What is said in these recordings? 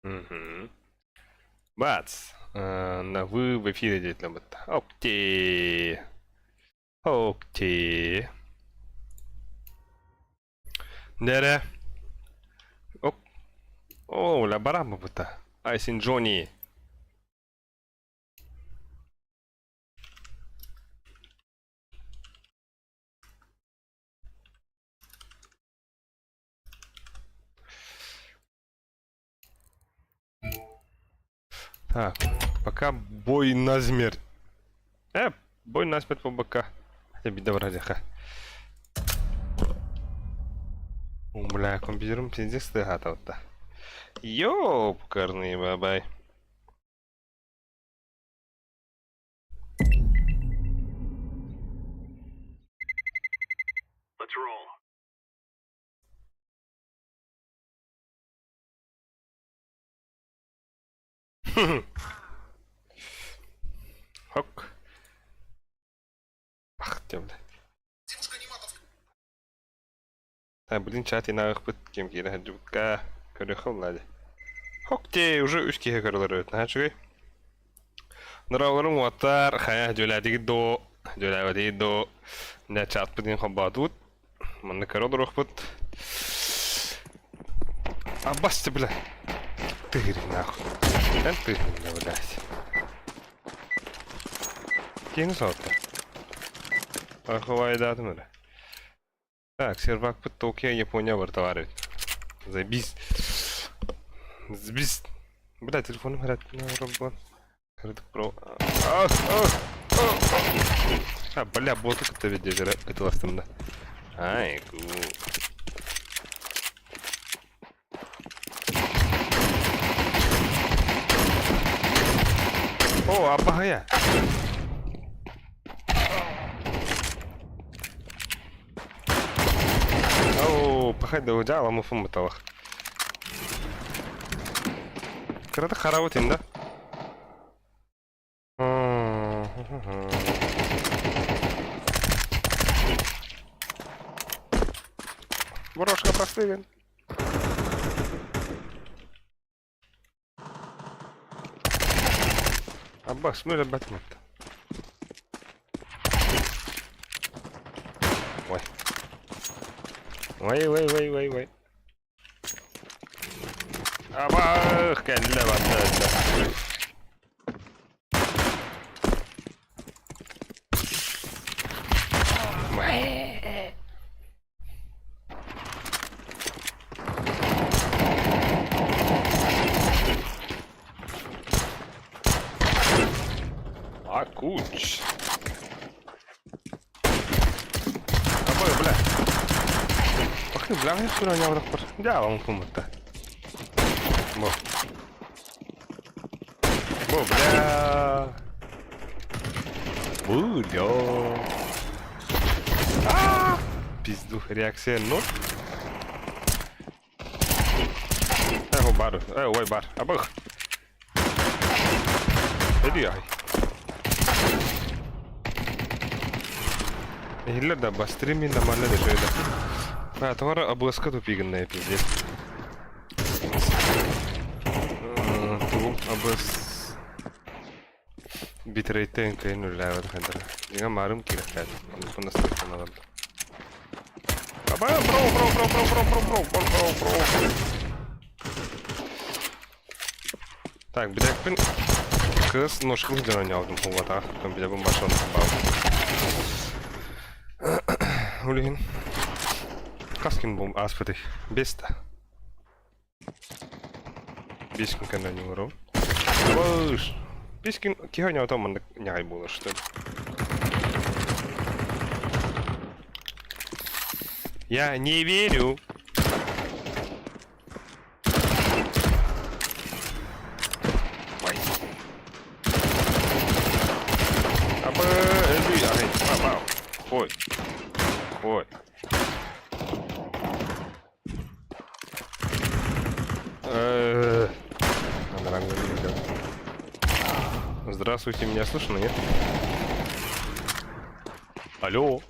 Угу. Бац! Вы в эфире, дети. Окей. Окей. Нере. Оп. О, ла барама бута. Айсин Джонни. Так, пока бой на смерть. Бой на смерть по бока. Хотя беда вроде ха. Бля, компьютером пиздец ты готов-то. Ёпкарный бабай. Let's roll. Хок. Ах ты, бля. Блин, чат инагых бит кем кире хаджубка. Көрөхөм лады. Хокте уже үч киһе көрөлөр өт. Начыгы. Нұраларым уаттар, хая жөләдегі до, жөләдегі до, не чат бідін қобадуд, мұнны көрілер оқпыд. Аббасты, бля. Тыгырын, нахуй. Ән тыгырын, блядь. Кені сауытта? Ахуай дадым, бля. Так, сервак бід Токио, Япония бар товары. Забис. Забис. Бля, телефоным харатына ұрып. Крытый про... бля, боту как-то ведь это ластым, Ай, ку. О, абагая. О, пахать да удя, ламу фум металлах. Крыта харавутин, да? Ворожка простыган. Аббас, смыли батмут. Ой. Ой. Абах, кэнлэ батмут. Куч. Абой, бля. Ах ты, бля, я вчера не враг пор. Да, вам кому-то. Бля. Бля. Пизду, реакция ноль. Бар. Ой, бар. Абых. Иди, ай. Или да, бастрими нормально решили. Товара обласка тупигенная, пиздец. Ту облас... Битрейте инка нуля вот хендра. Дига марым кира хед. Он настолько надо. Бро. Так, бедекпин. Кыз ножкын жана не алдым хулата. Там бедекпин башон бал. Улин. Каскин бом аспыты. Беста. Бискин кана не уров. Баш. Бискин киханя там не было что ли. Я не верю. Ой. Здравствуйте, меня слышно, нет? Алло.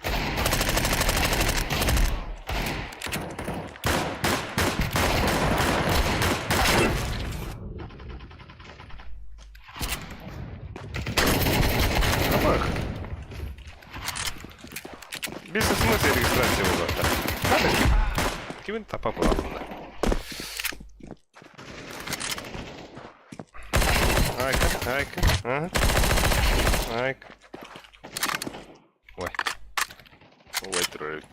смысл регистрации вызова-то? Кивин тапа плавно. Айка, ага. Айка. Ой. Ой, тролль.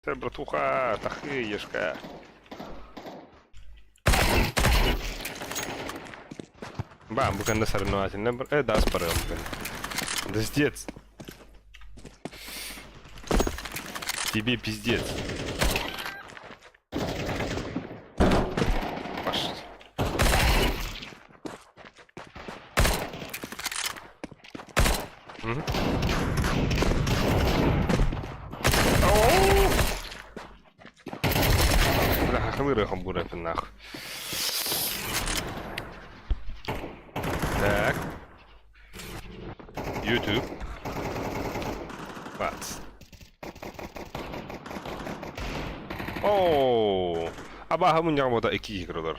Ты, братуха, тахыешка. Бам, буквально соревновательно. Да, спорил, да пиздец. Тебе пиздец. Пошли. Бля, хлырыхом будет нахуй. Так. YouTube. Бац. Ооо. Аба хамын ямада 2 киролар.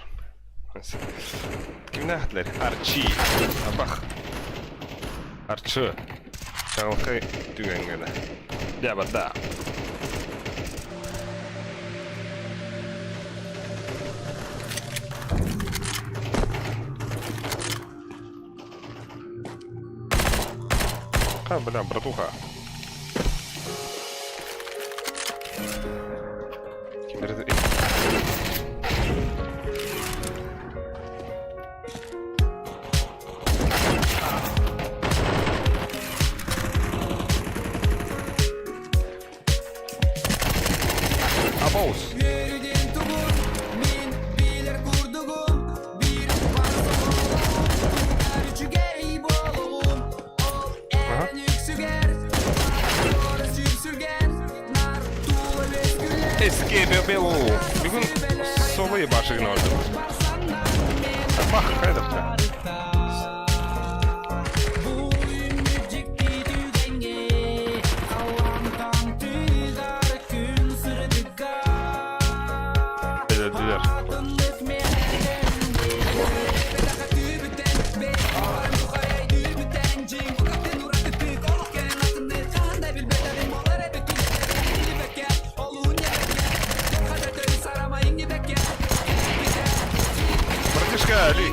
Кимне хатлар? Арчи. Абах. Арчы. Чаңылқы түгенгені. Ябада. А, бля, братуха. Абоус. Escape Bello. Бүгін солы башығын орды. Бақ, қайдап та. Ali.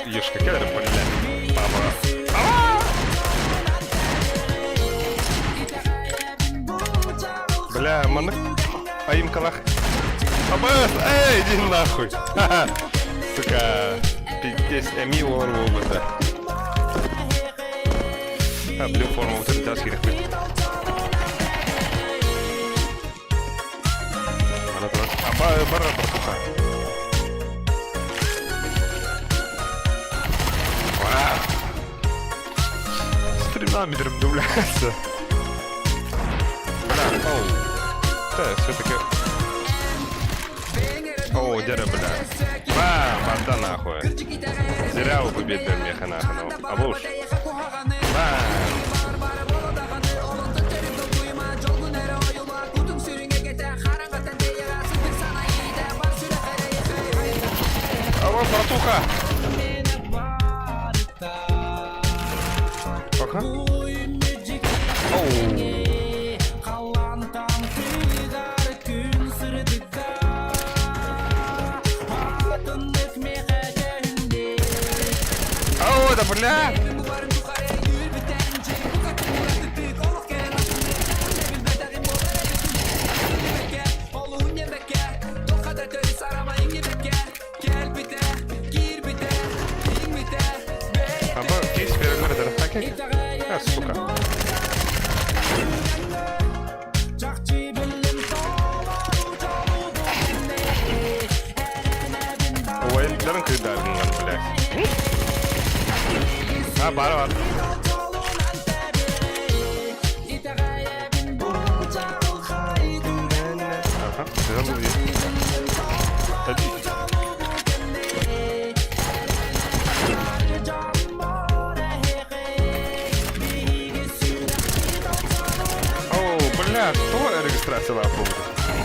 Ешка, кедр, блядь. Бля, маны. Аим калах. Абас, эй, иди нахуй. Сука. Пиздец, эми олар болбаса. Блю форма өтіп жас керек пе? Ана тұрады. Бар братуха. Стримнамидром дубляется. Бля, оу. Да, все-таки... Оу, дядя, бля. Банда нахуй. Зря вы победили меха нахуй. Абуш. Алло, братуха. Пока. Оу. Да, бля! Аба, кейс перемердер. А, сука. Ой, дарың кыйдардың lan, блядь. Ha, var. Aha, güzel oluyor. Hadi. Ага, то регистрация лапу.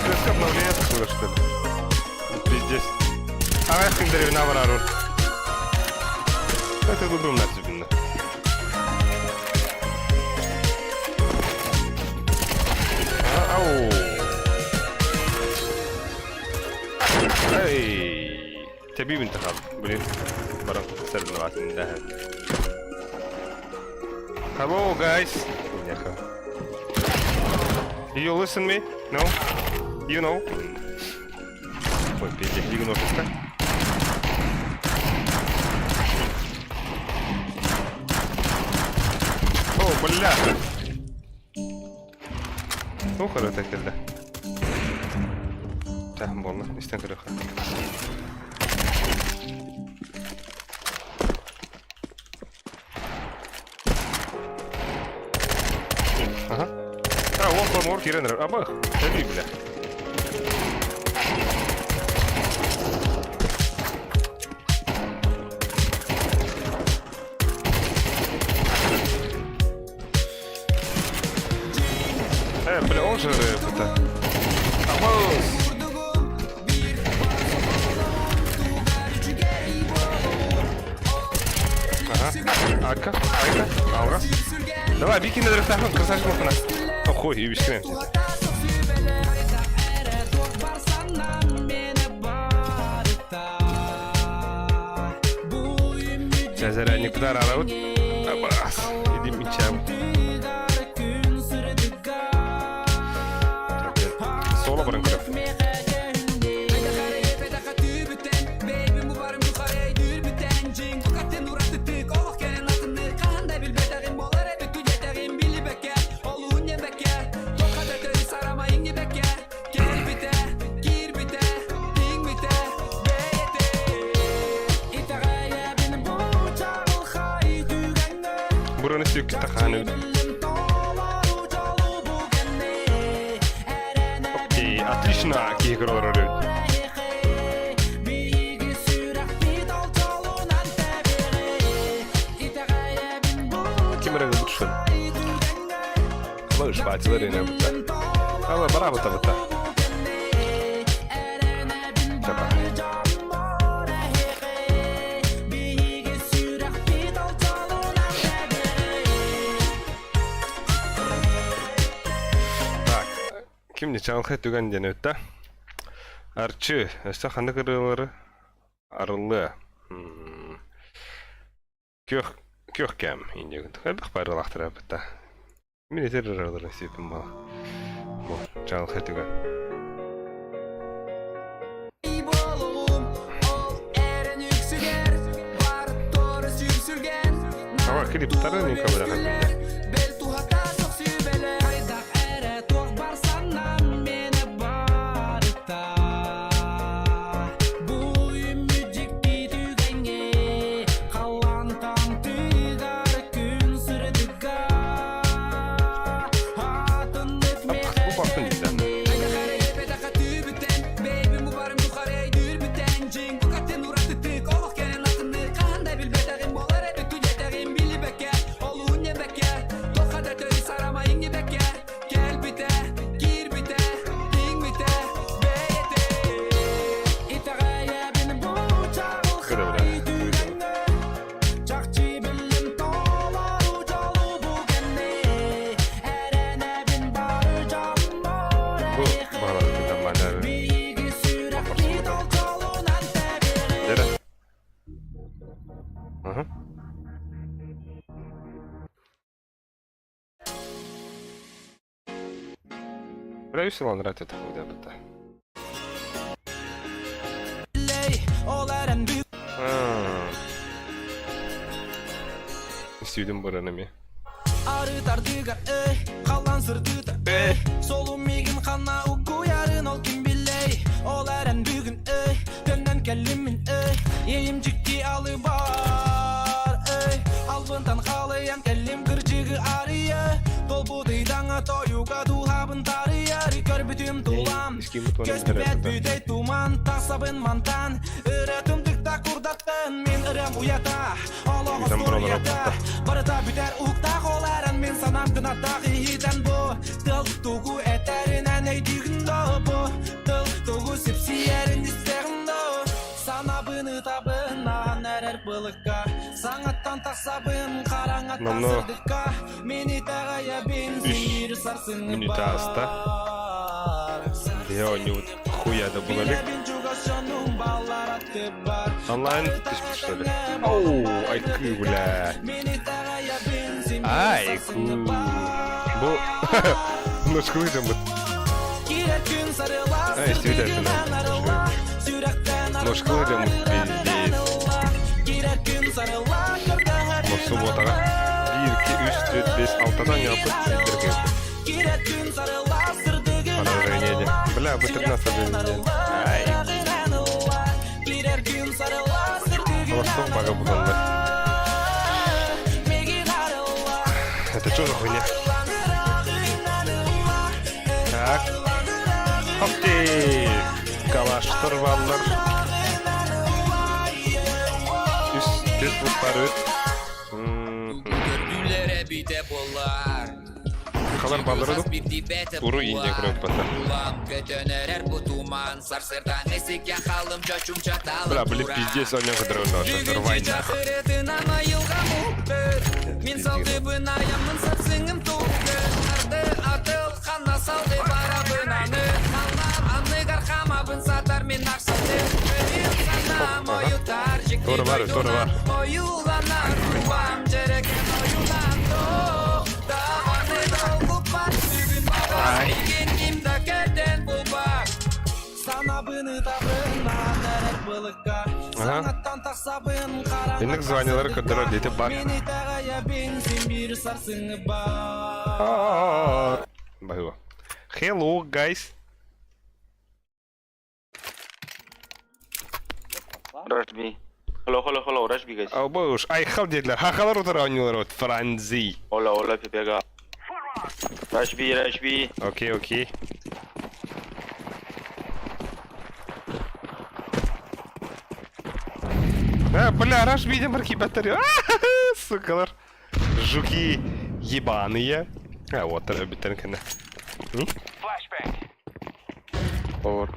Резко обновление такое, что ли? Пиздец. Ага, я хиндерев на варару. Это выбрал на тебе. Ау. Эй. Тебе интихаб. Блин. Баран сэрднават индаха. Hello guys. You listen me? No? You know? Ой, пиздец, дигношечка. О, бляха! Ну, хорошо, так да. Так, больно, не стен крыха. Ага. А, вон поморки рендер. Абах, дави, бля. Бля, он же это. Абах. Ага. Ака, аура. Давай, бики на дрифтахун, красавчик махана. Охой, и бискрем. Сейчас никуда рарут. Абас, иди мечам. Соло баранкаров. Buranı sürük takanı. Окей, отлично, какие игры. Кимрага лучше. Можешь батилер и не будет. Ала, браво то. Kimni çağınqa tügən dene öttä. Arçı, östä xanda qırılары arılı. Kök kəm indi. Xəbək barılaqtıra öttä. Mine terrorları sepim bala. Bu çağınqa tügən. Ama kliptары ne kabul edildi. Весело нравится это когда-то. Süydüm buranımı. Arıtar dügar kalan sırtıda solum migin kanna uku yarın ol kim billey olaren bugün dönden kellimin yeyimcikki alı var albıntan kalayan kellim kırcıgı arıya dolbu dıydana toyuga duhabın tarıya rikör bütüm tulam göz pübet büdey tuman tasabın mantan ıratım tıkta Bizden buralara tuttu. Barıda büter uqta qoların men sanam qınataq hiden bu Dıl tuğu eterine neydiginde bu Dıl tuğu sipsiyerin isterinde Sanabını tabına nerer bılıkka Sanattan taksabın karanattan sırdıkka Meni tağaya benzin bir sarsını bar Я у него хуя да было ли? Онлайн ты что ли? Оу, айку, бля. Айку. Бу. Ну сколько мы? Ай, свидетельно. Ну сколько мы пиздец. Ну суббота. 1, 2, 3, 4, 5, 6'dan yapıp bildirgen. Поражение. Бля, вы 13 один. Ай. Восток бага буданды. Это что за хуйня? Так. Хоп ты! Калаш торваллар. Üstet bu parıt. Kalar balları da uru ince kırık batı. Бля, блин, пиздец, он некоторые у нас рвай нахуй. Doğru var, doğru var. Ay. Ага. Инных звонилар, которые дети баг. Багу. Hello, guys. Rashbi. Hello, Rashbi guys. Oh, boş. Ay, xal dediler. Haqalar oturanıyorlar ot. Franzi. Hola, Pepega. Rashbi. Окей. Бля, раш видим марки батарею. Сукалар. Жуки ебаные. Вот, битенкина. Вот.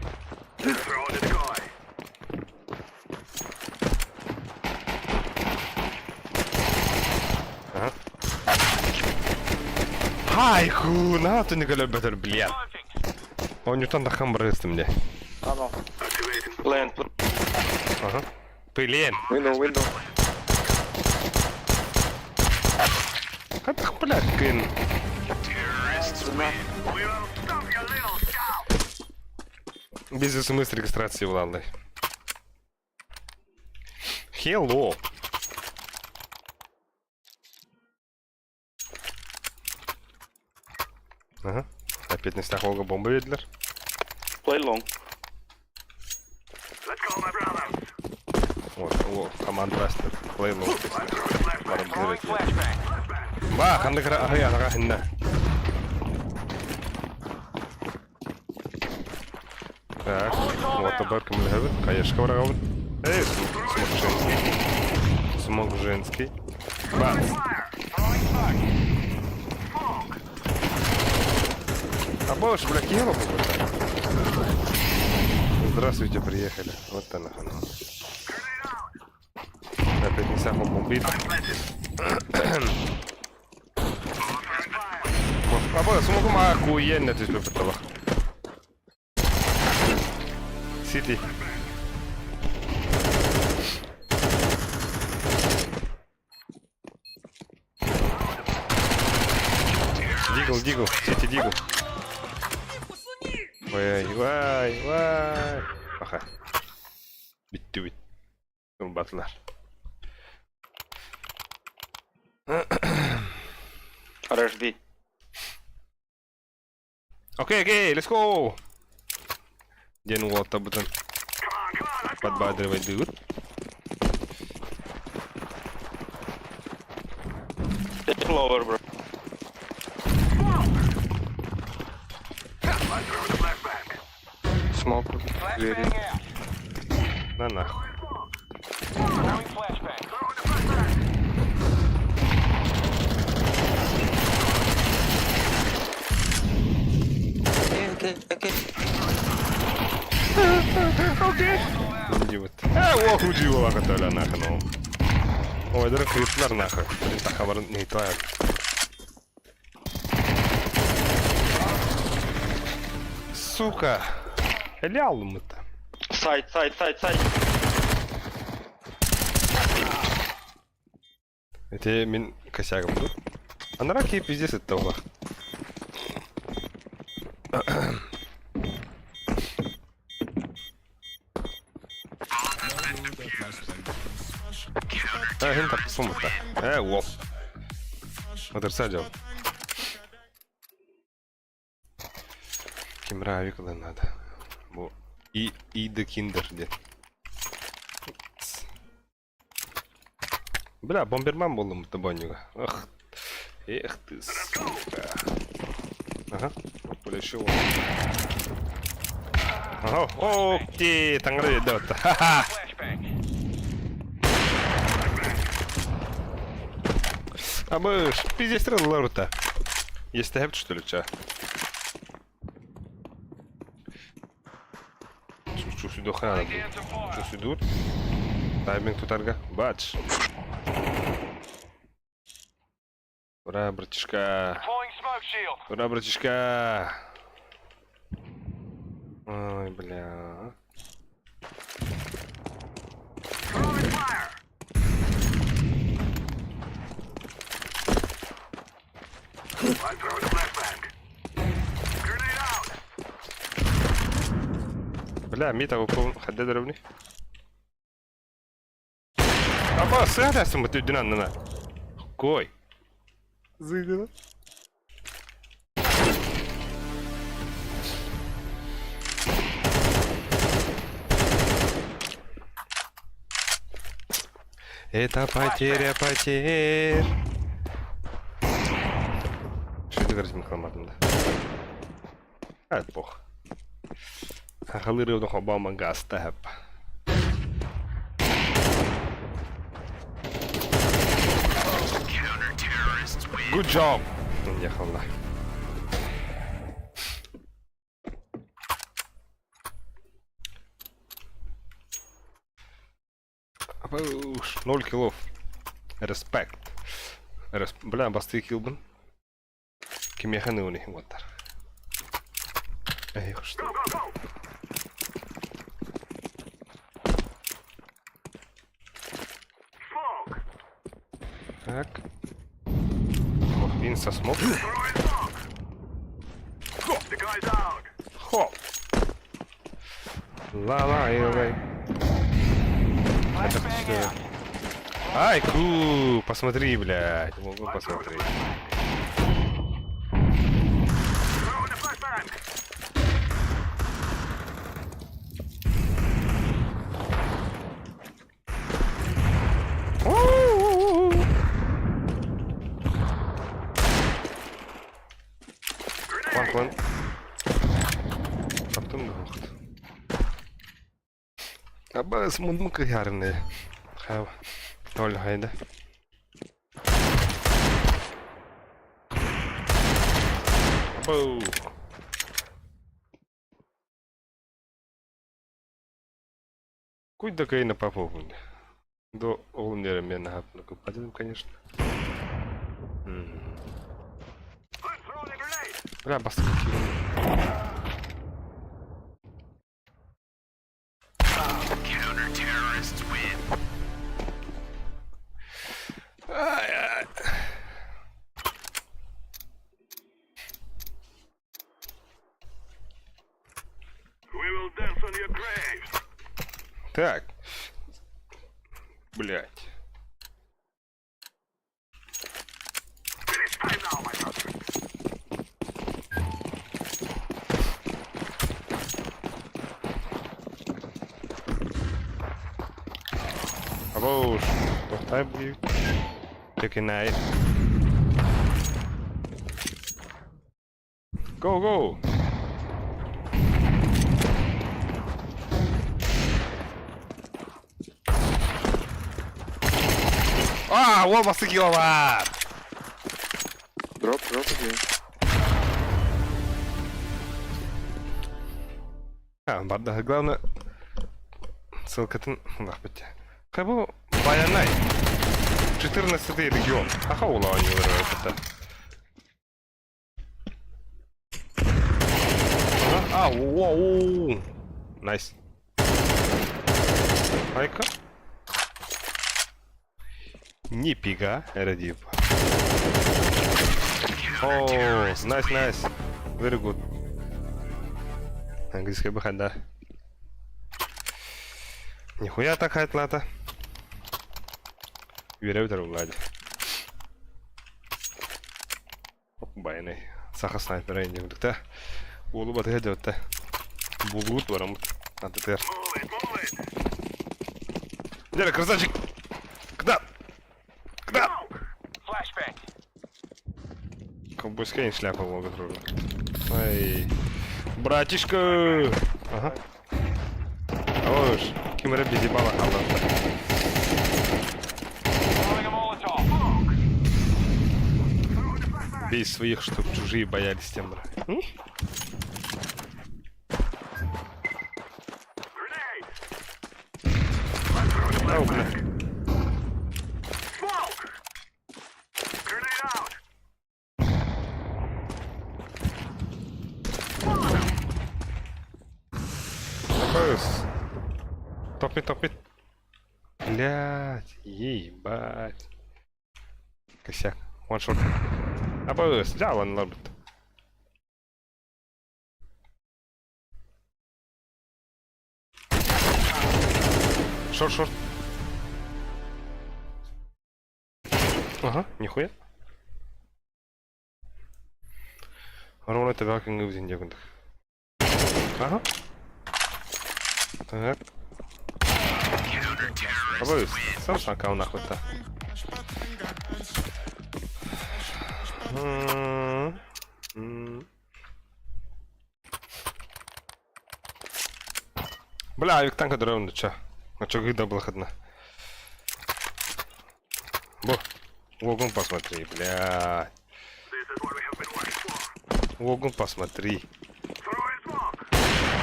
Хайху, на ты не голубь батар, блядь. Он не там на хамбрыст мне. Land. Ага. Блин. Window. Как блядь, кин. Без смс регистрации влады. Hello. Ага. Опять на снег Волга бомбы видели? Play long. Вот, команда растет. Play low. Бах, андык аяна хинна. Так, вот оборка мы лежит. Конечно, врагов. Эй, смог женский. Бац. А больше, бля, Киева попадает. Здравствуйте, приехали. Вот она. Опять не сам бомбит. А больше, смогу охуенно ты попытала. Сити. Дигл, Сити дигл. Vay. Aha. Bitti. Battılar. Rashbi. Окей, let's go. Ден Уолта бутон. Подбадривать дают. Take lower, bro. Smoke. Двери. На нахуй. Okay. Идиот. Ох, удивила, которая нахуй, ну. Ой, дыры криплер нахуй. Блин, так хабар не твоя. Сука. Лял мы-то. Side. Это мен косягом тут. А на раке пиздец это того. Хин так сумма-то. Лоп. Отрицать Кимра викла надо. Бо. И до киндер где. Бля, бомберман болдым табанюга. Ах. Эх ты, сука. Ага, полечил. Ага, окей, тангры идет. Ха-ха. А мы пиздец ларута. Есть тэп, что ли, ча? Чу сюда хана. Чу сюда. Тайминг тут арга. Бач. Ура, братишка. Ура, братишка. Ой, бля. Бля, мита укол حدد ضربني. ابا سهل اسمه تدينا لنا. كوي. زي ده. Это потеря потерь. Что это говорит Михаил? А, это плохо. Халыры nog op mijn gasten heb. Good job. Ja, Allah. Уж 0 киллов. Респект. Бля, басты килбен. Кем я хану не вот. Эй, что? Так. Инса смог. Хоп. Ла-ла, эй. Это всё. Ай, ку, посмотри, блядь. Могу посмотреть. Вон. Потом нахуй. Абас мundmuka yarne. Хав. Толь хайда. Боу. Куда кай на попов. До олнера мен хапну купадим, конечно. Бля, баски. Так. Блять. Абош. Тохтай бьют. Чекинай. Go. Olması kilo var. Дроп, где? Барды, главное... Ссылкатын... Лахбетте. Кабу Баянай. 14-й регион. Аха ула они вырывают это. Воу. Найс. Айка. Нифига, Радип. О, найс. Very good. Английская бахада. Нихуя такая тлата. Веревтер влади. Байный. Саха снайпера индивидута. Улу батыга жаута. Булгут варамут. Антетер. Дядя, красавчик! Куда? Ковбойская шляпа могут рулить. Ай. Братишка! Ага. Ош, кимера безебала халата. Бей своих, чтоб чужие боялись тембра. Бля. Топит. Блять, ебать. Косяк. Ваншот. Абс, да, ладно, лобит. Шорт. Ага, нихуя. Ровно тебя как не взять дегундах. Ага. Так. Абс, сам шакал нахуй-то. Бля, вик танка древно, чё? А чё гыда была одна? Логун посмотри, бля. Логун посмотри.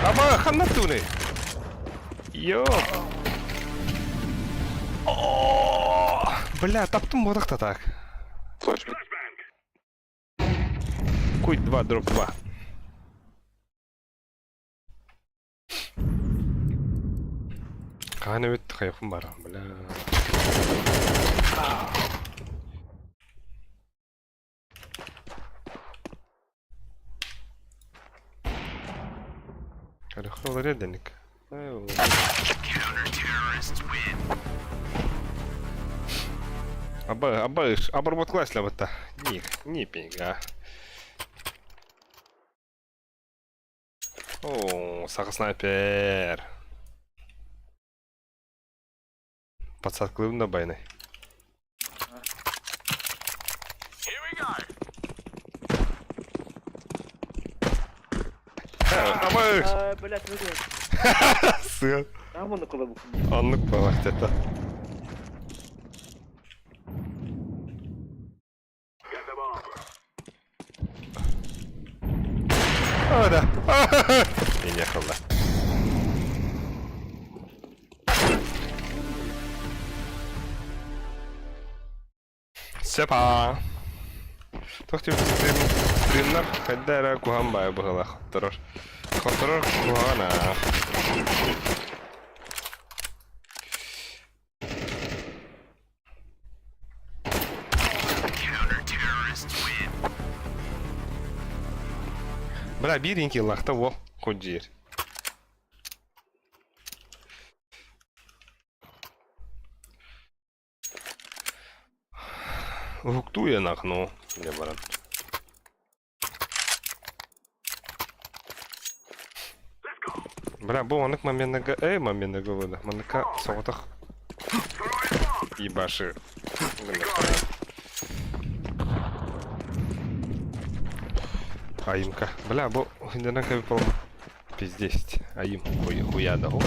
Аба, ханатуны! Йо! Бля, таптым модах-то так. Флешбэк. Куй 2, дроп 2. Каны вет хайфым бар, бля. Харахрол реденник. Оборот класс вот-то. Не пинга. О, саха снайпер. Подсадка на байной. Блять, выиграл. Сын. А вон на колобу. Он ну палать это. О, да. И не хрена. Сепа. Тохти стриннер хаддара кухамбай бахала хаттарар. Хаттарар кухана. Бля, биренький лахта во, ходир. Гуктуя нахну, не баран. Бля, бұл анық моментігі, моментігі өді. Маныка соғытық. Ебаши. Аимка. Бля, бұл хиндерна кәбі полым. Пиздесть. Аим. Хуя да го.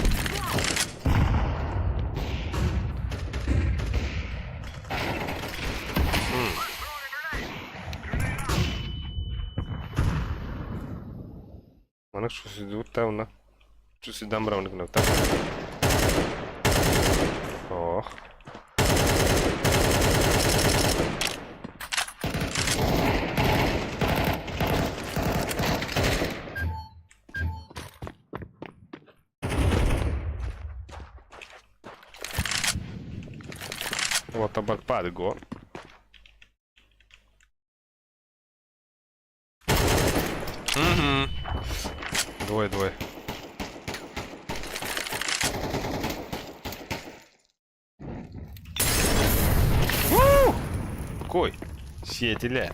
Mana şu südükte ona. Şu süden bırakmak nokta. Oh. Вот табак падго. Угу. Двое. Кой? Сетеля.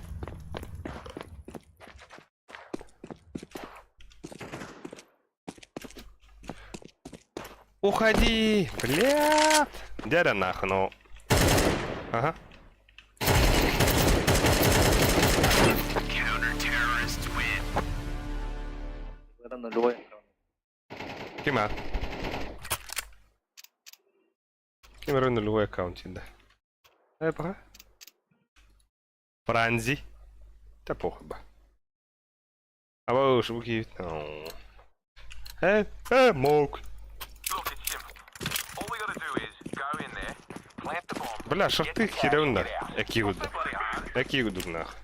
Уходи! Бля! Дядя нахну. Ага. Это нулевой. Кема? Кема нулевой аккаунт, да. Пора. Франзи. Да похуй бы. А вы уж выки. Мог. Бля, шахты херевна. Эки гудук нах.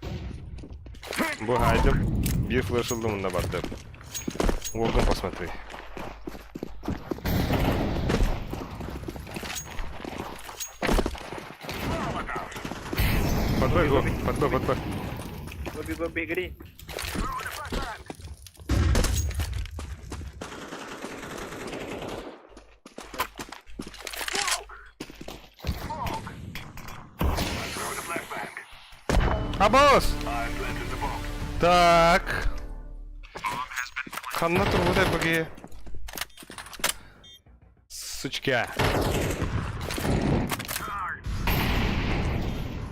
Bu haydım. Bir flash aldığımda vardı. Vurdum посмотри. Подбой его, подбой. Гоби, гори. Абос! Так. Ханна турбудай баги. Сучка.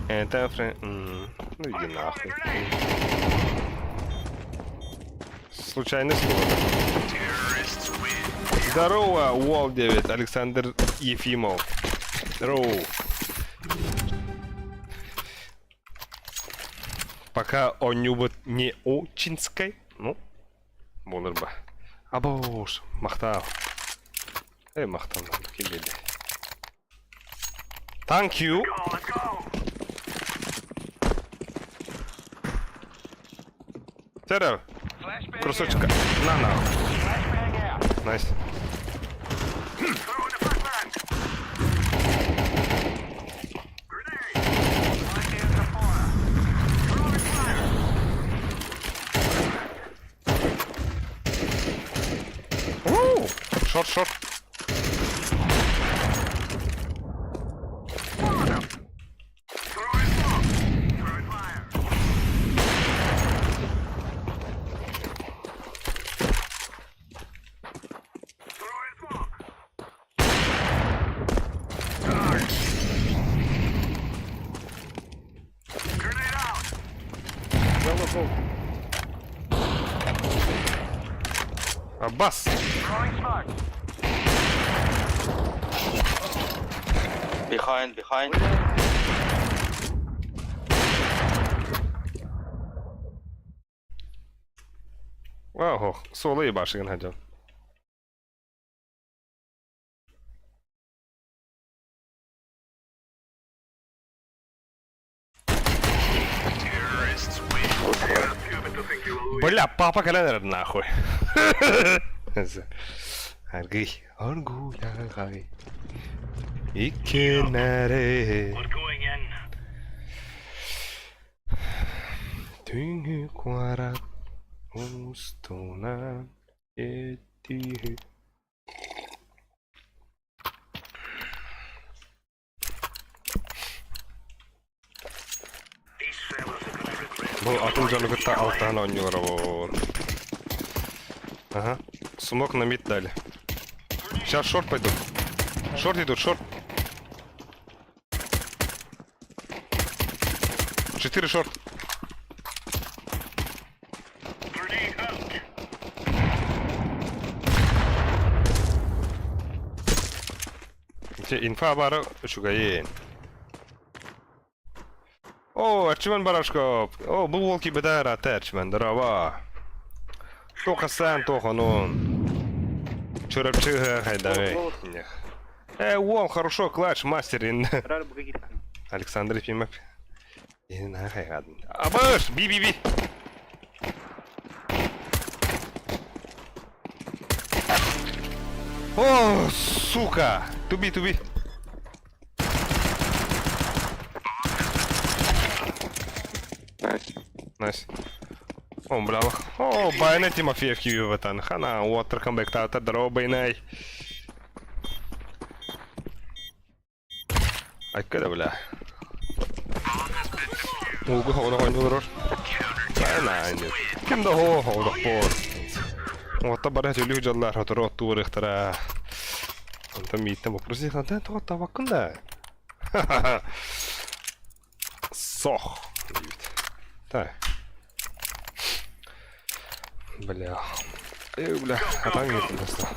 Это ну иди нахуй. Случайный слово. Здорово, Уолл 9, Александр Ефимов. Здорово. Пока он не учинской, ну, болыр ба. Абош, мақтау. Мақтау, келеді. Thank you. Террор. Красочка. На. Найс. Шорт. Аббас. Behind. Вау, соло ебашыгын хадям. Бля, папа календер нахуй. Аргый. İkenere Düngü kuarak Ustuna Ettiği Bu atımcalıkta alttan oynuyor o. Ага. Сумок на мид дали. Сейчас шорт пойдут. Шорт идут, шорт. 4 шорт. Инфа бары шугайын. О, Арчиман Барашков. О, бұл волки бедар аты Арчиман, здорово. Тохасан тоханон. Чурапчыга хайдагай. Вон, хорошо, клатч, мастерин. Рар буга кирик. Александр Ефимов. Абаш! Би-би-би! О, сука! Туби. Найс. Найс. О, бляла. О, байна Тимофеев кививатан. Хана, уотер камбек тата дробайнай. Ай, когда, бля? Угу, хоуда хойнурор. Ай, нет. Ким да хоуда пор. Вот bara tuli jallar hatro tur ikhtara. Anta mitten вопроси ханта то тавакканда. Сох. Так. Бля. Бля, а там нет просто.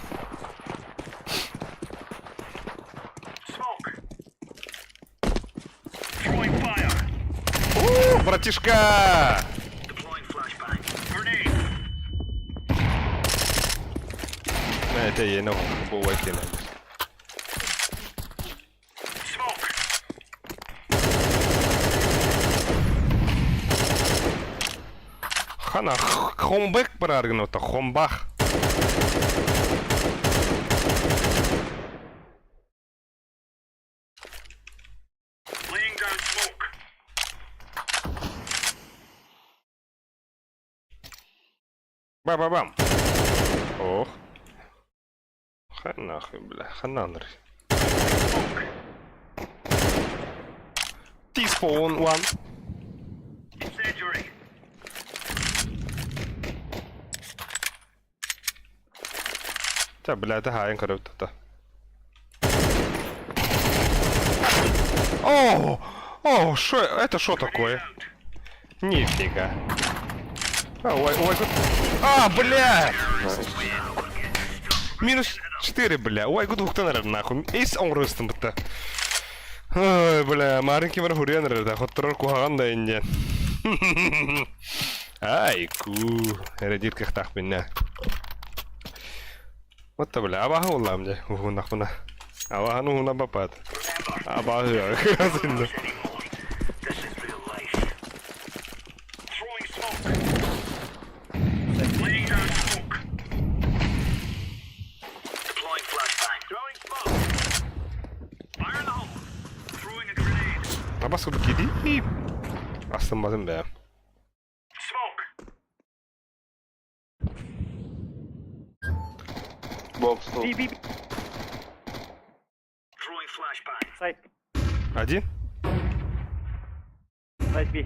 Братишка! Это я на бой кинул. Хана хомбек бараргнута хомбах. Ба-ба-бам. Ох. Ханахуй, бля, хананр. T-spawn one. Да, бля, это хаин, короче-то. О, шо, это шо такое? Нифига. Ой, бля! Минус 4, бля. Ой, гуд ухтанар нахуй. Эйс оңрыстым бітті. Ой, бля, марынки бар хурянар да. Хоттырар кухаганда инде. Ай, ку. Эредир кехтах бинне. Вот та, бля, абаха улам же. Ухунах буна. Абаха нухуна бапат. Абаха хыразында. Абасу бикиди. Астымбадым бе. Бокс. Би. Сайт. Один? Сайт би.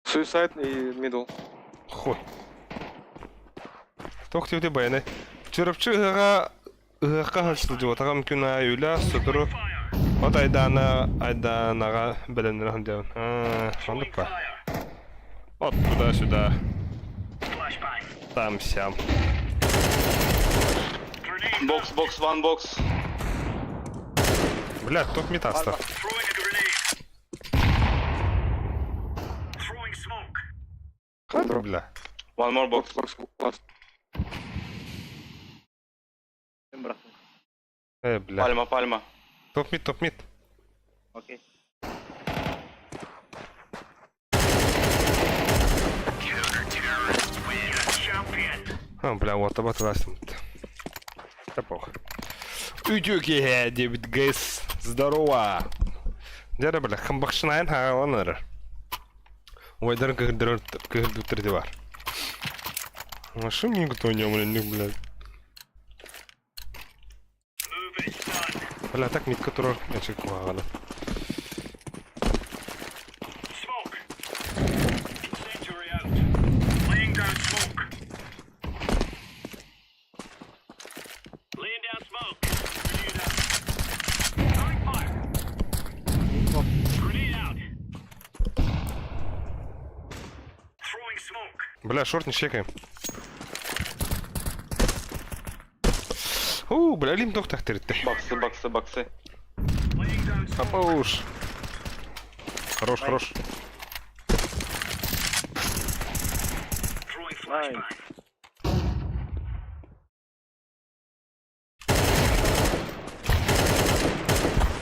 Suicide и middle. Хой. Тохти өте баяны. Чырыпчыға ығаққа хашты жуатаға мүмкін айула сұдыру. От айданаға білімдері хандявын. Сондық па. От туда-сюда. Там-сям. Box, one box. Бля, топ метаста. Хадр, бля. One more box. Бокс. Ласт. Бля. Пальма. Топ мид. Окей. Бля, вот абат ластым. Да пох. Үтюки, Дэвид Гейс. Здорово. Дәрі, бля, қымбақшынайын хағаланыр. Ойдарын көгірдіктірді бар. Ашы мен күтуіне өмірінік, бля. Бля, так митка тұрар. Әчек қуағаны. Бля, шорт не чекаем. Бля, лим тох тахтыритты. Боксы. Хапауш. Хорош. Nice.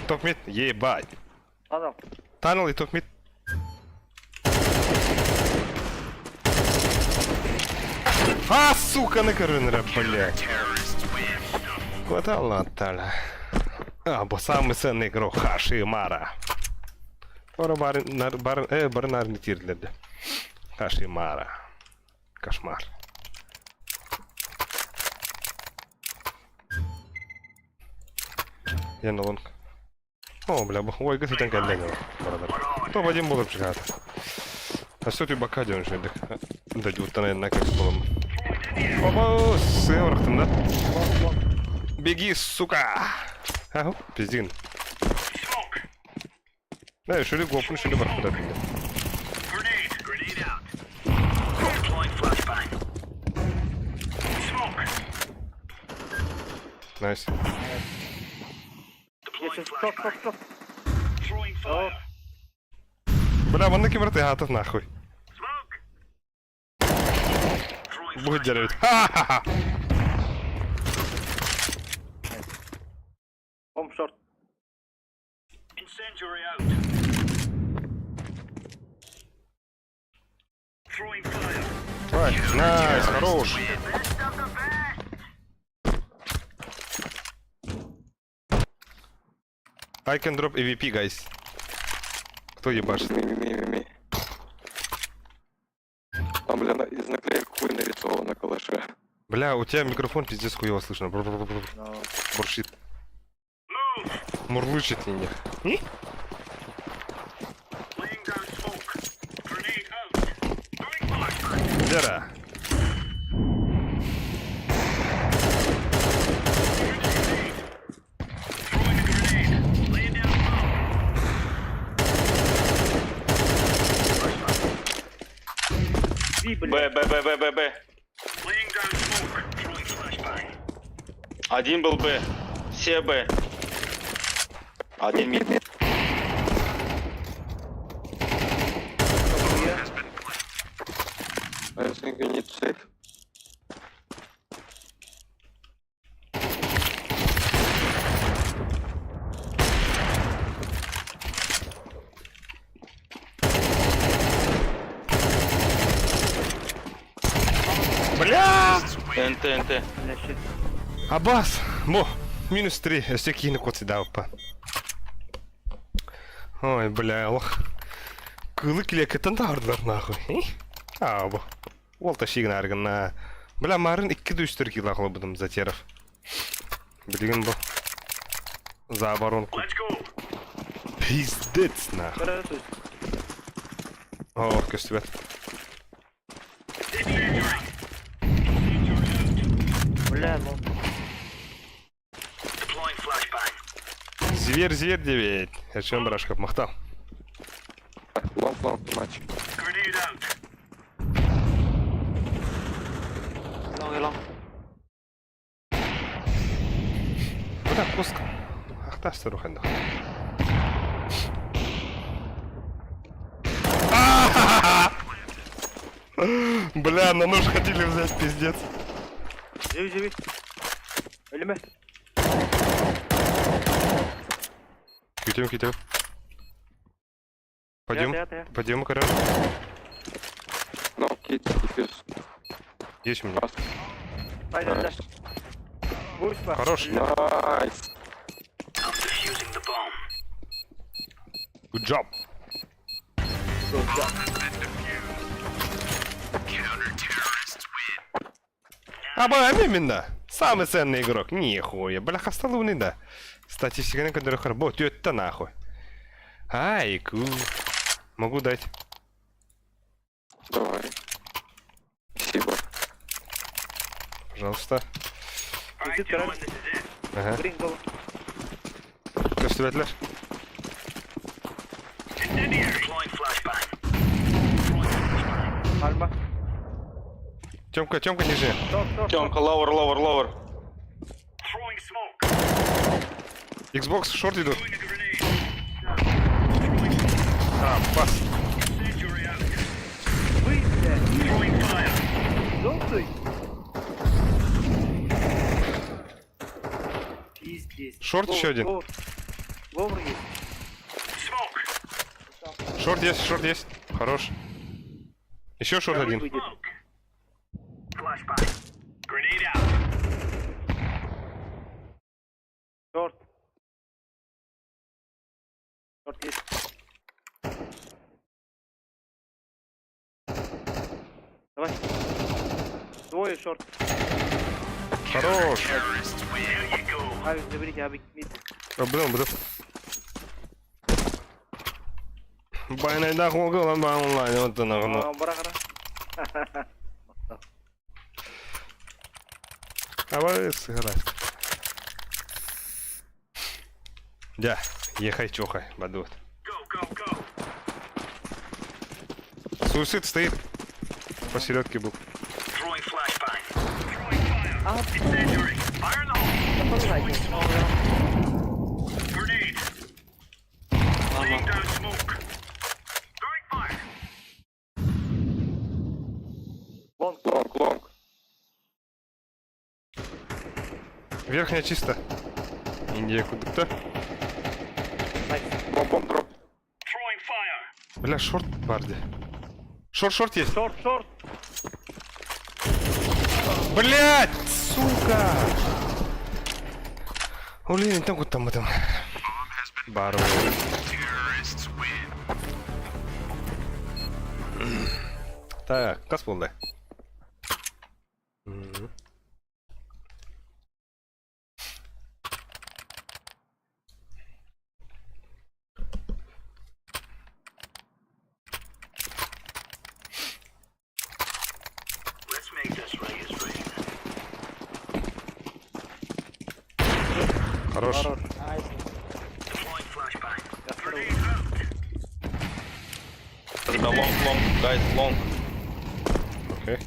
Топ мид, ебать. Tunnel. Таннел и топ мид. А, сука, на корынера, блядь. Хватало Наталя. А, бо самый ценный игрок Хашимара. Ора барнар не тирледі. Хашимара. Кошмар. Я на лонг. О, бля, ой, гasi тän källeni. Tuo Vadim mulle psikäät. Tässä on bakka on sen. Mitä juuttaneen näköksi polma. Opa, seurahtam, да? Беги, сука! Ага, пиздин. Да, шули гопну, шули бархуда пинда. Найс. Yes, stop. Oh, Бля, вон таки вертигатов нахуй. Будь деревить. Ха-ха-ха! bomb short. Incendiary out. Throwing fire. Ой, найс, хорош. I can drop EVP, guys. Кто ебашит? Ми. Там, бля, из наклеек хуй нарисован на калаше. Бля, у тебя микрофон пиздец хуево слышно. No. Буршит. Мурлычет меня. Laying down smoke. Grenade out. Throwing flashbang. Дера. Throwing a grenade. Laying down B, Б, блядь. Б. Laying down smoke. Throwing flashbang. Один был Б. Все Б. Один мид. I think we need safe. Бля! НТ. Бля, shit. Абас! Мо! Минус 3, я все кину кот сюда опа. Ой, бля, лох. Кылык лекетін тағырдылар нахуй. Або. Ол ташигін аргына. Бля, марын 2-3 кило қылы бұдым затеров. Білген бұл. За оборонку. Let's go. Пиздец нахуй. Короче, О, көстібет. Incendiary. бля, ну. Deploying flashbang. Зверь 9. Я чем брашка махтал. Long матч. Grenade out. Бля, пуска. Ах, та что рухай нахуй. Бля, на нож хотели взять, пиздец. Живи. Ölüme. Китим. Пойдем, Я. пойдем, короче. No, kit, defuse. Есть у меня. Haydi öyle. Vuruş var. Хорош. Nice. I'm defusing the bomb. Good job. А именно. Самый ценный игрок. Нихуя. Бля, хасталуны, да. Статистика на которых работает, это нахуй. Айку. Могу дать. Давай. Спасибо. Пожалуйста. Alright, Is it gentlemen, correct? this is it. Ага. Bring go. Köstüvetler. Incendiary. Deploying flashbang. Arma. Тёмка, ниже. Stop. Тёмка, ловер. Throwing smoke. Xbox, шорт идут. Throwing a grenade. А, пас. Incendiary out. Вы, блядь. Throwing fire. Go. есть. Шорт еще один. Ловр есть. Smoke. Шорт есть. Хорош. Еще шорт один. Выйдет. Flashbang. Grenade out. Шорт. Шорт есть. Давай. Двое шорт. Хорош. There you go. Авик, заберите, авик, мид. Буду. Байнайда қолғылан ба онлайн өттінағыны. Бара қара. Давай сыграть. Да, ехай, чухай, бадут. Go. Суицид стоит. Посередке был. Throwing flashbang. Throwing fire. Incendiary. Fire in the hole. Grenade. Laying down smoke. Throwing fire. Лонг. Верхняя чисто. Индия куда-то. Бомбом дроп. Throwing fire. Бля, шорт, барди. Шорт есть. Шорт. Блять, сука! Блин, там вот там этом. Бару. Так, кас болды. Let's make this right as rain. Хорош. Deploying flashbang. Grenade out. Long, guys, long. Окей.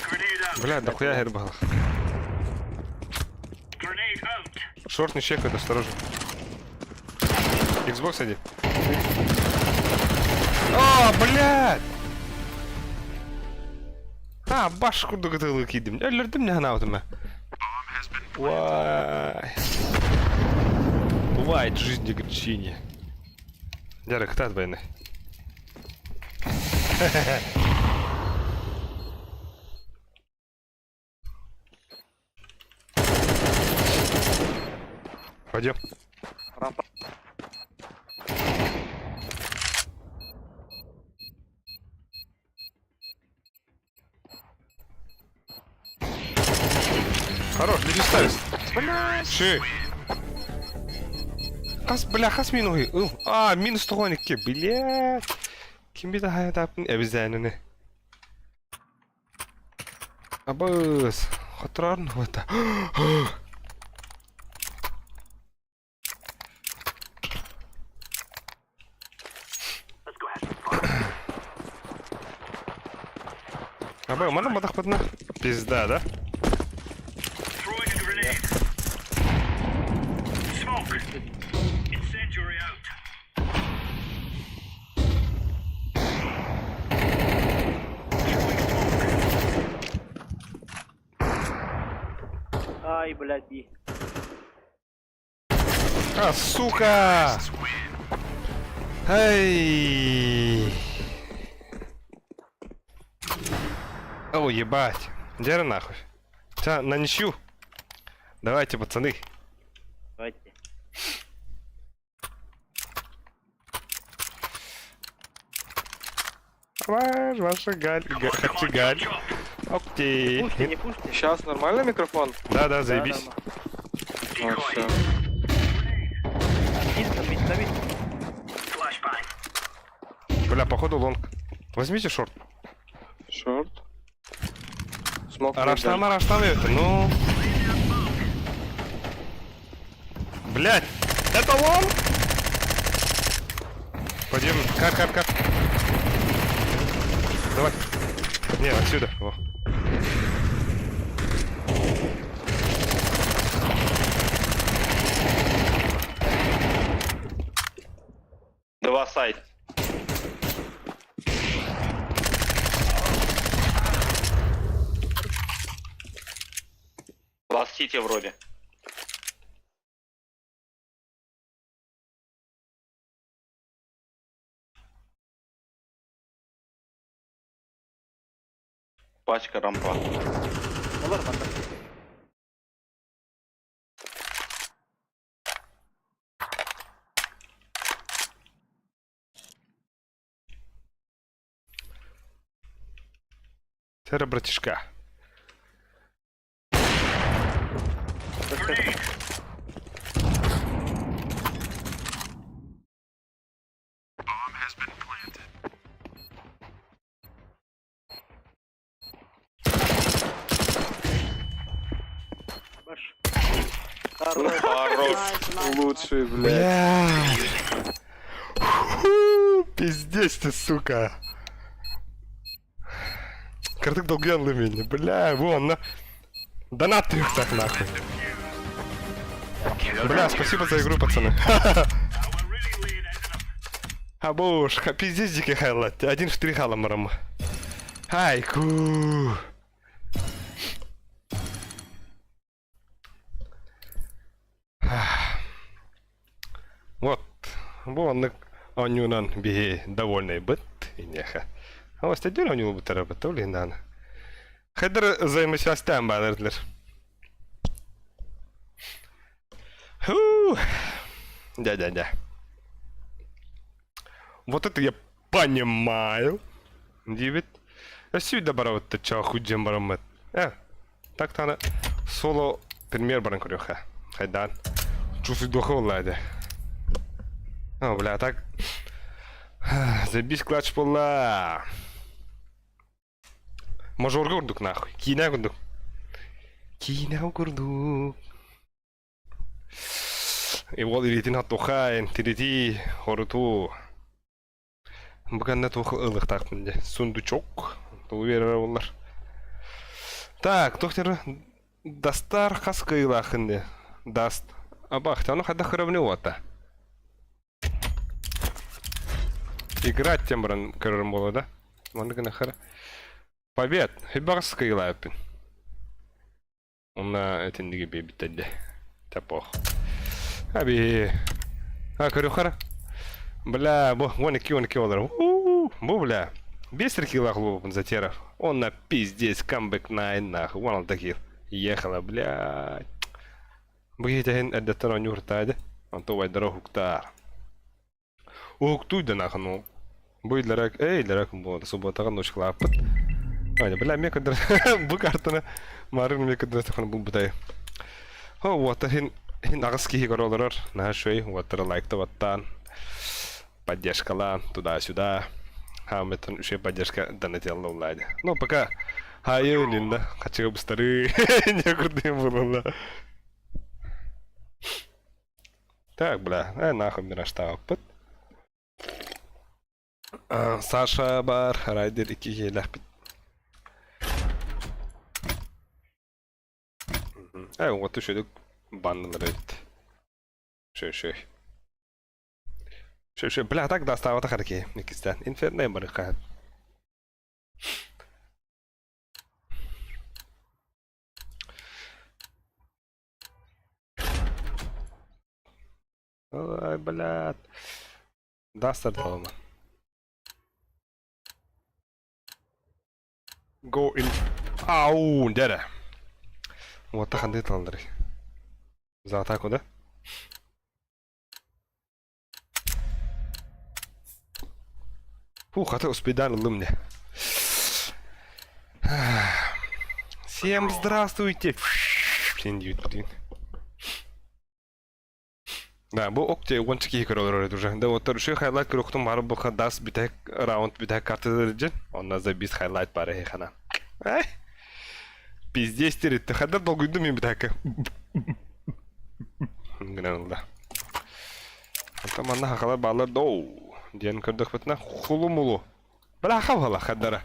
Grenade out. Бля, дохуя гербал. Grenade out. Шорт не чекает, осторожно. Xbox иди. О, блядь! Башку догадали кидим. Өлөрдүм не ханаутыма. Вай. Бывает в жизни горчине. Дяры, кто от войны? Пойдем. Рампа. Хорош, не ставишь. Ши. Хас минуги. Минус тухоники, блядь. Ким бида хаятапын эбизэнүнэ. Абыз. Хотрарын хвата. Let's go have some fun. Абы, мана мадах падна. Пизда, да? Throwing a grenade. Smoke. Incendiary out. Ай, блядь, и. Сука! Эй! О, ебать. Дера нахуй. Та, на ничью. Давайте, пацаны. Давайте. Ваша галь. Хочу галь. Окей. Пушьте, не пушьте. Сейчас нормальный микрофон? Да, заебись. Да, Все. на вид. Flashbang. Бля, походу лонг. Возьмите шорт. Шорт. Смог. Араштам это, ну... Блять, это лонг? Пойдем, кар. Давай. Не, отсюда. Во. Два сайт. Сити вроде. Пачка рампа. Олар банда. Тера, братишка. Баш. Хорош. Хорош. Лучший, блядь. Пиздец ты, сука. Картык долгенлый меня, бля, вон, на. Донат их так нахуй. Бля, спасибо за игру, пацаны. Абуш, пиздец дикий хайлайт. 1-4 халамарам. Айку. Вот, вон, он беги довольный быт и неха. А вот стадион у него будет работать, или надо. Хедер взаимосвязь там, баннерлер. Дядя. Вот это я понимаю. 9. Я сюда барал это чё худем барамет. Так-то она соло пример баранкурюха. Хайдан. Чувствую духов ладя. О, бля, так. Забись клатч пола. Мажор курдук нахуй. Кина курдук. И вот иритин хаттухайн, тирити, хоруту. Баганна тух ылых так менде. Сундучок. Уверер олар. Так, тохтер дастар хаскайлахынде. Даст. Абах, тану хада хыравнювата. Играть тем бран карамола, да? Мандыгана хара. Побед. Хибарская лапин. Он на этим диге бебитаде. Тапох. Аби. Карюхара. Бля, вон кило. Бля. Быстро кило затеров. Он на пиздец камбэк найн нахуй. Вон он таких. Ехала, бля. Бгитахин аддатара нюртаде. Он то вайдара хуктар. Уктуйда нахуй, ну. Буйдлерак, лерак было. Суббота ночь хлапот. Ой, бля, мне когда bu картана марын мне когда тахана бу бутай. О, вот хин арский горолор на шой, вот лайк-то вот там. Поддержка ла туда-сюда. Хамметон еще поддержка донатела лади. Ну, пока хайонинда, хочу бы старый, не крутым было. Так, бля, нахуй мне наштал. Саша бар, райдер iki gelap. Вот еще идут банны рейд. Шей. Бля, так достава тахарки. Никистан. Инферней барыха. Ой, блядь. Дастер дома. Go in. Ау, деда. Вот так андит алдры. За атаку, да? Фух, а ты успедан лымне. Всем здравствуйте. Да, bu okçay onçaki hikayelere duracak. Da otur şu highlight kırıktım var bu kadar bir tek round bir tek kartı verecek. Ondan sonra biz highlight para hekana. Пиздец терит. Ты ходил долго думаю bir tek. Гранада. Там она хала бала доу. Диан кырдык битна хулумулу. Бала хавала хадара.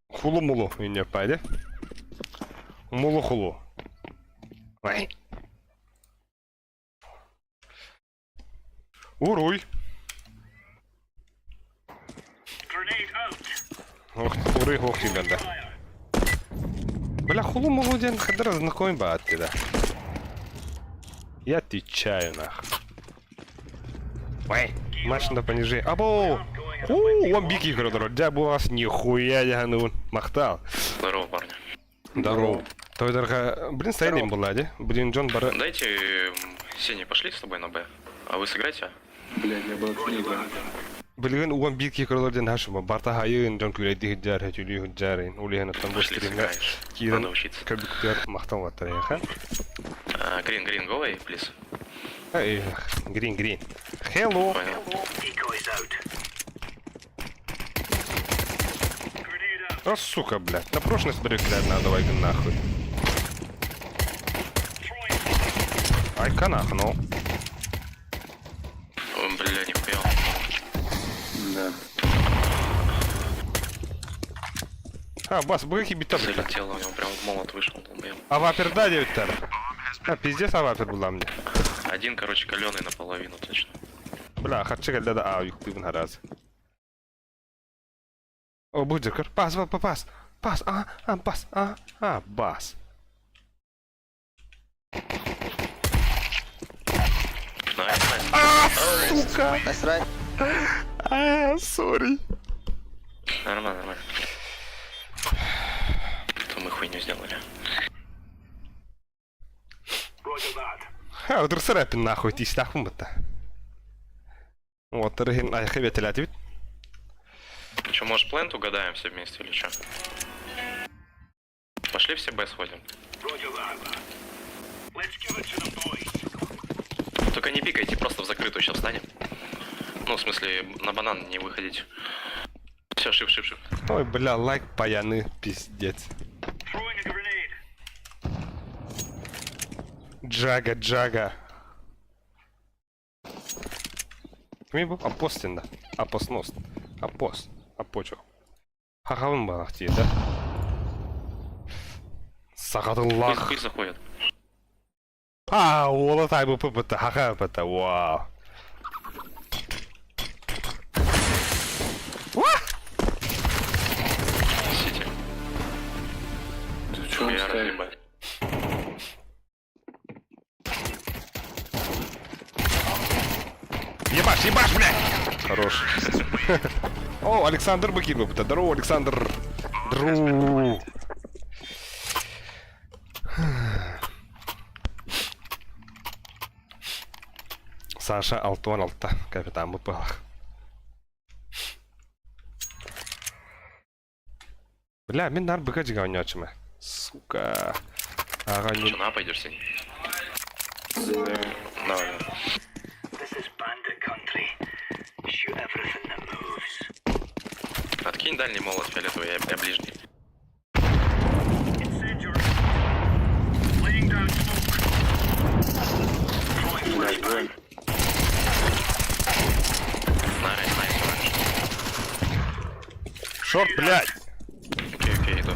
Хулумулу не пайде. Мулу хулу. Ай. Уруй. Ох, уруй хох тебе да. Бля, хулу молоден, хадра знакомый бат да. Я отвечаю нах. Ой, машина понижи. Або! Он бики коридор. Да был вас нихуя я ну махтал. Здорово, парни. Здорово. Той дорога, блин, стоим была, да? Блин, Джон Бар. Дайте Сеня, пошли с тобой на Б. А вы сыграете? Блядь, я бы вообще не играл. Блин, он бики коридор ден хашма. Барта хайын, Джон кюреди хиджар, хачули хиджар. Ули хана там Пошли, быстрее. сыграешь. Киран Надо учиться. компьютер махтал ватаря, ха? Green, go away, please. Эй, грин. Hello. Понял. А, сука, блядь. На прошлый сберег, блядь, надо, давай нахуй. Ай, канах, ну. Ой, бля, нихуя. Да. А, бас, бэхи бита, блядь. Залетел, у него прям в молот вышел, долбоёб. А вапер, да, 9 тар. А, пиздец, а вапер была мне. Один, короче, каленый наполовину, точно. Бля, харчик, да, а, юх, ты раз. О, Буджикер, пас, пас, бас. Найс. Сука! Насрать. Сори. Нормально. То мы хуйню сделали. А, вдруг срапин нахуй, ты стахум-то. Вот, рыгин, а я хаве телятивит. Че, может, плент угадаем все вместе или что? Пошли все Б сходим. Только не пикайте, просто в закрытую сейчас встанем. Ну, в смысле, на банан не выходить. Все, шип. Ой, бля, лайк паяны, пиздец. Джага. Кем был? Апостинда. Апостност. Апочо. Хахавын балах тие, да? Сағадыллах. Пусть заходят. А, ола тайбы пыпыта, хаха пыта, вау. Сити. Ты чё Я ставишь? разъебать. Ебашь, блядь! Хорош. О, Александр Бакир выпыта. Здорово, Александр. Дру. Саша Алтон Алта, капитан БПЛ. Бля, мен нар быка жига ойночума. Сука. Ага, Че, не... на пойдешь, Сень? Да. Давай. Откинь дальний молот фиолетовый, я ближний. Блядь, двое. Найс. Шорт, блядь! Окей, иду.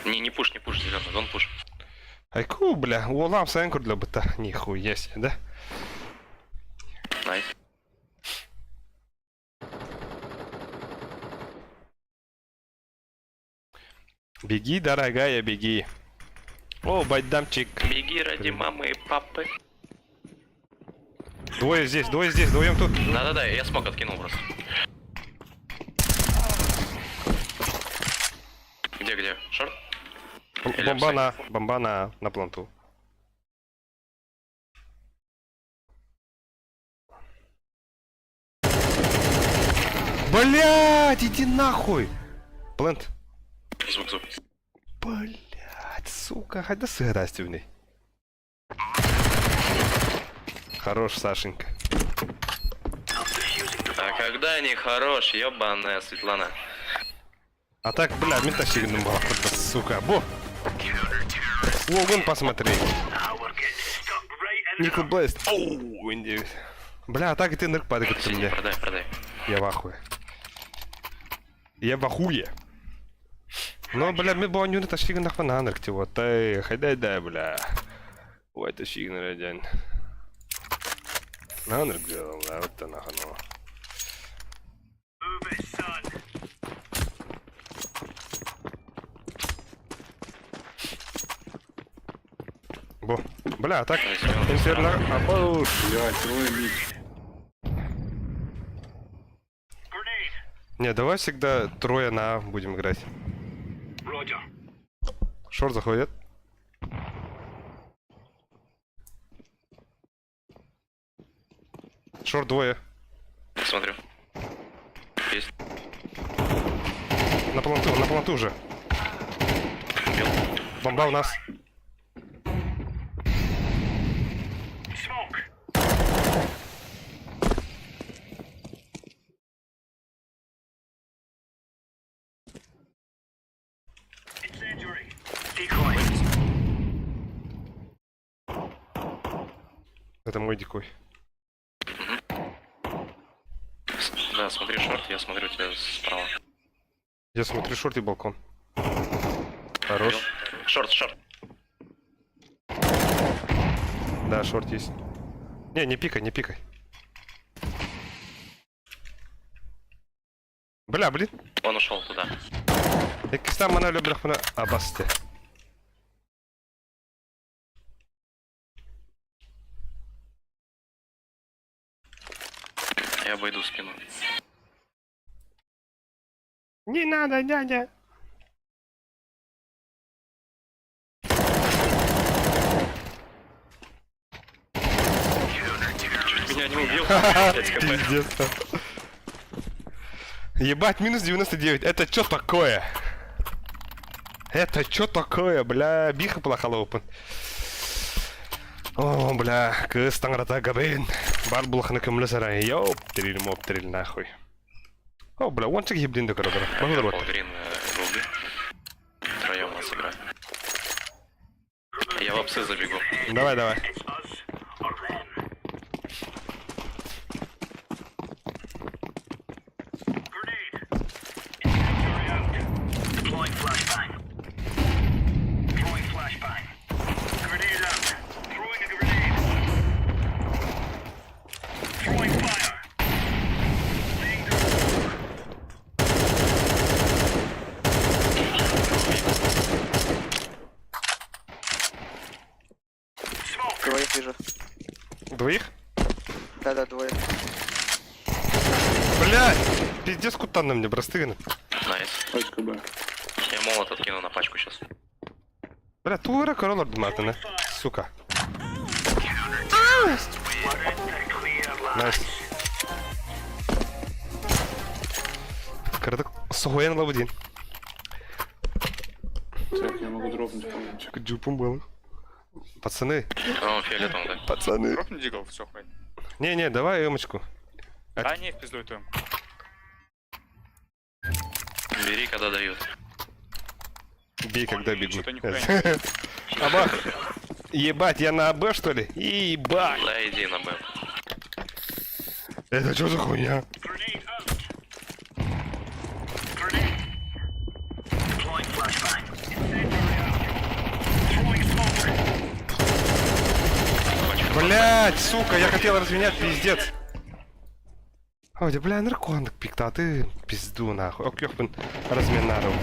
Не пуш, зеленый, дон пуш. Айку, бля, улам сэнкур для быта. Нихуя себе, да? Найс. Беги, дорогая, беги. О, байдамчик. Беги ради мамы и папы. Двое здесь, вдвоем тут. Да, я смог откинул просто. Где? Шорт? Или Бомба на планту. Блять, иди нахуй! Плант. Звук. Блять, сука, хоть да сыграть в ней. Хорош, Сашенька. А когда не хорош, ёбаная Светлана. А так, бля, мента сигнал была, сука. Бо! Логан посмотри. Никл Блейст. Оу, инди. Бля, а так и ты нырк падает ко мне. Продай. Я в ахуе. Я в ахуе. Ну, бля, ми бо нюна та сигнал на нырк, вот. Эй, хайдай, бля. Ой, это сигнал один. Надо сделал, да, вот это нахуй. Бо, бля, так, инферно, абауш. Блядь, трое мид. Не, давай всегда трое на А будем играть. Шорт заходит. Шорт двое. Смотрю. Есть. На планту уже. Бил. Бомба у нас. Это мой дикой. Да, смотри шорт, я смотрю тебя справа. Я смотрю шорт и балкон. Хорош. Бил. Шорт. Да, шорт есть. Не пикай, не пикай. Бля, блин. Он ушел туда. Якістан мене любить мене абасти. Я обойду спину. Не надо, дядя. Чуть меня не убил. 5 кп. Пиздец. Ебать, минус 99. Это чё такое? Это чё такое, бля? Биха плохо опен. О, бля, кыз таңырата габин. Бар булахны кымлы сарай. Ёптерил, моптерил, нахуй. О, бля, он чек еблин до коридора. Могу вот. Полгрин голды. Втроем нас играть. Я в апсы забегу. Давай, давай. Двоих вижу. Двоих? Да, двое. Блядь! Пиздец, кутан на мне, брастыган. Найс. Пачка Б. Я молот откину на пачку сейчас. Бля, тура королор дматана. Сука. Найс. Кардак сухоен лавдин. Так, я могу дропнуть помочь. Джупом был. Пацаны, Он фиолетовым, да? пацаны. Дропни дигл, все, хватит. Не, давай эмочку. А, не, в пизду эту. Бери, когда дают. Бей, когда бегут. Что-то нихуя не Абах. Ебать, я на АБ, что ли? Ебать. Да, иди на Б. Это что за хуйня? Блять, сука, я хотел разменять, пиздец. Ой, да бля, наркондок пикта, а ты пизду нахуй. Ок, ёхпен, размен нару.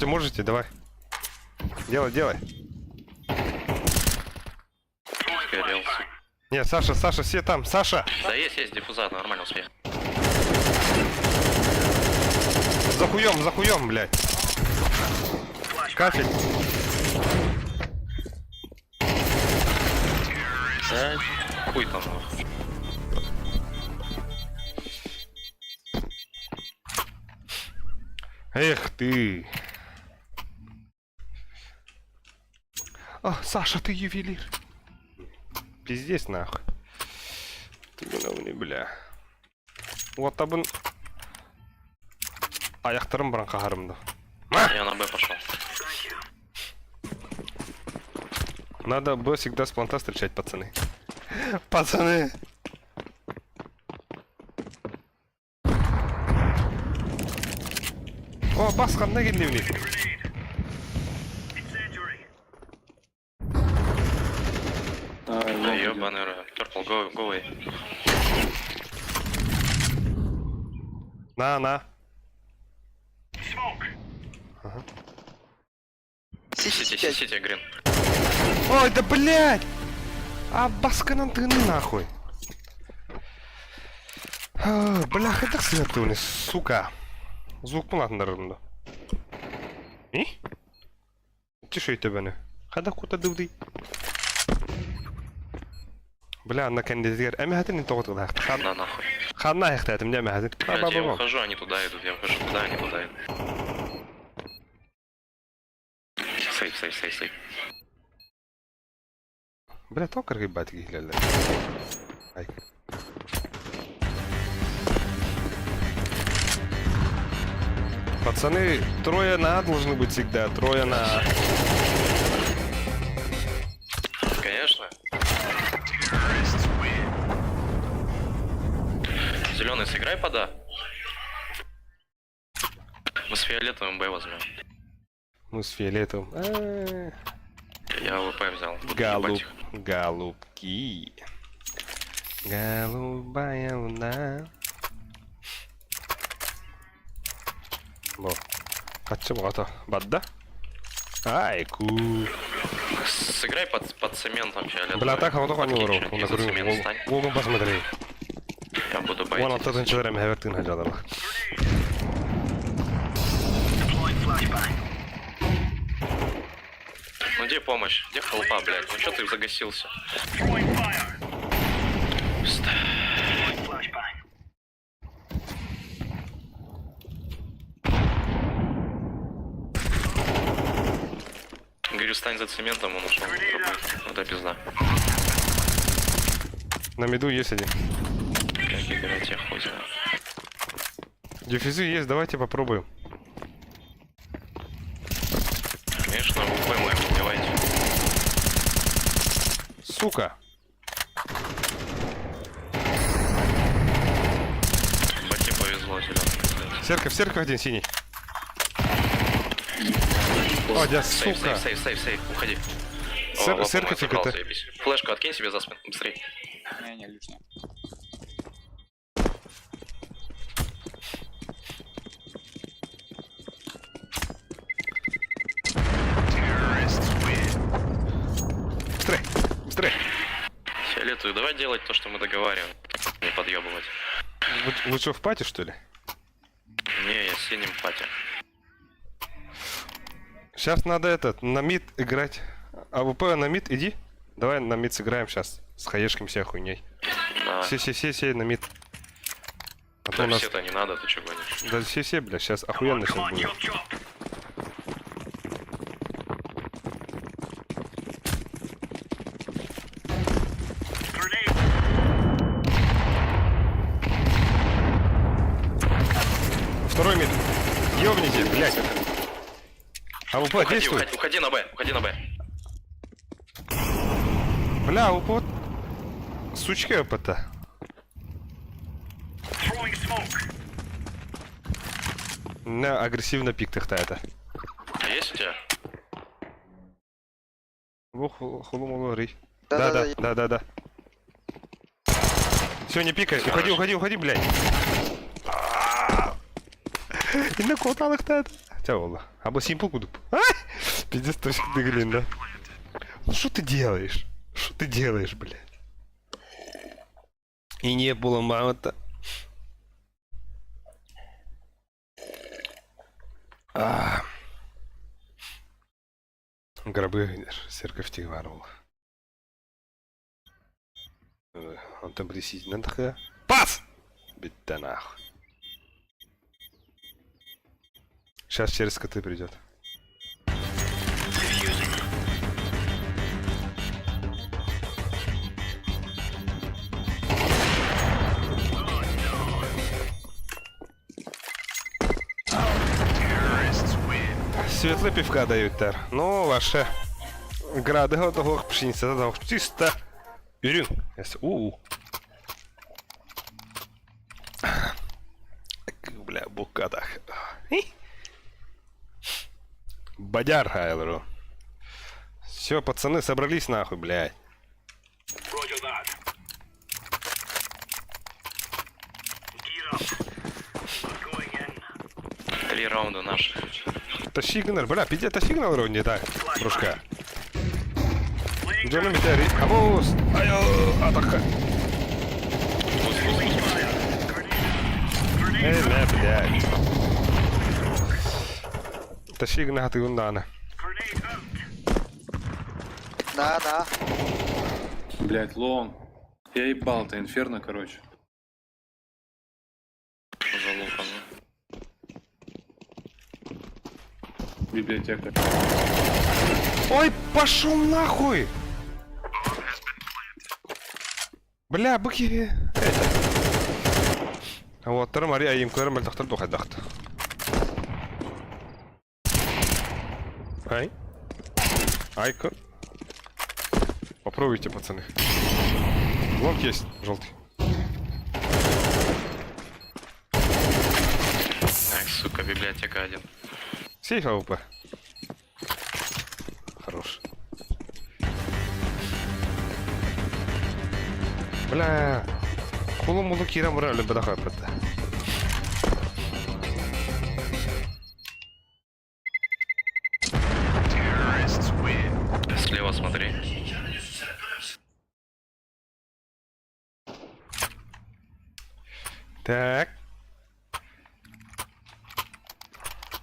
Можете, давай. Делай. Сгорел. Не, Саша, все там, Саша! Да есть диффузатор, нормально успех. За хуем, блядь. Кафель. Да, хуй там. нахуй. Эх ты. А, Саша, ты ювелир. Пиздец нахуй. Ты не бля. Вот табын. Аяқтарым баран қағарымды. Я на Б пошел. Надо Б всегда с планта встречать, пацаны. Пацаны. О, басқанда келдевіне. Да ёбаный рот. Purple, go away. На. Сити, грин. Ой, да блядь! А басканан ты нахуй. Бля, это светлый, сука. Звук понятно. И? Тише тебя не. Хада куда дывды. Бля, на кандидатер. Эми хатин не того тогда. На нахуй. Хана их ты мне махат. Блядь, я ухожу, они туда идут, я ухожу туда, они туда идут. Сейф. Бля, только рыбать гиляли. Ай. Пацаны, трое на должны быть всегда, трое на. Конечно. Зеленый, сыграй пода. Мы с фиолетовым Б возьмем. Мы с фиолетовым. Я АВП взял. Буду ебать их. Голубки. Голубая луна. Во. Качем ото. Бадда? Ай, ку. Сыграй под цементом фиолетовым. Бля, так вот не вору. И за цемент стань. Вогон посмотри. Я буду Вон байтить. оттуда ничего не хавертин хаджадалах. Ну где помощь? Где холпа, блядь? Ну чё ты загасился? Говорю, стань за цементом, он ушел. Вот это пизда. На миду есть один. Как играть, я хуй знаю. Дефизы есть, давайте попробуем. Конечно, УП мой, убивайте. Сука. Баке повезло, зеленый. Церковь один синий. О, да, сука. Сейф, уходи. Церковь забрал, это. заебись. Флешку откинь себе за спину, быстрей. Не, лишнее. Быстрее. Фиолетовый, давай делать то, что мы договариваем. Не подъебывать. Вы что, в пати, что ли? Не, я с синим пати. Сейчас надо на мид играть. АВП на мид, иди. Давай на мид сыграем сейчас. С хаешками вся хуйней. Да. Все на мид. А то Да у нас... все-то не надо, ты чё гонишь? Да все, бля, сейчас охуенно сейчас будет. Второй мид. Ёбните, блядь. АВП, действуй. Уходи на Б, Бля, АВП. Сучка АВП-то. На агрессивно пик это. А есть у тебя? Хулумулори. Да. Все, не пикай. Уходи, блядь. И на коталах то это. Або симпл кудуп. Пиздец, точно дыглин, да? Ну что ты делаешь? Блядь? И не было мало-то. Гробы церковь Тигварова. Он там присидит на пас! Бить-то нахуй. Сейчас через КТ придет. Світле півка дають тер. Ну, ваше. Гради готових пшениця задав чисто. Юрин. Бля, букатах. Бодяр, Хайлеру. Все, пацаны, собрались нахуй, блядь. Три раунда наших. Тащи гнер, бля, пиздец, тащи гнер вроде не так, дружка. Джону Митери, абус, айо, атака. Бля, блядь. Тащи гнер, ты ундана. Да. Блять, лон. Я ебал, это инферно, короче. Залупано. Библиотека. Ой, пошел нахуй! Бля, быки. Вот, тара Мария им көрім әлтақтар доқайдақты. Ай. Айка. Попробуйте, пацаны. Лонг есть, желтый. Ах, сука, библиотека один. Сейф АВП. Хорош. Бля. Кулу-мулу кирам брали бы дахай пытта. Слева смотри. Так.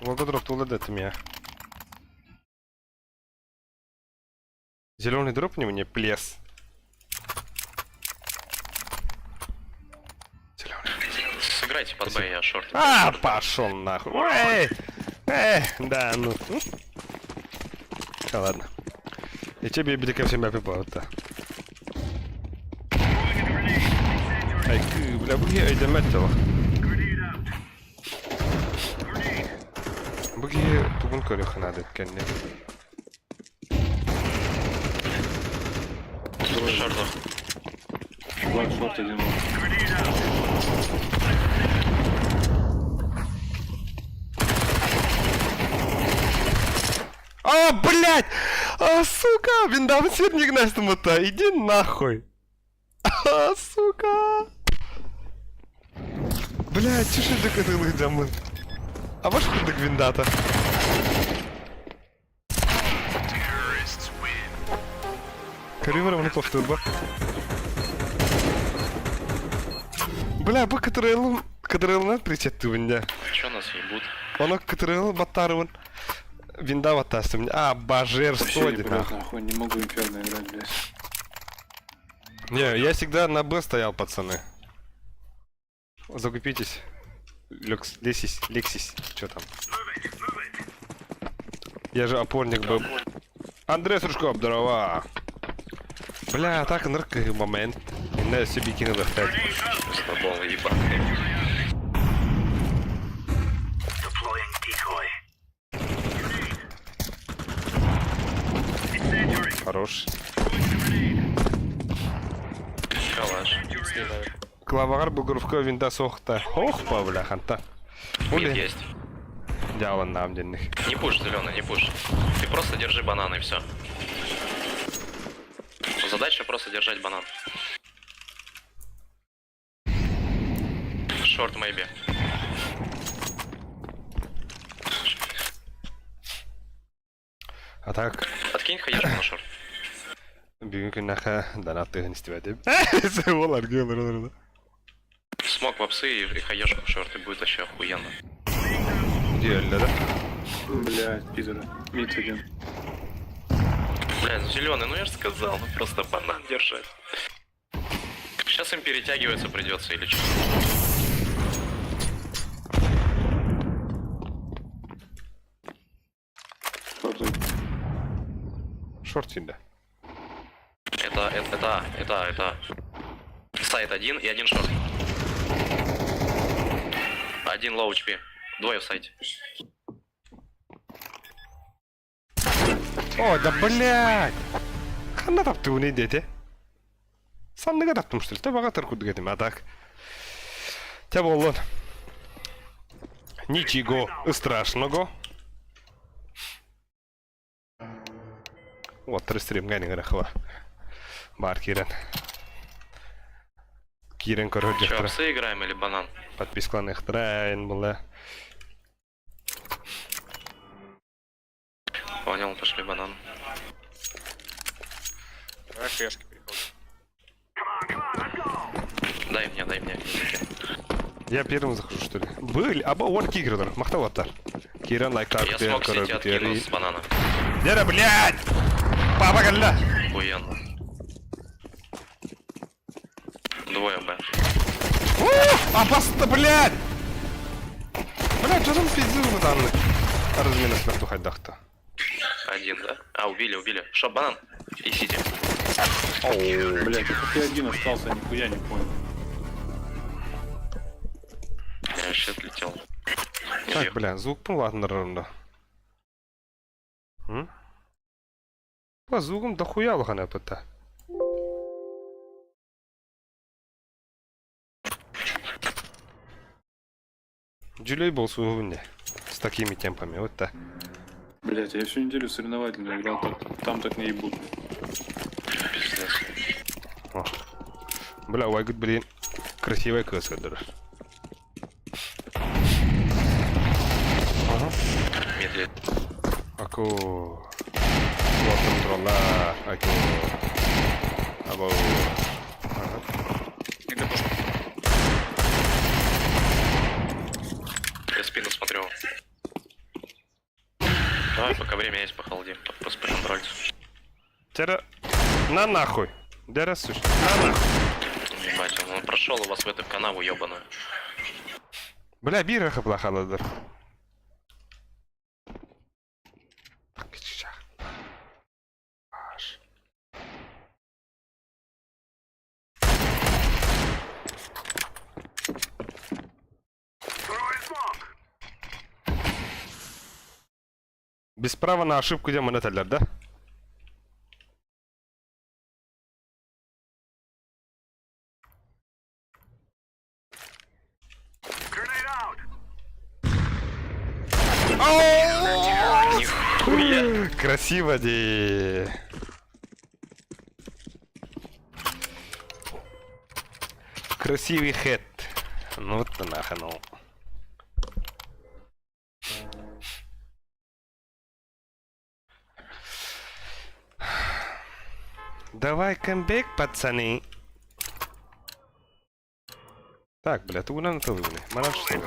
Волгодроп тулады это меня. Зеленый дроп мне плес. Сыграйте под Б, я шорт. А, пошел нахуй. Да, ну. Да ладно. И тебе бедика всем опипал-то. Ай, бля, буги, ай, заметила. Буги, тугун корюха надо, кенне. Шортов. Блэк шорт один лон. А, блядь! А, сука! Виндам сверник настому-то! Иди нахуй! А, сука! Блядь, чеши до катылых дамы. А ваш кудык виндата? Каримером не повторба. Бля, бу кадрылынан причеттивинде. Чё нас ебут? Оно кадрыл батарывын. Винда ватастым. А, божерство, Вообще, нахуй. блядь, нахуй, не могу инферно играть, блядь. Не, я всегда на Б стоял, пацаны. Закупитесь. Лексис, что там? Я же опорник был. Андрей Сружков, здорово. Бля, так ныркый момент. Не себе кинул эффект. Слабол ебаный. Хорош. Калаш. Клавар бугровка винда сохта. Ох, бля, ханта. Мид есть. Дяла нам денег. Не пуш, зеленый, не пуш. Ты просто держи банан и все. Задача просто держать банан. Шорт мейби. А так, Откинь хаешку на шорт. бүгін күннаха донаттығын істебәдім. Олар гейлер. Смог вапсы и хаешку в шорт, и будет вообще охуенно. Диэллер. Блядь, пидоры. Мид один. Блядь, зеленый, ну я же сказал, ну просто банан держать. Сейчас им перетягиваться придется или что? Шорт один. Шорт сюда. Это. Сайт один и один шорт. Один лоу HP. Двое в сайте. О, да блядь! Хана таптı bu ne dedi? Sandığa taптım что ли? Tabağa tarkudu dedim а так. Тебе олон. Ничего страшного. Вот, тристрим гайни грахва. Бар Кирен. Кирен Че, короче. псы играем или банан? Подпискланых трайн была. Понял, пошли банан. Давай фрешки приходим. Дай мне. Я первым захожу, что ли? Был, або вот Кигридер, махтаватар. Кирен лайктар, Я смог сети откинуть с банана. Деда, блядь! Папа, галля! Охуенно. Двое Б. Опасно, блядь! Блядь, что там пиздец в данный? Размена смерту хоть дахта. Один, да? А, убили. Шо, банан? И сити. Блять, как я один остался, я нихуя не понял. Я вообще отлетел. Так, бля, звук ладно ровно. По звукам дохуя лохана пыта. Джулей был свой с такими темпами, вот так. Блять, я всю неделю соревновательно играл, там так не ебут. Пиздец. О. Бля, вайгут, блин, красивая крыса, даже. Ага. Медлит. Aku buat controller aku або Я спину смотрю. Давай, пока время есть, похолодим. Просто поконтролить. Тера на нахуй. Да слушай. На нахуй. Ебать, он прошел у вас в эту канаву ебаную. Бля, бираха плохала да. Без права на ошибку демон это да? Нихуя. Красиво, ди. Красивый хэт. Ну вот нахуй, ну. Давай камбэк, пацаны. Так, бля, ты на то выбили. Марат, что ли?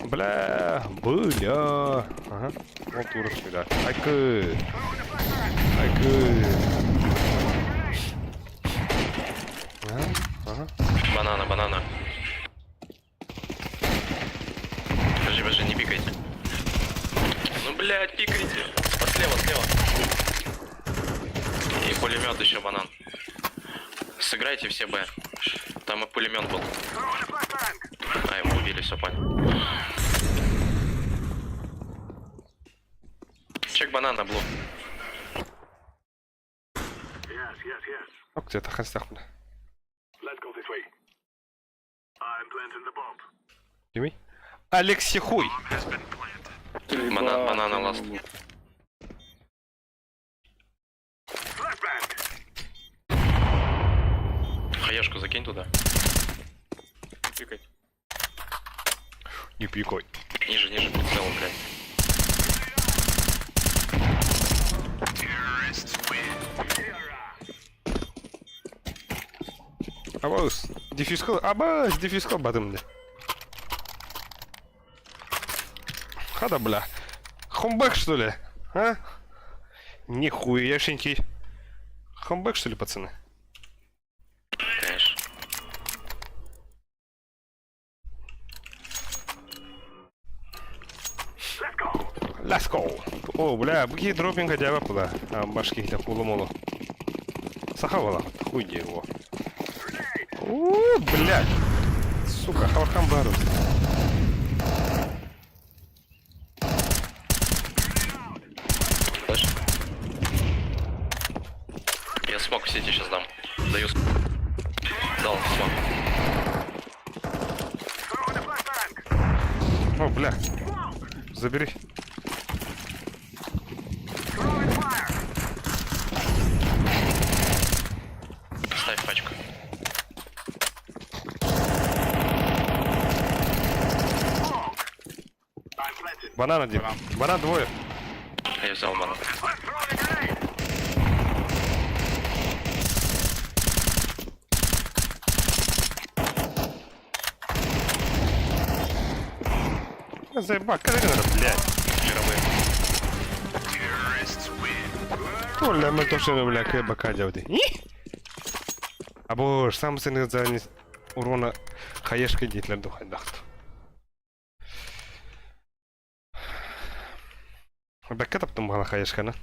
Бля, бля. Ага. Вот урок сюда. Айкы. Ага. Банана. Подожди, не пикайте. Ну, блядь, пикайте. Слева. И пулемет еще банан. Сыграйте все Б. Там и пулемет был. А, его убили, все понял. Чек банан на блок. Ох, где-то хастах, бля. Дими? Алекси хуй! Банана ласт. Хаешку закинь туда. Тыкай. Не пикой. Ниже, прицел, блядь. Абас, дефискал бадым, бля. Хада, бля. Хомбэк, что ли? А? Нихуяшенький. Хомбэк, что ли, пацаны? Конечно. Let's go. О, бля, бги дропинга дява пуда. А башки для полумолу. Сахавала. Хуй его. О, бля. Сука, хавархам бару. Слышь? Я смог в сети сейчас дам. Даю Дал смог. О, бля. Забери. Банан один. Банан двое. Я взял банан. Заебал, когда надо, блядь. Мировые. Оля, мы точно, бля, к бока дявди. Або сам сені за урона хаешка дейтлерді қайдақты. Бәкке таптым бана хаешканы.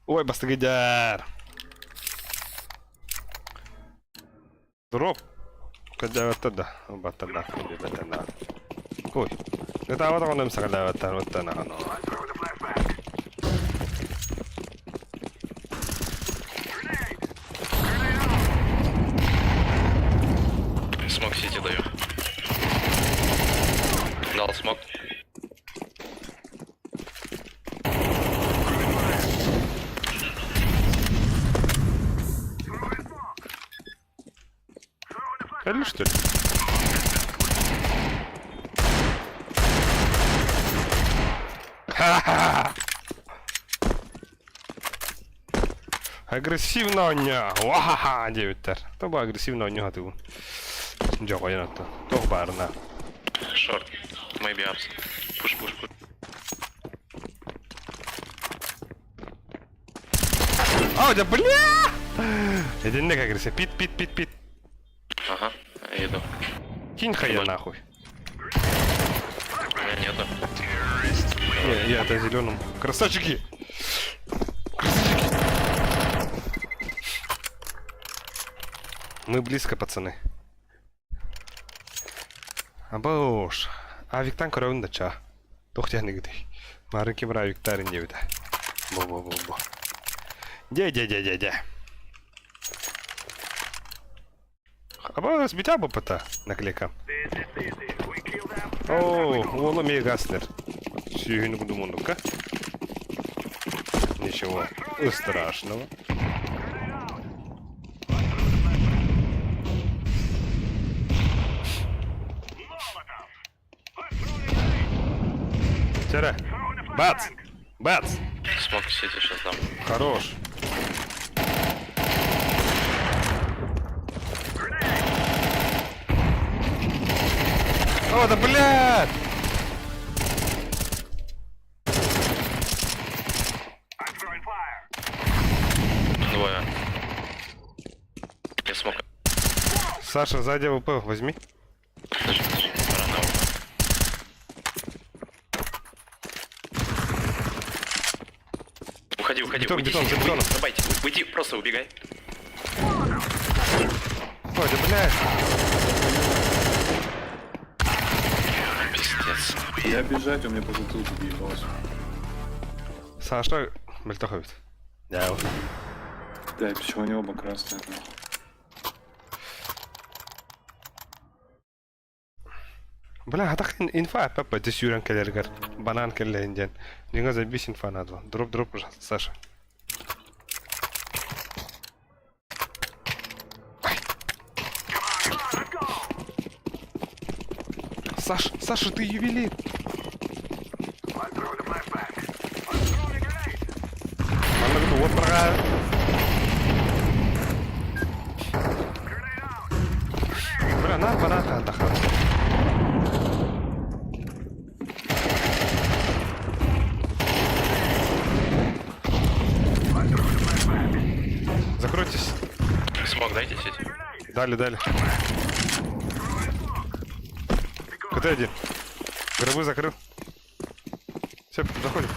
Ой, басты гидер. Дроп. Когда вот тогда, батана, батана. Ой, это вот он им сагала батана, вот она, оно. Смог сити даю. Дал смог. Или что ли? Ха-ха! Агрессивно у него! Ваха-ха! 9-тер. То был агрессивно у него, ты. Джого, я на то. То барна. Шорт. Maybe ups. Пуш. О, да бля! Это не как агрессия. Пит. Ага, иду. Кинь хая нахуй. У меня нету. Не, я-то зеленым. Красавчики! Мы близко, пацаны. Абош. А Виктан коровын ча. Тохтяны гдей. Марынки бра Виктарын девида. Бо. Дя. Аба сбитя бопыта наклейка. О, Уолла Мегаслер. Сүйгіні кудумундука. Ничего страшного. Тера. Бац. Смог сити сейчас дам. Хорош. О, да блядь! Двое. Я смог. Саша, сзади ВП возьми. Подожди. Рано. Уходи. Бетон, Уйди, бетон, сити, за бетоном. уйди. Забайте. Уйди, просто убегай. Ой, да блядь! Пиздец. Я бежать, у меня по затылку въебалось. Саша, Мельтоховит. Да, вот. Да, и почему они оба красные? Бля, хатах инфа, папа, ты сюран келергер. Банан келленден. Нинга забись инфа надо. Дроп, пожалуйста, Саша. Саша, ты ювелир. Мама говорит, вот врага. Бля, на банан отдохнуть. Закройтесь. Смог дайте сеть. Дали. КТ один. Гробы закрыл. Все, заходим.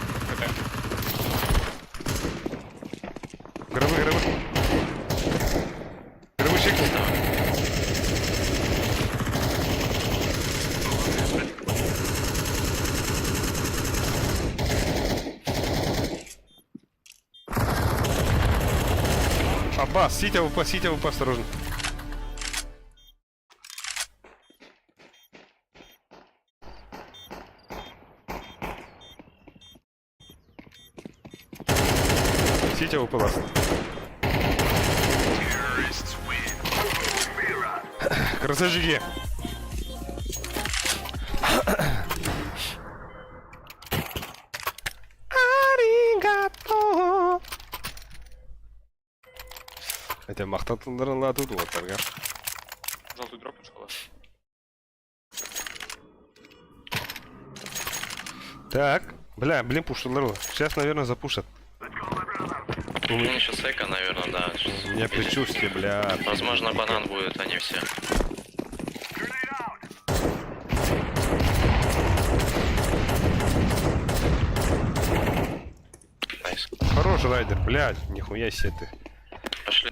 Гробы. Гробы чекни. Аббас, ситя ВП, осторожно. Ситя ВП вас. Красавчики. блядь, мақтатындырын тут оттарға. Желтый дроп ушел. Так, бля, блин, пушилар. Сейчас, наверное, запушат. У меня еще сека, наверное, да. У меня предчувствие, бля. Возможно, банан будет, они все. Найс. Хороший райдер, блядь, нихуя себе ты. Пошли.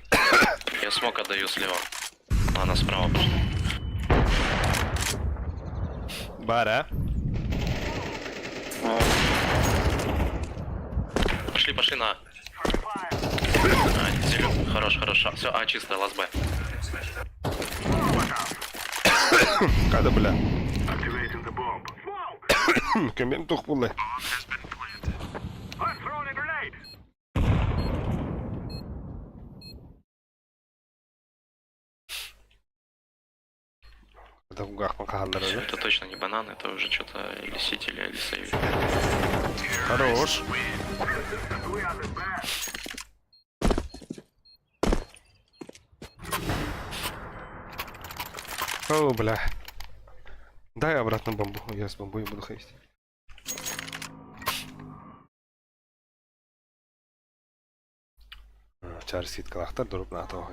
Я смог отдаю слева. Она справа пошла. Бара. Пошли на. Зелён. Хорош. Все, чисто, ласт Б. Когда, бля? Коммент тухпулы. Это в угах макахандра, да? Это точно не банан, это уже что-то или сити, или сейв. Хорош. О, бля. Дай обратно бомбу. Я с бомбой буду ходить. Чар сит калахтар дуруп на то.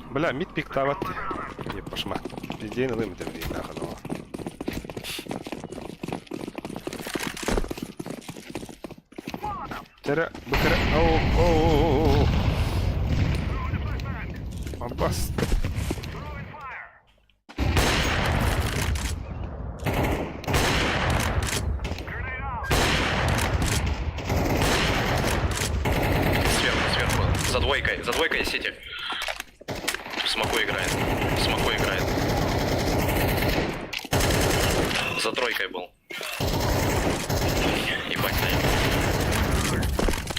Бля, мид пик тават. Не пошма. Идея на лимите в нахуй. Тера, бакара. О. Аббас. Сверху. За двойкой сити. Смоку играет. За тройкой был. Ебать,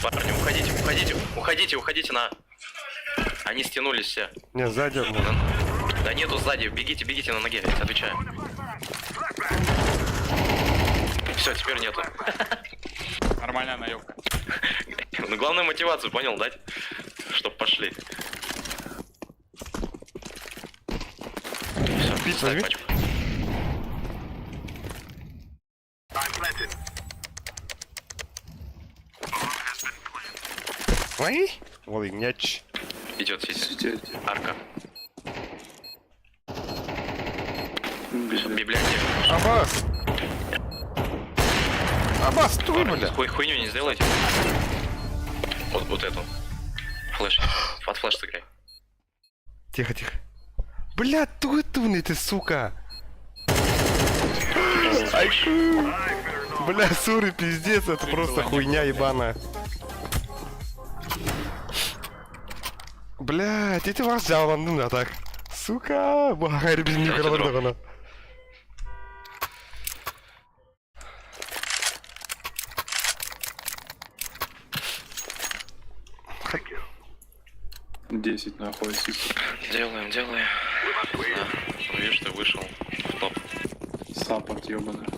парни, уходите на... Они стянулись все. Не, сзади. Да нету сзади, бегите на ноге, отвечаю. Все, теперь нету. Нормальная наебка. Ну главное мотивацию, понял, дать? Чтоб пошли. Все, Пицца, пачку. Ой, волыняч. Идет сити. Сидеть. Арка. Библиотека. Аббас, ты, бля. Хуйню не сделайте. Вот эту. Флэш. Под флэш сыграй. Тихо. Бля, тугатуны ты, сука. Ай, бля, сури, пиздец, это просто хуйня ебаная. Бля, эти вас жалованы на так. Сука, багай без микрофона. Десять нахуй, сиси. Делаем. Да. Ну, видишь, ты вышел в топ. Саппорт ёбаный.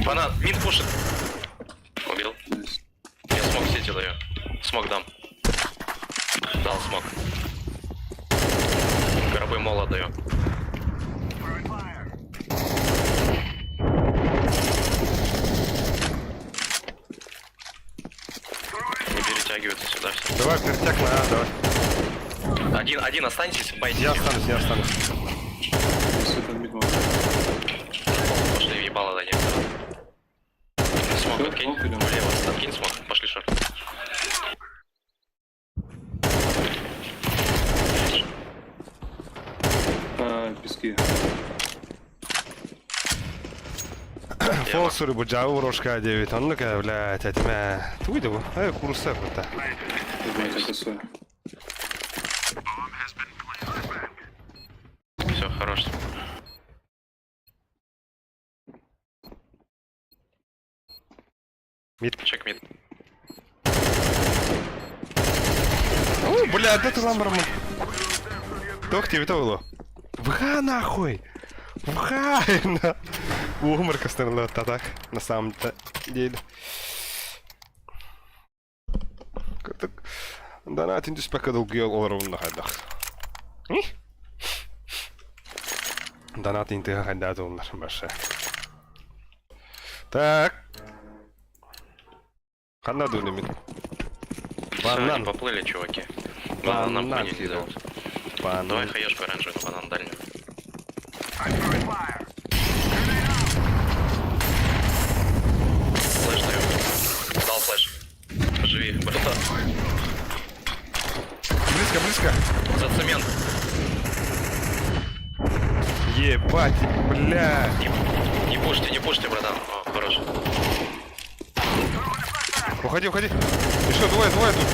Банан, мид пушит. Убил. Я смог сети даю. Смог дам. Дал смог. Горобой мола даю. Не перетягиваются сюда все. Давай, пертяк на А, давай. Один останьтесь, бойтесь. Я останусь. Супер мидмон. Пошли в ебало дадим. Смог откинь. Влево, откинь смог. Пошли шорт. Пески. Фолсуры буджавы урошка 9. Он ну-ка, блядь, этими... Ты выйдешь? Курсы это. Поднимать это все. Все, хорош. Мид. Чек мид. О, бля, де ти ламером? Тох тебе того. Вга нахуй! Вга! Умер костернул так, на самом-то деле. Донат индус пакадал гел оларун нахадах. Донат интега хадат олар баша. Так. Хана дунемит. Все, они Банан. поплыли, чуваки. Банан нам Банан не кидал. делают. Банан. Давай хаешку оранжевую на банан дальнюю. Флэш даю. Дал флэш. Живи, братан. Близко, близко. За цемент. Ебать, бля. Не пушьте, братан. О, хорош. Уходи, уходи. Еще двое тут.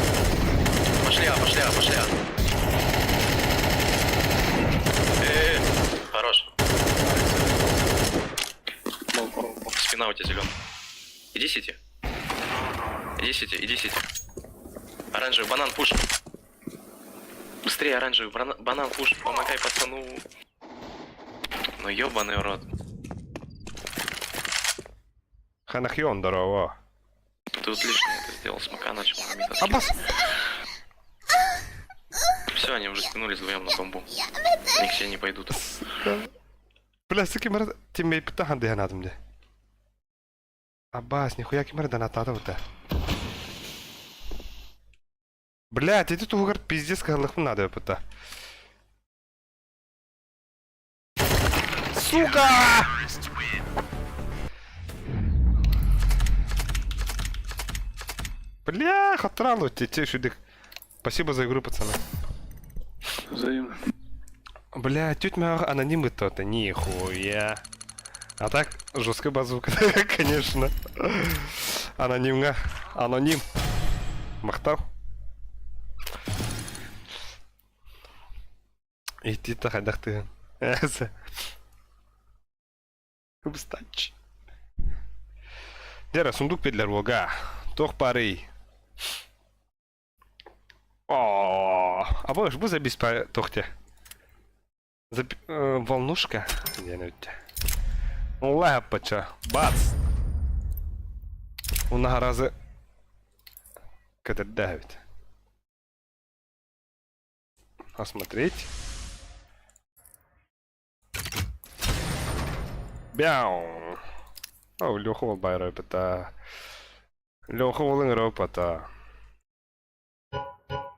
Пошли. Хорош. Спина у тебя зеленая. Иди сити. Оранжевый, банан, пуш. Быстрее, оранжевый, банан, пуш. Помогай пацану. Ну ёбаный рот. Ханахион, здорово. Тут лишнее это сделал, смока начал. Аббас. Все, они уже скинулись вдвоем на бомбу. Они все не пойдут. Бля, с каким раз тебе питахан дыхан адым де. Аббас, нихуя кем раз донатата вот это. Блядь, эти тугар пиздец карлых надо пыта. Сука! Бля, хатралу тебе шудик. Спасибо за игру, пацаны. Взаимно. Бля, тють моя анонимы то-то, нихуя. А так, жесткая базука, конечно. Анонимга, аноним. Махтал. И ты-то ходах ты. Кубстач. Дера, сундук педлер вога. Тох парей. О, а вы ж вы забись по тохте. Волнушка. Где она у тебя? Лапача. Бац. У награзы. Когда давит. Осмотреть. Бяу. О, Лёха байрой пата. Лёха волынгрой пата.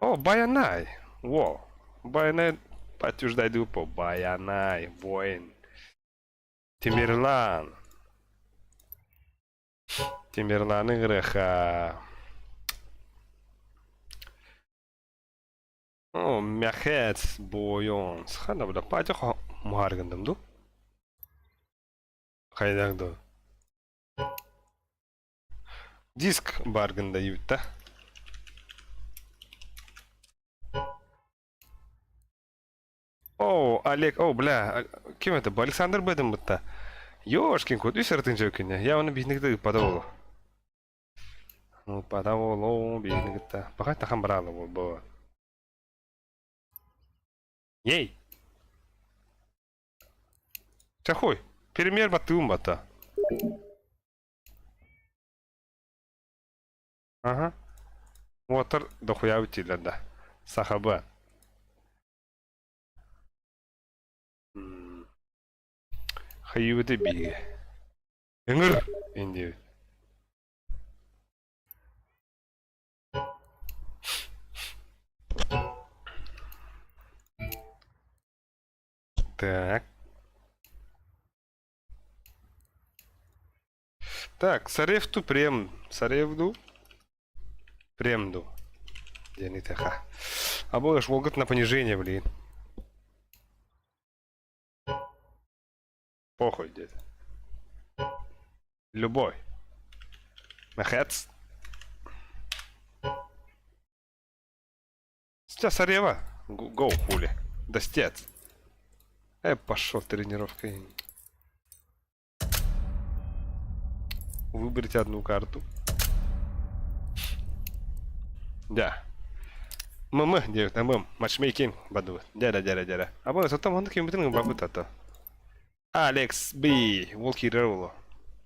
О, Баянай. Во. Баянай подтверждает дупо. Баянай. Воин. Тимирлан. Тимирлан игрыха. О, мяхец бойон. Схана буда патиха муаргандам ду. Хайдак ду. Диск барганда юта. О, Олег, о, бля, кем это? Александр Бэдем будто. Ёшкин кот, үсер тынчөкүнө. Я оны бизникти подаволу. Ну, подаволу, бизникти. Пока тахан брала бол. Ей! Чахой, перемер батым бата. Ага. Отыр дохуя утилерда. Сахаба. Хайюды биге. Эңір инди. Так. Так, Саревту прем. Саревду. Премду. Денитэха. А будешь волгот на понижение, блин. Похуй, дед. Любой. Махец. Сейчас Сарева. Гоу, хули. Достец. Пошел тренировкой. Выбрать одну карту. Да. Мымы деп мым матчмейкинг баду. Жара. Абы сотам онда кем битин бабы тата. Алекс Би Волки Роло.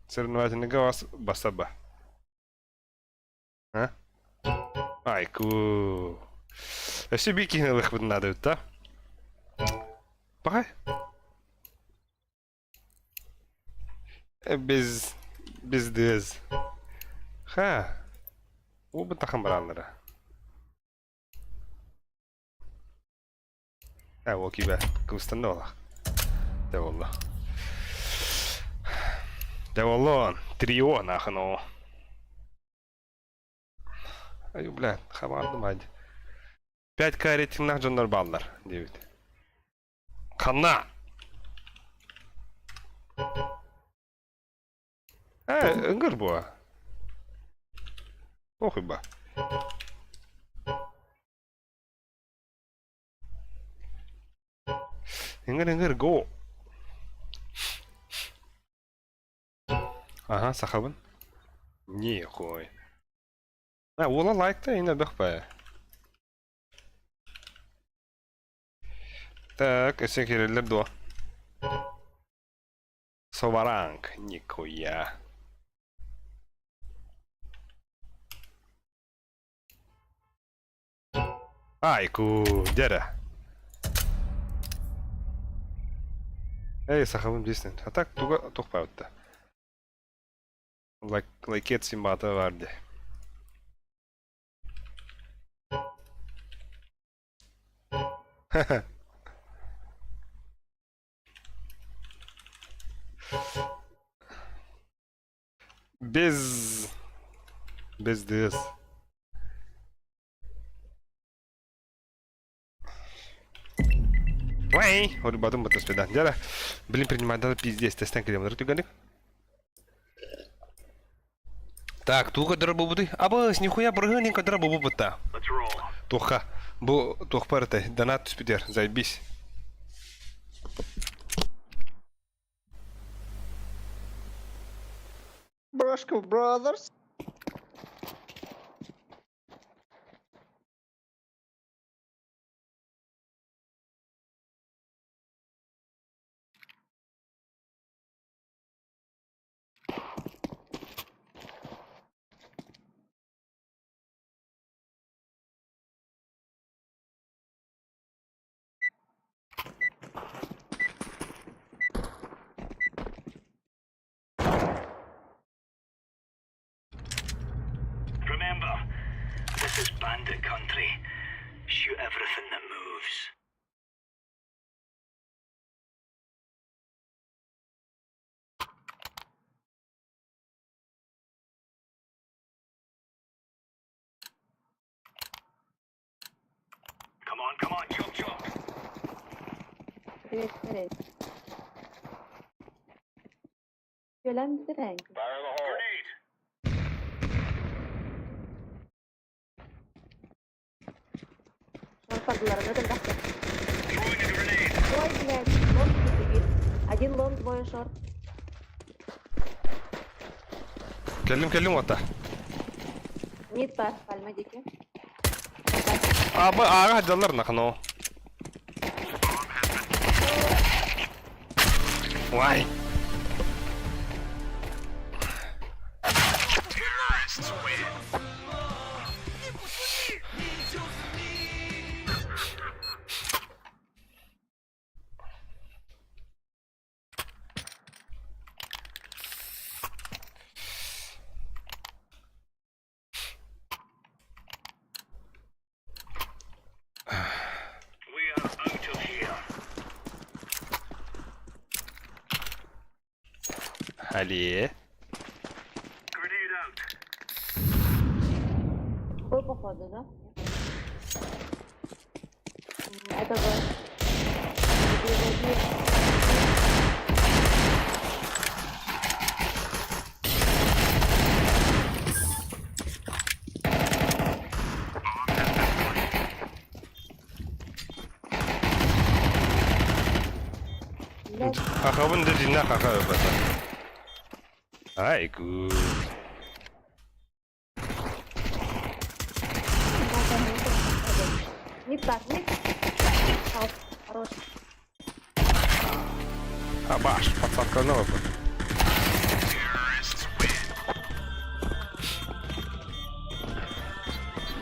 Соревновательный гавас басаба. А? Айку. Все бики на выход надо, да? Пахай. Без дез. Ха. У бы тахам бралнара. Волки бе. Кустанола. Да والله. Да والله. Трио нахну. Аю, блядь, хабардым айди. 5К рейтингнах жондар балдар, дейбит. Канна! Үңгір бұа. Охуй ба. Үңгір, го! Ага, сахабын. Не хуй. Ола лайкта yine бәқ бәй. Так, өсен керелер дуа. Соваранг, никуя. Айку, дяра. Эй, сахабын дейсін. А так, туға тоқпай өтті. Лайкет симбаты варды. Без дес. Ой, вот батон батон спида. Дяра, блин, принимать надо пиздец. Тестен кидем, дары тюганик. Так, туга дробу буды. Аба, с нихуя брыганенько дробу бута. Туха. Бу тухпартай, донат спидер, заебись. Брошко Brothers. Remember, this is bandit country. Shoot everything that moves. Come on, chop. Привет. Gelen bizi renk. Fire in the hole. Grenade. Шорт это как-то. Throwing a grenade. Ой, блядь, лонг сидит. Один лонг, двое шорт. Келим ота. Мид пас, пальмадики. Абы, ага, жалар нахну. Вай. Али. Был походу, да? Это был. Хахабын да жинна хаха өбата. Айку. Мид бар, мид. Ау, хорош. Абаш, подсадка на выпад.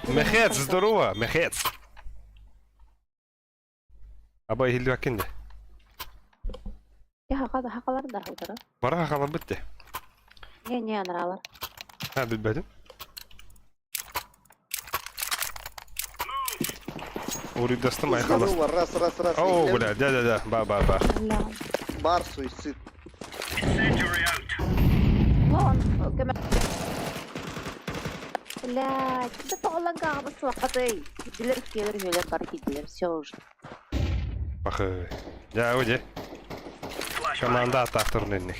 Мехец, здорово, мехец. Абай хилди бакенде. Я хақалар да халтара. Бара хакалап битти. Не анаралар. Ha bilmedim. Урид достым айхалас. Здорово, раз. О, Или бля, да. Ба. Ля. Бар суицид. Лон, кеме. Блядь, да тоғыланға қабыс уақыты. Кеділер хөлер бар кеділер, все уже. Бахы. Ja, öyle. Команда атақ турнирних.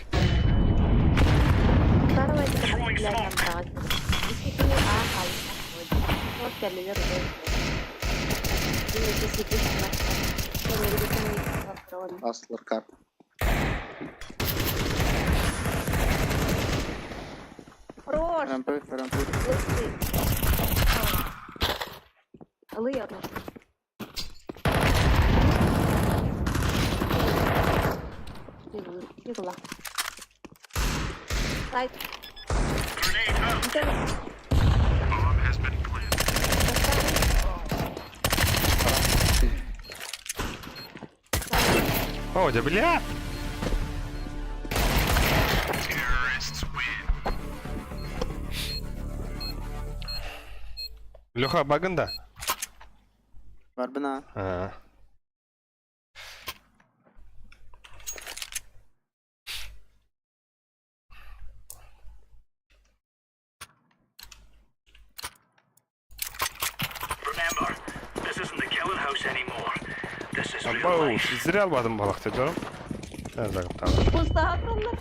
Второй это как блядь нам нравится. Если ты ахал, вот кеділер хөлер. Если ты Аслар кар. Хорош! РМП. Алый ярно. Фигла. Сайт. О, да бля! Леха багында? Бар бина. Ha. Абау, зря албадым балақты жарым. Зағып тағы. Пусто атылар.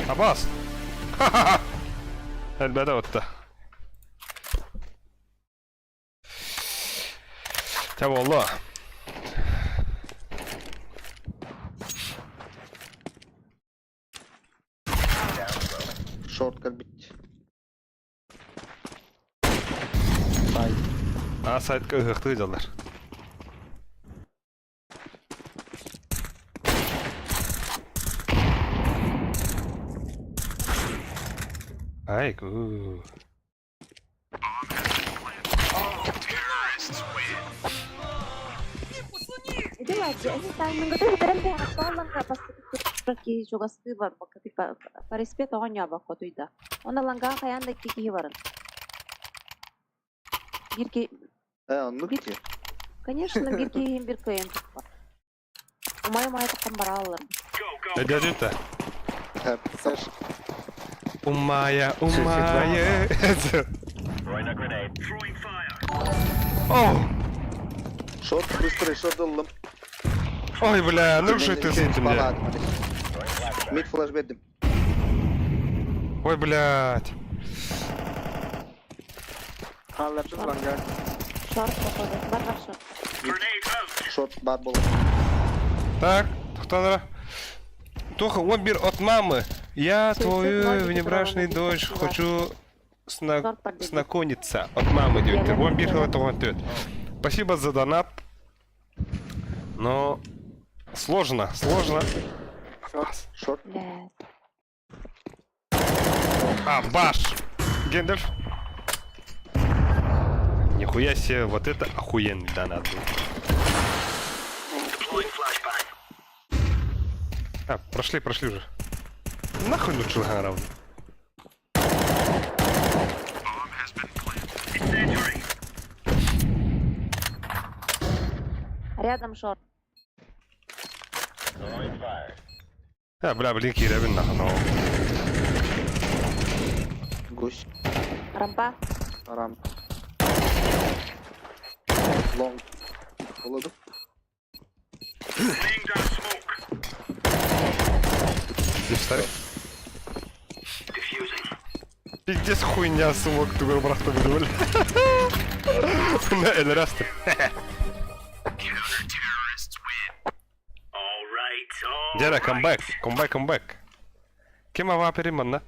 Абас! Ха-ха-ха! Әлбәді отты. Тәп олла. Шорткар бит. Сайтқа ұйықты жалар. Ай, гүү. Давайте, они тайминг это аталанга паски жогасты бар бака типа пареспет огоня бака туйда. Она ланга хаянда кики баран. Бирки, Нукти. конечно, бирки бир кайын. Умай такам баралар. Дядюта. Сэш. Умая. О! Шорт быстрый, шорт алdım. Ой, бля, ну что ты с этим, бля? Мид флэш бердим. Ой, блядь. Халлапсыз ланга. Шорт походу, бар шорт. Шорт бар бол. Так, тоқтаңдар. Тоха, он бир от мамы. Я твою внебрачный дочь хочу снакониться от мамы, дётер. Он бир хилатован тёт. Спасибо за донат. Но сложно. Шорт. Блядь. Баш! Гендальф. Нихуя себе, вот это охуенный донат был. Прошли уже. Нахуй лучше равно. Рядом шорт. Бля, блин, киребин нахуй. Гусь. Рампа. Арам. Лонг. Болады. Старый. Пиздец хуйня, сумок, ты брахта выдумали. На Эльрастер. Дера, камбэк. Кем ава переманна?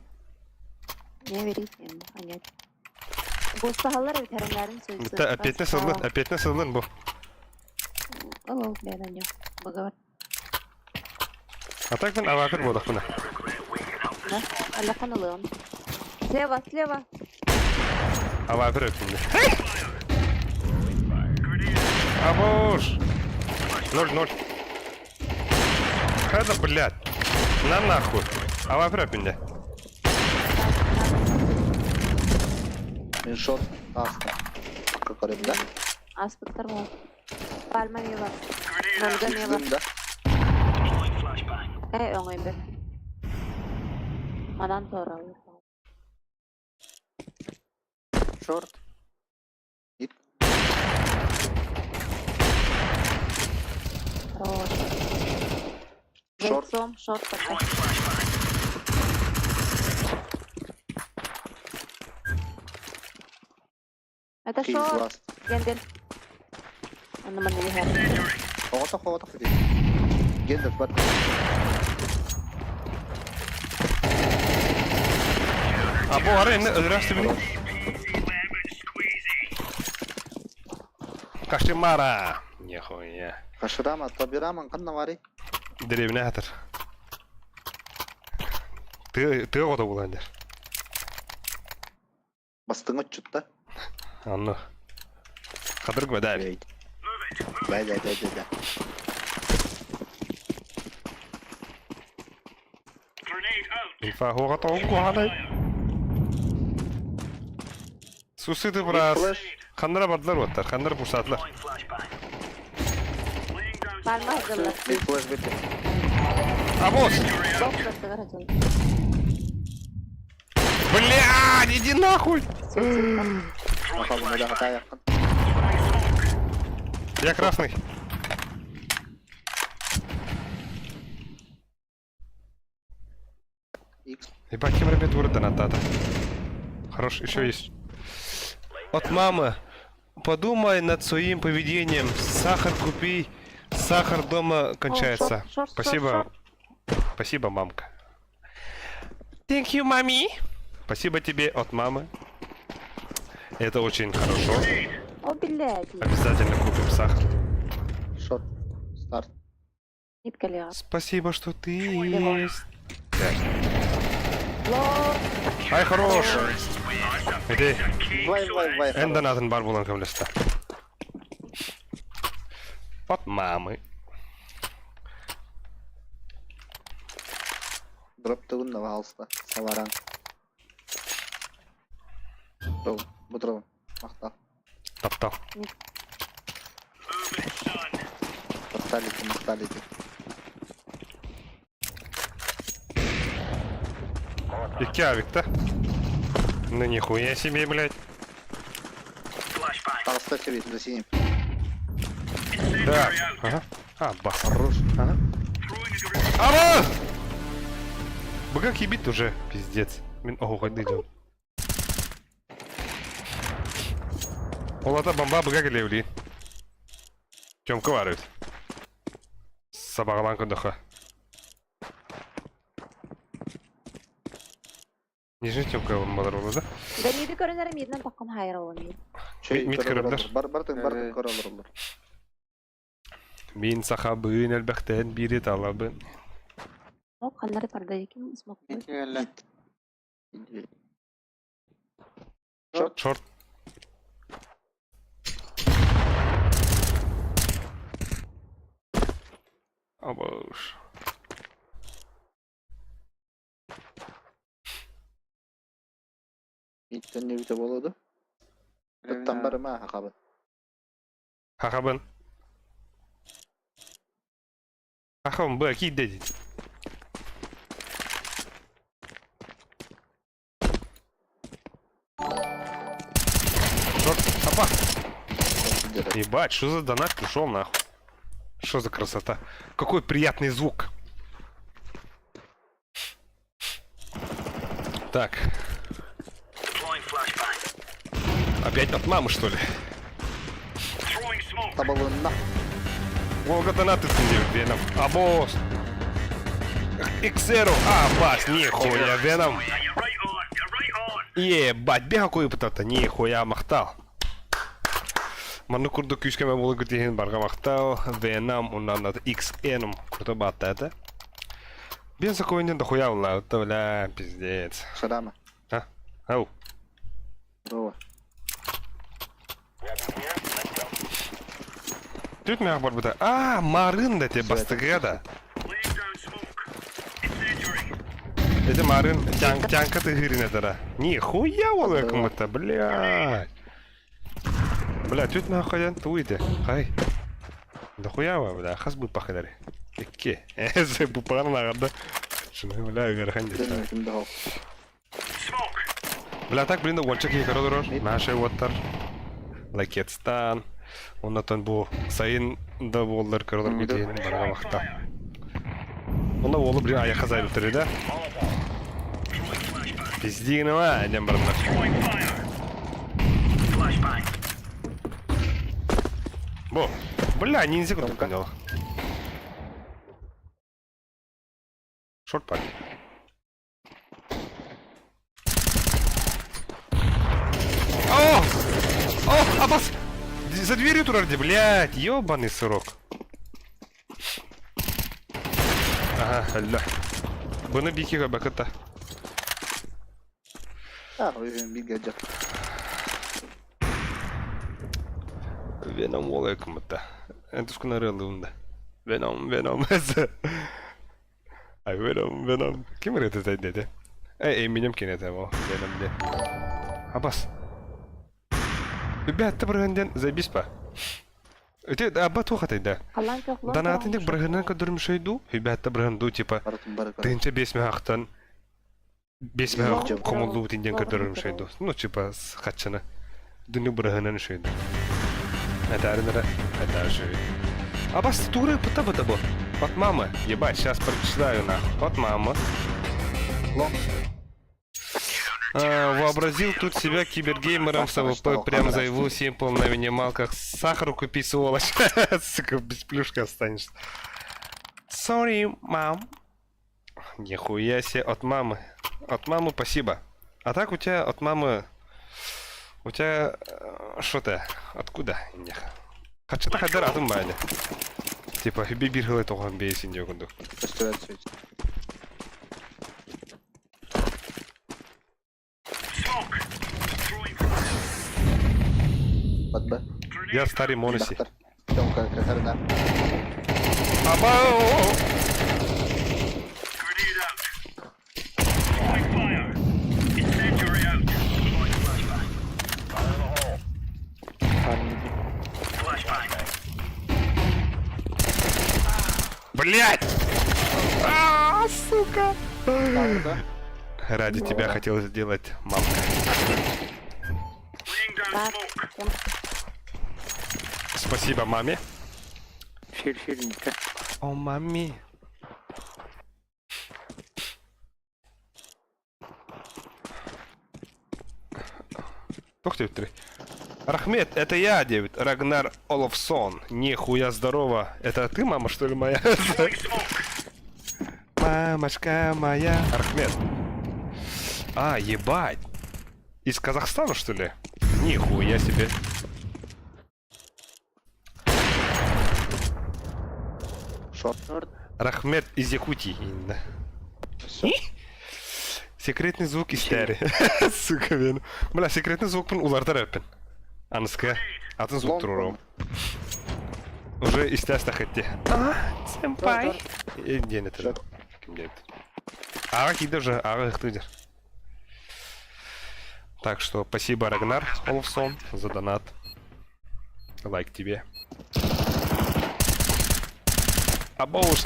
Ne vereyim hani. Gostahalar veteranların sözü. Bitti, опять не сылдın bu. Alo, ben yok. Bakalım. А так ben avakır bodak buna. Ne? Allah kanalım. Слева. Avakır öpündü. Абош! 0-0. Это, блядь. На нахуй. Avakır öpündü. Men shot astım. Kokorim da. Aspıklar var. Palma ne var? Nalga ne var? Sizin de. Öngün bir. Madan tora alır. Short. Hit. Short. Short. Это He's short. last. Gel. Onu bana bir her. Ховата ходи. Geldi bak. А bu ara ne öldürürsün beni? Кошмара. Нихуя. Kaşırama, tabirama, kanna var. Древне атыр. Ты года буландыр. Bastığın uçutta. Анну. Кадыр гвадар. Бай. Инфа хуга тоңку хадай. Сусыды брас. Хандыра бардылар оттар. Хандыра пурсатлар. Palma hazırlar. Bir flash bitti. Абос! Çok kötü hazırlar. Блядь, иди нахуй! Bakalım ne de hata yapın. Я красный. X. Ебать, кем ребят вырыта натата. Хорош, еще есть. От мамы. Подумай над своим поведением. Сахар купи. Сахар дома кончается. Шорт. Спасибо. Спасибо, мамка. Thank you, мами. Спасибо тебе от мамы. Это очень хорошо. O блядь. Обязательно купим сахар. Short. Start. Ипкали. Спасибо, что ты есть. Лор. Ай, хорош. Иди. Vay. Энден атын бар булан кемлесте. От мамы. Drop tuğun da valsta. Savaran. Bu drop. Maqta. Таптал. Мақталите. Икки авик-то. Ну нихуя себе, блядь. Тағыста сөйлейді, за сенем. Да. Ага. А, бас. Хорош. Ага. Ара! Быгак ебит уже, пиздец. Мен оғуғайды идем. Олата бомба быгак илеули. Тёмка бар өт. Сабағалан күндіқі. Нежін тёмка бомбалар olur da? Ben yedi görünürüm yediden takım hayır olanıyım. Мид көрілдір. Бартың көрілдір олар. Мен сақабын әлбәқтен бире талабын. O kanları parda yekin smok. Шорт. Абош. İlkten ne bite boladı? Tıttan barı ma haqabı. Хахабын. Хахабын бұл әкі дейді. Шорт, опа! Ебать, что за донат пришел нахуй? Что за красота? Какой приятный звук. Так. Опять от мамы, что ли? Tabalığında. Волга донаты цендил Веном. А босс! Иксеру! А, бас, нихуя, Веном! Ебать, бега коюп тата, нихуя мактал. Манны курду күскеме болу күтеген барга мактал. Venom, унан аты XN курду батта это. Бенса коюнен да хуя улла, это бля, пиздец. Шарама. А? Ау. Здорово. Тут меня бар бута. А, марын да те бастыгада. Это марын тянка ты гырин это. Нихуя улла кому-то, блядь. Бля, тут нахуй туйте. Хай. Да хуя, бля, хас будет пахадари. Икке. Эзе бупарна да. Шunu бля, гархан Дөрмө кимде хол. Бля, так, блин, уончак ей кородорор. Наши воттар. Лакетстан. Оннан бу сайын да болдыр кородор кетейин барга вакытта. Онда болу блин аяка зайып отыр да. Пиздигине дем бардар. Бо, бля, ниндзя круто понял. Шорт пак. О! О, Абас! За дверью турарди, блядь, ёбаный сырок. Ага, ля. Bunu bir iki bakıta. Ah, oyun bir gece. Venom olay kımıta. Entus kuna realunda. Venom. Ay Venom. Kim üretti dedi? Eminim ki ne o Venom diye. Abbas. Ребята, бренден забиспа. Өте аба тухатайда. Калан жоклон. Данатындык брагынан көдөрмөшөйду. Ребята бренду типа тынча 5 мехактан 5 мех комулду тинден көдөрмөшөйду. Ну типа хатчана. Дүнү брагынан шөйду. Это шөйду. Абас туры пыта бо. От мамы. Ебать, сейчас прочитаю нахуй. От мамы. Вообразил тут себя кибергеймером с АВП, прям заявил Симпл на минималках. Сахару купи, сволочь. Сука, без плюшки останешься. Sorry, мам. Нихуя себе, от мамы. От мамы спасибо. А так у тебя от мамы... У тебя... Что-то... Откуда? Хочу-то хадар атом бали. Типа, бибиргалы тоған бейсин дегенду. Подбе. Я старый моноси. Тёмка, кахарна. Абау! Блять! Сука! Ради тебя хотел сделать мамка. Спасибо маме. Фирфирника. О, маме. Ух ты, Рахмет, это я, Дэвид. Рагнар Олафсон. Нихуя здорово. Это ты, мама, что ли, моя? Мамочка моя. Рахмет. А, ебать. Из Казахстана, что ли? Нихуя себе. Рахмет из Якутии. Секретный звук из Терри. Сука, мен. Бля, секретный звук пен уларда рэппен. Аныска. Атын звук туруром. Уже из теста хотти. А, сэмпай. Ден это. Ким ден? Ага, кида же. Ага, их тудер. Так что спасибо, Рагнар Олафсон, за донат. Лайк тебе. Абуш.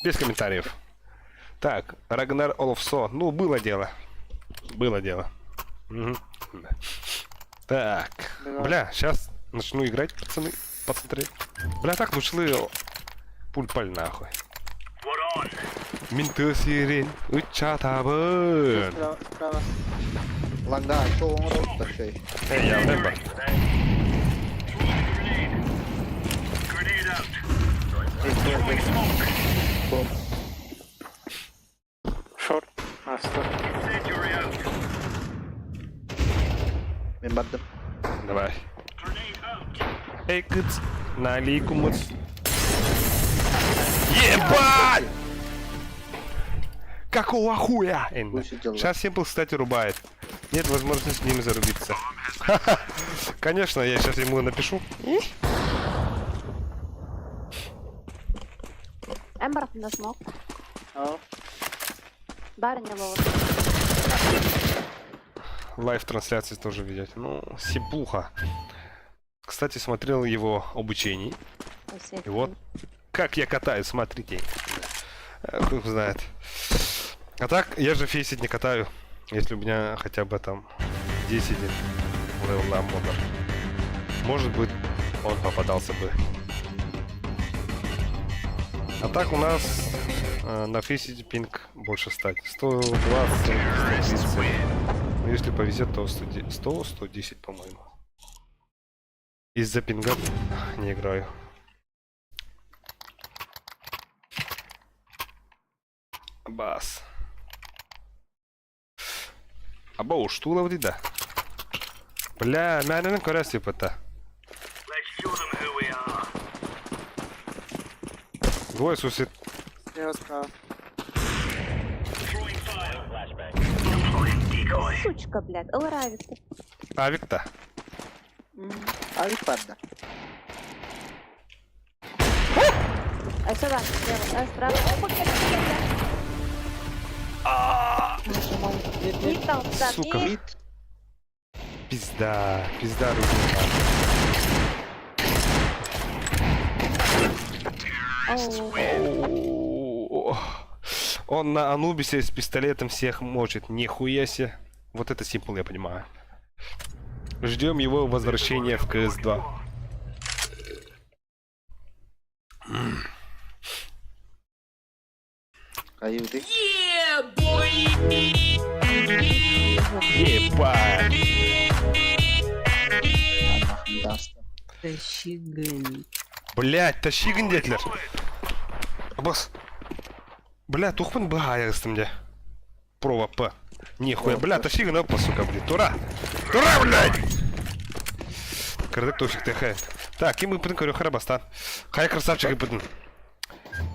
Без комментариев. Так, Рагнар Олафсон. Ну, было дело. Угу. Так. Бля, сейчас начну играть, пацаны. Бля, так лучше пульпаль нахуй. Минты сирен, учатабын. Лаңда, çoğunu da şey. Я выбор. Short. Master. Мен бардым. Давай. Эй, кыц. Налей кумыц. Ебать! Какого хуя? Сейчас Симпл, кстати, рубает. Нет возможности с ними зарубиться. Ха-ха. Конечно, я сейчас ему напишу. Эмбер на смог. Барыня была. Лайв-трансляции тоже видите. Ну, Сипуха. Кстати, смотрел его обучение. И вот, как я катаю, смотрите. Кто знает. А так, я же фейсить не катаю. Если у меня хотя бы там 10 левела модер. Может быть, он попадался бы. А так у нас на фейсите пинг больше стать. 120, 130. Но если повезет, то 100, 110, по-моему. Из-за пинга не играю. Бас. Абоу, штула вот да. Бля, мяненің көрәсіп это. Двое сусед. Сучка, блядь, лравится. Авик-то. Авик барды. А сюда, слева, справа. Ник там, да, Сука. ник. Пизда, пизда рубина. Он на Анубисе с пистолетом всех мочит. Нихуя себе. Вот это Симпл, я понимаю. Ждем его возвращения в CS2. Каюты. Ебать. Даст. Блять, тащи гендетлер. Босс. Бля, тухпан бага мне. Прова П. Нихуя, бля, тащи гена по, сука, блядь. Тура! Тура, блядь! Кардек тофик ТХ. Так, и мы будем говорю, харабаста. Хай красавчик и будем.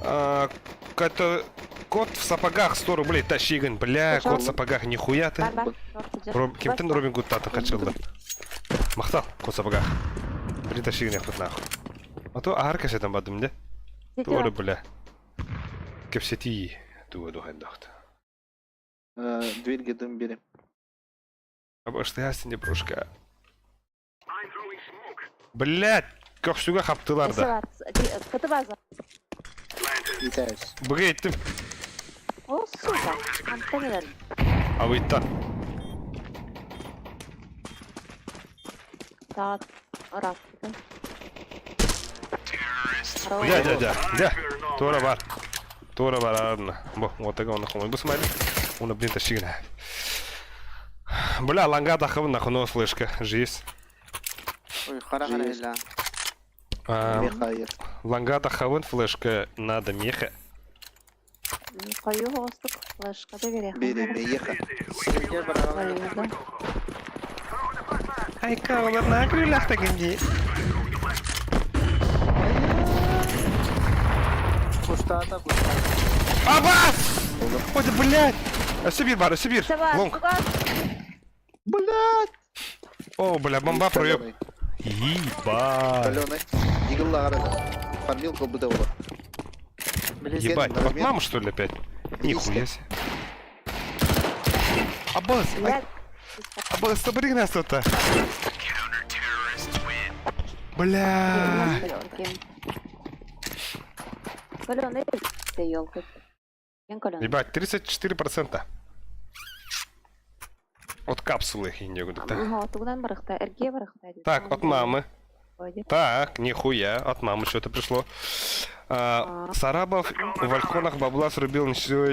Какой-то кот в сапогах 100 рублей, тащи ген. Бля, кот в сапогах, нихуя ты. Кем ты Робин Гуд Тата хотел, да? Махтал, кот в сапогах. Блин, тащи ген, хоть нахуй. А то агарка се там бадым, да? Тура, бля. Кепсети, дуа дохт. Дверь где-то берем. А башты ясен не прошка. Блять, как сюга хаптылар да. Каты база. Витаюсь. Бгейт ты. О, сука. Антонер. А вы там. Так, раз. Дя. Тора бар. Тора бар, арна. Бо, вот такого нахуй. Бо смотри. Он, блин, тащигна. Бля, ланга дахав нахуй, но слышка. Жизнь. Ой, хорошо. Ланга дахавын флешка надо меха. Кою гостук, флешка, доверяй. Берем меха. Ай, кавалар на крыльях так инди. Пустата. Абас! Ой, да блядь! Сибирь, бара, Сибирь! Лонг! Блядь! О, бля, бомба проеб. Ебать! Каленый. Игла арада. Фармилка бы дала. Ебать, вот мама что ли опять? Нихуя себе. Абас! Абас, собери нас тут-то! Бля! Каленый, ты ёлка. Ебать, 34%. От капсулы и не да. Ага, тугдан барахта, эрге барахта. Так, от мамы. Так, нихуя, от мамы что-то пришло. Сарабов в Альхонах бабла срубил, ничего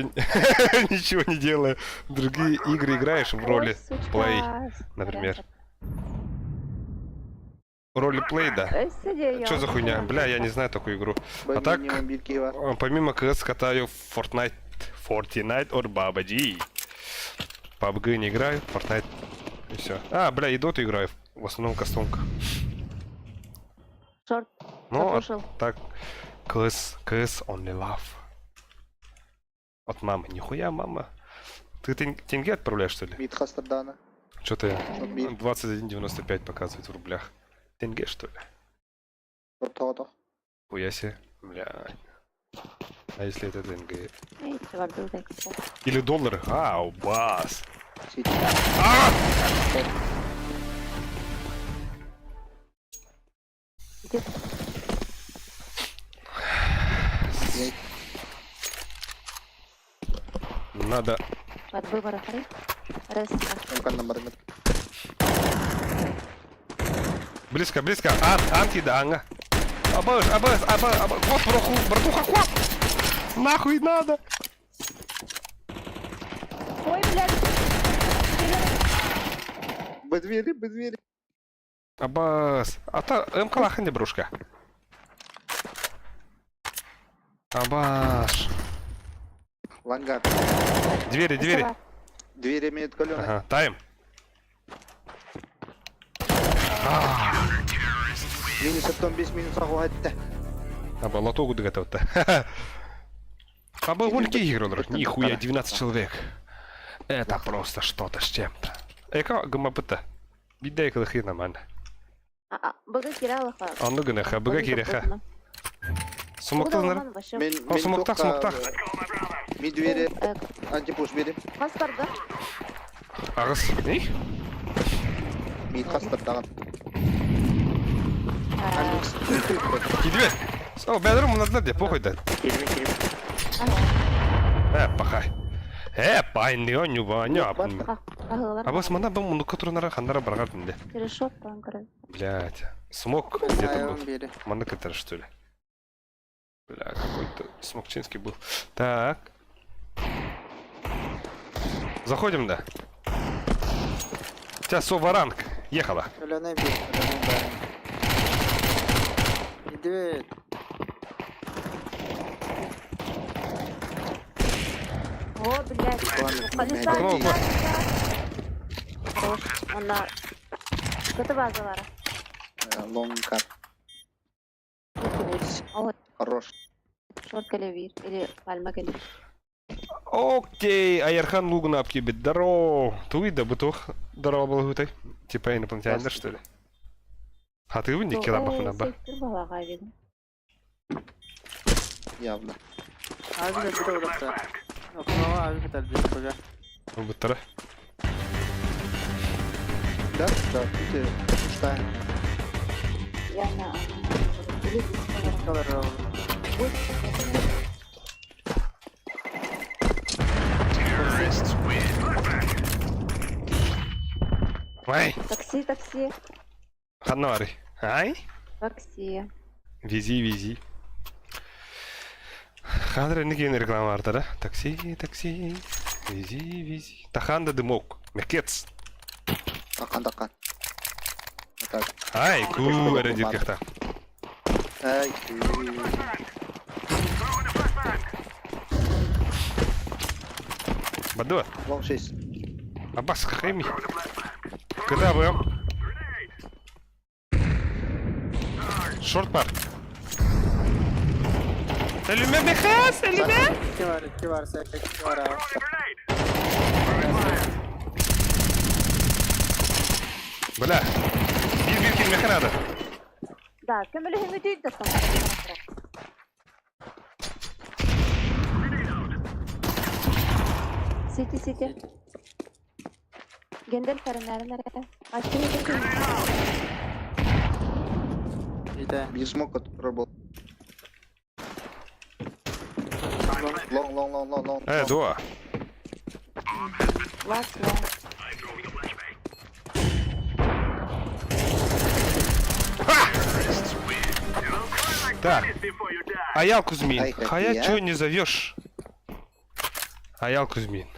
не делая. Другие игры играешь в роли плей, например. Ролеплей, да. Өссө Что за хуйня? Бля, я не знаю такую игру. А так, Минимум бирки бар. помимо КС катаю в Fortnite or PUBG. PUBG не играю, Fortnite и все. А, бля, и Dota играю, в основном кастомка. Шорт. Ну, а Запушил. так, КС only love. От мамы. Нихуя, мама. Ты тенге отправляешь, что ли? Мид хастардана. Что-то Мид. 21.95 показывает в рублях. Тенге, что ли? Ортоғатық. Хуя себе. Бля. А если это тенге? Эй, чувак, был так, кстати. Или доллары? Ау, бас. Сити. Где? Надо... Под выборы хорей. Раз. Омкан номер мид. Близко, близко. Анти да анга. Абас. Кот, братуха, кот. Нахуй надо. Ой, блядь. Без двери. Абас. А та МК не брушка. Абаш. Лангар. Двери. Двери имеют колёны. Ага, тайм. Минус оттон 5 минус ағуатты. Аба, лотогу дегатовта. Аба, вольки игры, нихуя, 12 человек. Это просто что-то с чем-то. Эка, гамапыта. Бидайка хрена, ман. Бага киралаха. Анны гынеха, бага киреха. Сумоктанар. О, сумоктак. Мид двери. Антипуш бери. Хастарда. Агас. Эй? Мид хастардаған. Кидве. О, бедрум надо де, похуй да. Пахай. Пайньо, нюбаня. Абас, мана бам, ну которая хандара баргат мне. Решет там, короче. Блять. Смог где-то был. Бери. Мана катер, что ли? Бля, какой-то смокчинский был. Так. Заходим, да? Тебя Соваранг ехала. Колёны бери. Иди. О, блядь. Окно, окно. Хорош. Она... Что-то база вара. Лонгкар. Вот. Хорош. Шорт калевир. Или пальма калевир. Окей, Айерхан Лугна обкибит. Здорово. Туй, да бытох. Здорово был гутай. Типа инопланетянин, что ли? А ты вынди килабах на ба. Явно. Бытара. Да, ты пустая. Я на... Ай, Такси. Ханнари. Ай? Такси. Вези. Хандра не ген реклама арта, да? Такси. Вези. Таханда дымок. Мекец. Тақан. Так. Ай, ку, эредит кахта. Ай, Бадуа. лонг 6. Абас, хайми. Когда вы? Шорт пар. Элюме мехас, элюме. Бля. Бир меха надо. Да, كمل هم جيد ده سيتي جندل فرنارنا Bir smoke работал. Long. Дуа. Ласт. Так. Аял Кузьмин. Ай, Хая я. чё не зовешь? Аял Кузьмин.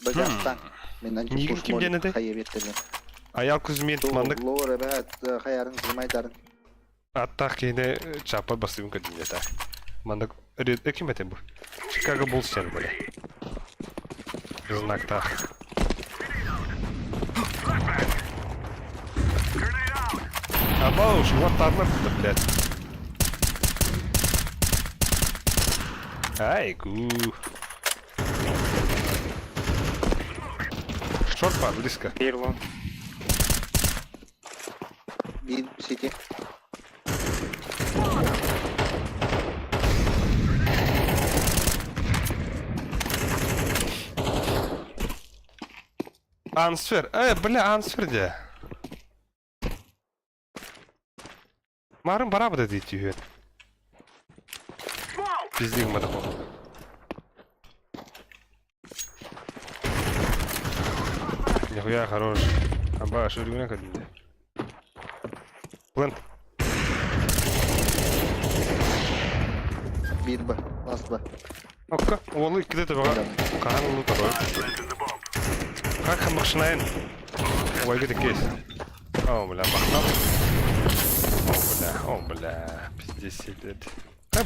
Бажаста. Мен Нигін антипуш кімден еді? Хая беттелер. Аял күзмен тұмандық. Lower evet hayarın kırmaydarın. Аттақ кейде чапа басуын көдінде та. Мандық өкім әтен бұл. Чикаго Буллс сен бөлі. Знактақ. Абауш, вот тарлар бұлды, блядь. Айгу. Шорт бар, близко. Ирлон. Bin city. Ансфер. Бля, ансфер де. Марым бара бұда дейді үйен. Пиздегім бада бұл. Нихуя хорош. Аба, шүргіне көдінде. Плент. Bir B. Last B. Окка, олы кіде тұбаға. Қаған ұлы тұрой. Как хамықшынайын? Олай кіде кейс. О, бля, бақтам. О, бля, пиздец сидит.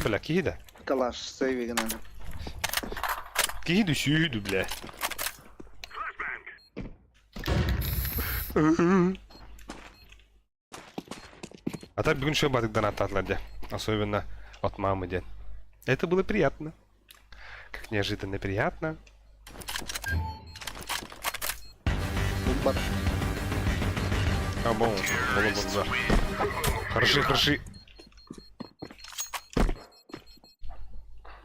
Бля, кида. Kalaş saving ana. Киду сюду, бля. А так бүгін шөп батыктан аттадылар де. Особенно от мамы ден. Это было приятно. Как неожиданно приятно. Bumbat. А бом, бомба. Хороши, хороши.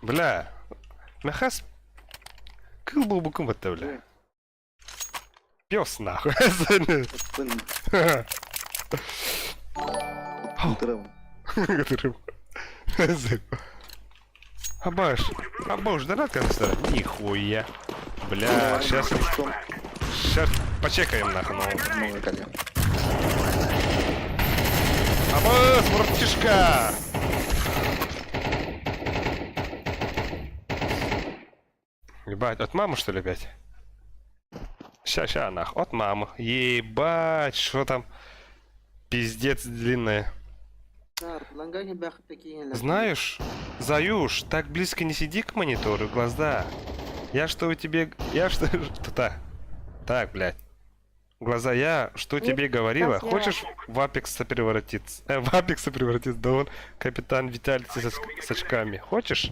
Бля. Мехас. Кыл был бы кым-то, бля. Пёс нахуй. Bun. Kırım. Который... Абаш, да надо конца? Нихуя. Бля, сейчас почекаем нахуй. Много колен. Абаш, братишка! Ебать, от мамы что ли опять? Ща, нахуй, от мамы. Ебать, что там? Пиздец длинная. Знаешь, Заюш, так близко не сиди к монитору, глаза. Я что тебе... Так, блядь. Глаза, я что тебе говорила? Хочешь в Апекса превратиться? В Апекса превратиться, да он капитан Виталити с очками. Хочешь?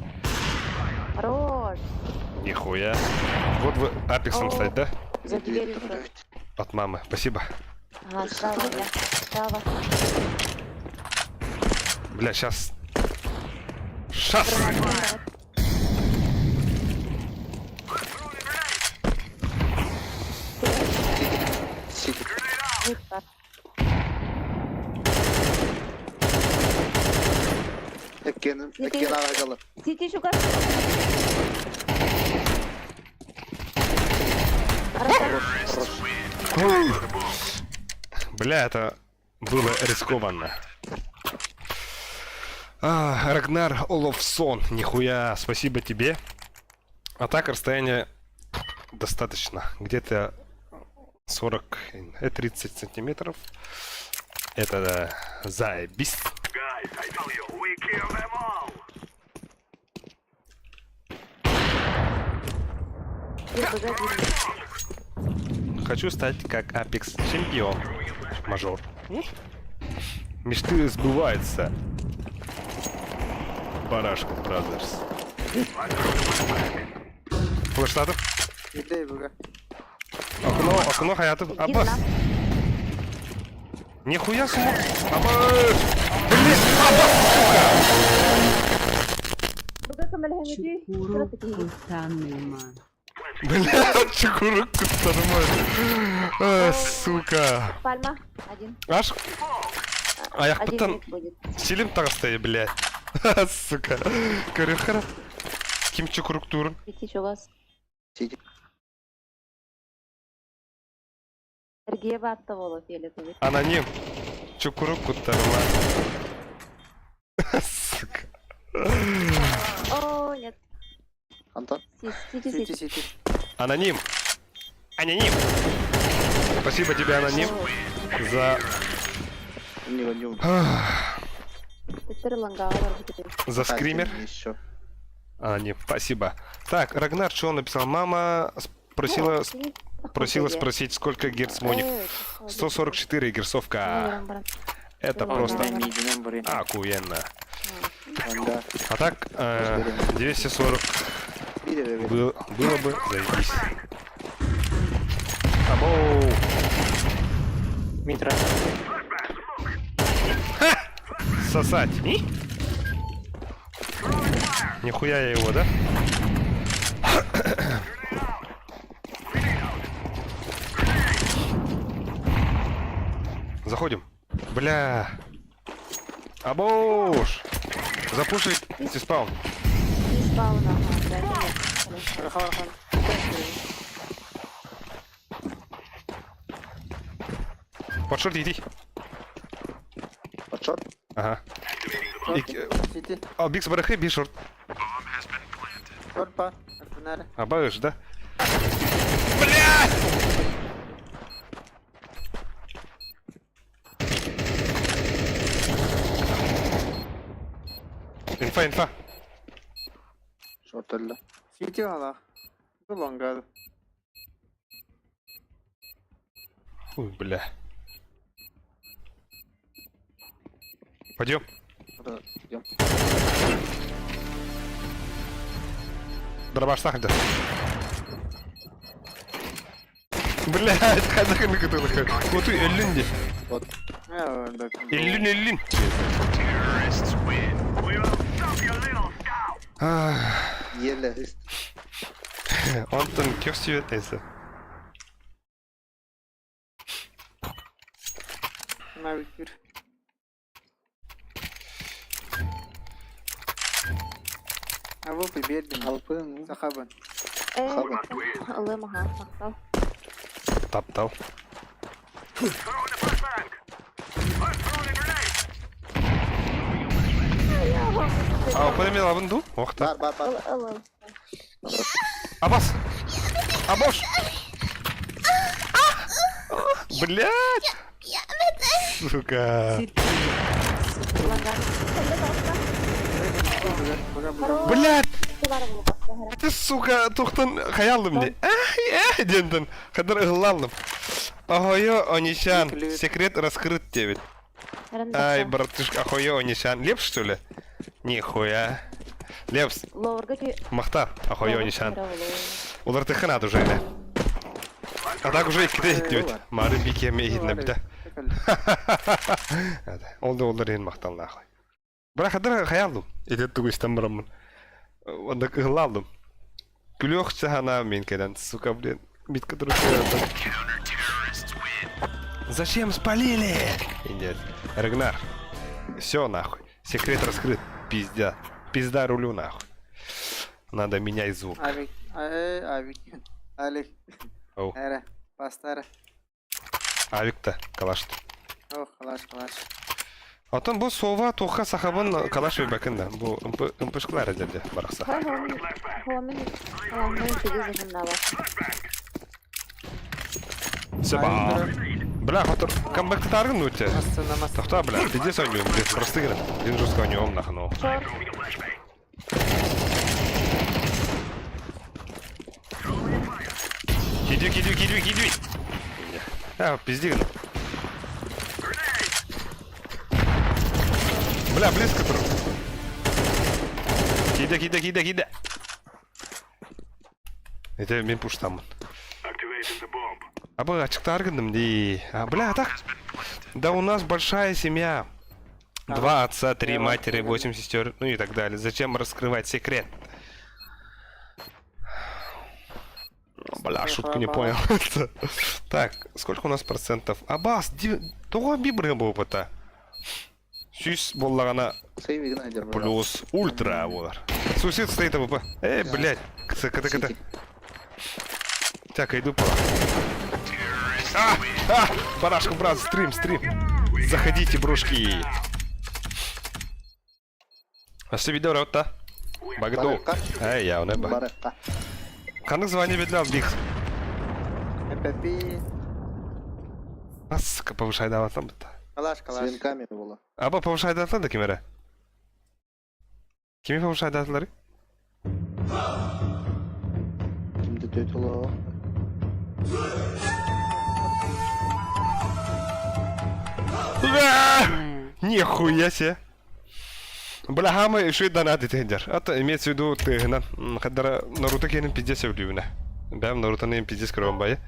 Хорош. Нихуя. Вот вы Апексом стать, да? За дверью что? От мамы, спасибо. Ага, справа, бля. Справа. Бля, сейчас. Сейчас! City. Виктор. Ekken ağacalı. Сити шугар. Бля, это было рискованно. Рагнар Оловсон, нихуя, спасибо тебе. А так расстояние достаточно. Где-то 30 сантиметров. Это да, заебись. Хочу стать как Апекс чемпион. Мажор. Мечты сбываются. Барашка Бразерс. Флэштатов. Окно Хаятов. Аббас. Нихуя смог. Аббас. Блин, Бля, чукурок нормально. Сука. Пальма. Один. Аж. Аяқ Один бітін мид будет. силим тағыстай, блядь. Сука. Көрек қара. Ким чукурок турын? Сити шугар. City. Сергей батты болот фиолетовый. Аноним. Чукурок куттарыма. Сука. О, нет. Anton. Сити. Аноним. Аноним. Спасибо тебе, аноним, за... Не. Тетер ланга бар gitu. за скример. Еще. Аноним, спасибо. Так, Рагнар, что он написал? Мама просила спросить, сколько герц моник. 144 герцовка. Это просто охуенно. Анда. А так, 240 было бы заебись. Абоу. Митра. Сосать. Нихуя я его, да? Заходим. Бля. Абоуш. Запушить спаун. Di spawn na. Rakan. Под шорт иди. Подшот. Ага. City. Ал бикс барахы, би шорт. Short pa. Benar. Абаеш, да? Инфа. Шорт алла. City wala. Bu longa. Ой, бля. Пойдем. Идем. Дробаш сахар. Блядь, хадак на который. Вот и эллин. Вот. Ya da. Эллин. Еле. Антон, кё все это? Navikir. Abu pibedin. Алпын. Sahaban. Allah maha maqtav. Таптал. А, поднимел аванду? Ох ты. Бар. Allah. Абас! Абош! Блядь! Сука! Блядь! Ты, сука, тухтан хаялдым не. Денден. Хадар ыгылалдым. Ахойо, Онишан. Секрет раскрыт тебе. Ай, братышка, ахойо, Онишан. Лепс, что ли? Нихуя. Лепс, Лорга ки. Махтар, ахойо, Онишан. Улар ты ханат уже, да? А так уже кидает тебе. Мары бике мейдна бида. Олдар ен мақтал нахуй. Бірақ хадар хаялдым. Идет тугыстан барамын. Онда кыгылалдым. Күлөк чахана мен кедан, сука, блин. Бит, который... Зачем спалили? Нет. Рагнар. Все нахуй. Секрет раскрыт. Пизда. Пизда рулю нахуй. Надо менять звук. Avik. Avik. Alif. Оу. Era. Pastara. Авик-то калаш. Oh, kalash. Атын бұл сова тоққа сақабын калаш өйбәкінді. Бұл ұмпышқылар әдерде барақса. Хомен. Хомен тиги зихна бас. Себа. Бля, хотыр камбэкті тарғын өте. Namaz. Тоқта, бля, пиздец ойнуем, блин, просты грін. Дин жестко ойнуем нахну. Short. Кидви. А, пизди грін. Бля, близко тұр. Кида. Это мен пуштамын. А бы ачықта аргындым дей. А, бля, так. Да у нас большая семья. 2 отца, 3 матери, 8 сестер, ну и так далее. Зачем раскрывать секрет? Бля, шутку не понял. Так, сколько у нас процентов? Абас, того бибры был опыта. Сюсь боллагана Сейвигін әдер. плюс ультра болар. Сусед стоит АВП. Блядь. Ката. Так, иду по. Парашка, брат, стрим. Заходите, брошки. А все видео рота. Багду. Я у неба. Барыққа. Қаны звание бедлял бих. Pepi. Аска повышай даватам бит. Калаш, калаш. Свинками было. Аба повышай даватам да кимере? Кими повышай даватлары? Kimde tötülü. Нихуя себе. Бля, хама еще и донаты тендер. Это имеется в виду ты на хадара Наруто кинем пиздец влюбина. Бям Наруто не пиздец кровомбая.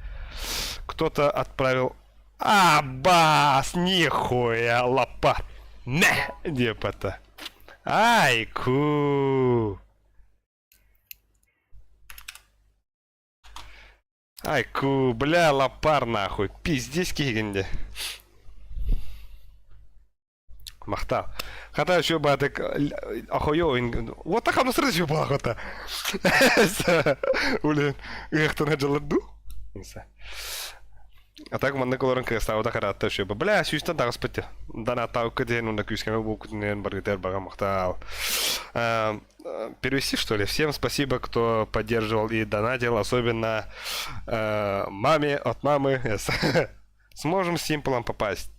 Кто-то отправил Абас, нихуя лопат. Не, депата. Айку. Айку, бля, лопар нахуй. Пиздец кигенде. Махтал. Хата еще бы так охуёвый. Вот так оно сразу еще было хота. Блин, как-то начал ду. А так man колоран креста вот так рата еще бы. Бля, сюста да господи. Да на тау каде ну на кюсками буку не баритер бага махтал. Перевести что ли? Всем спасибо, кто поддерживал и донатил, особенно маме от мамы. Сможем с Симплом попасть?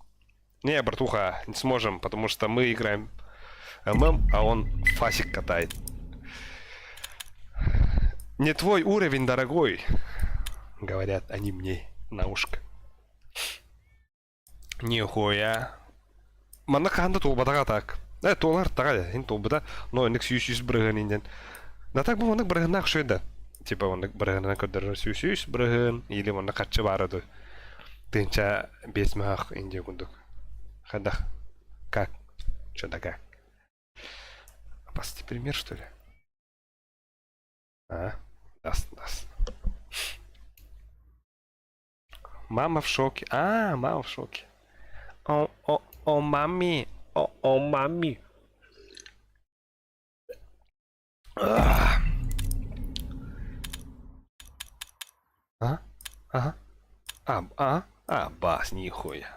Не, братуха, не сможем, потому что мы играем ММ, а он фасик катает. Не твой уровень, дорогой, говорят они мне на ушко. Нихуя. Мана канда толбата так. Толар тага, ин толбата, но ник сюсюс брыган инден. Да так бы онык брыган нах шойда. Типа онык брыган кадр сюсюс брыган или он катча барады. Тынча бесмах инде гундук. Хадах. Как? Что-то как? Опасный пример, что ли? А? Даст. Мама в шоке. Мама в шоке. О, мами. О, мами. Бас, нихуя.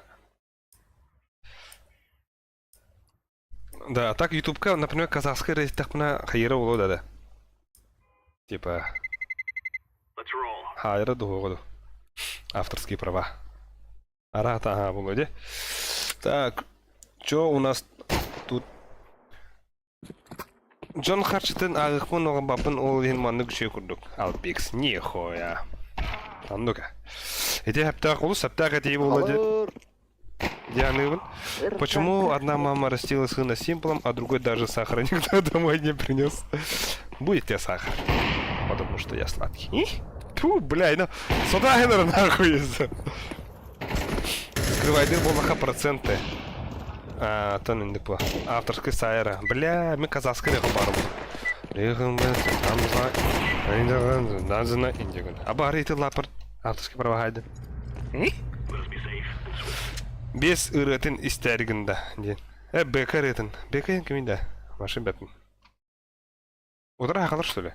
Да, так ютубка, например, казахская рейстахна хайра улода да. Типа. Хайра дугоду. Авторские права. Арата, ага, Володя. Так, чё у нас тут? Джон Харчитен агыхмын оған бапын ол елманны күшей күрдік. Алпикс, нихуя. Ну-ка. Эти хаптақ ұлы саптақ әтей Володя. Дианы, почему одна мама растила сына Симплом, а другой даже сахара никто домой не принес? Будет тебе сахар. Потому что я сладкий. Фу, бля, ну сюда генер нахуй из-за. Скрывай дым волоха проценты. То не непло. Авторский сайра. Бля, мы казахский леху бару. А бариты лапар. Авторский права гайды. Без ырытын истәргінді. Бекар етін. Бекайын кімейді? Машин бәпін. Удара ақалар, что ли?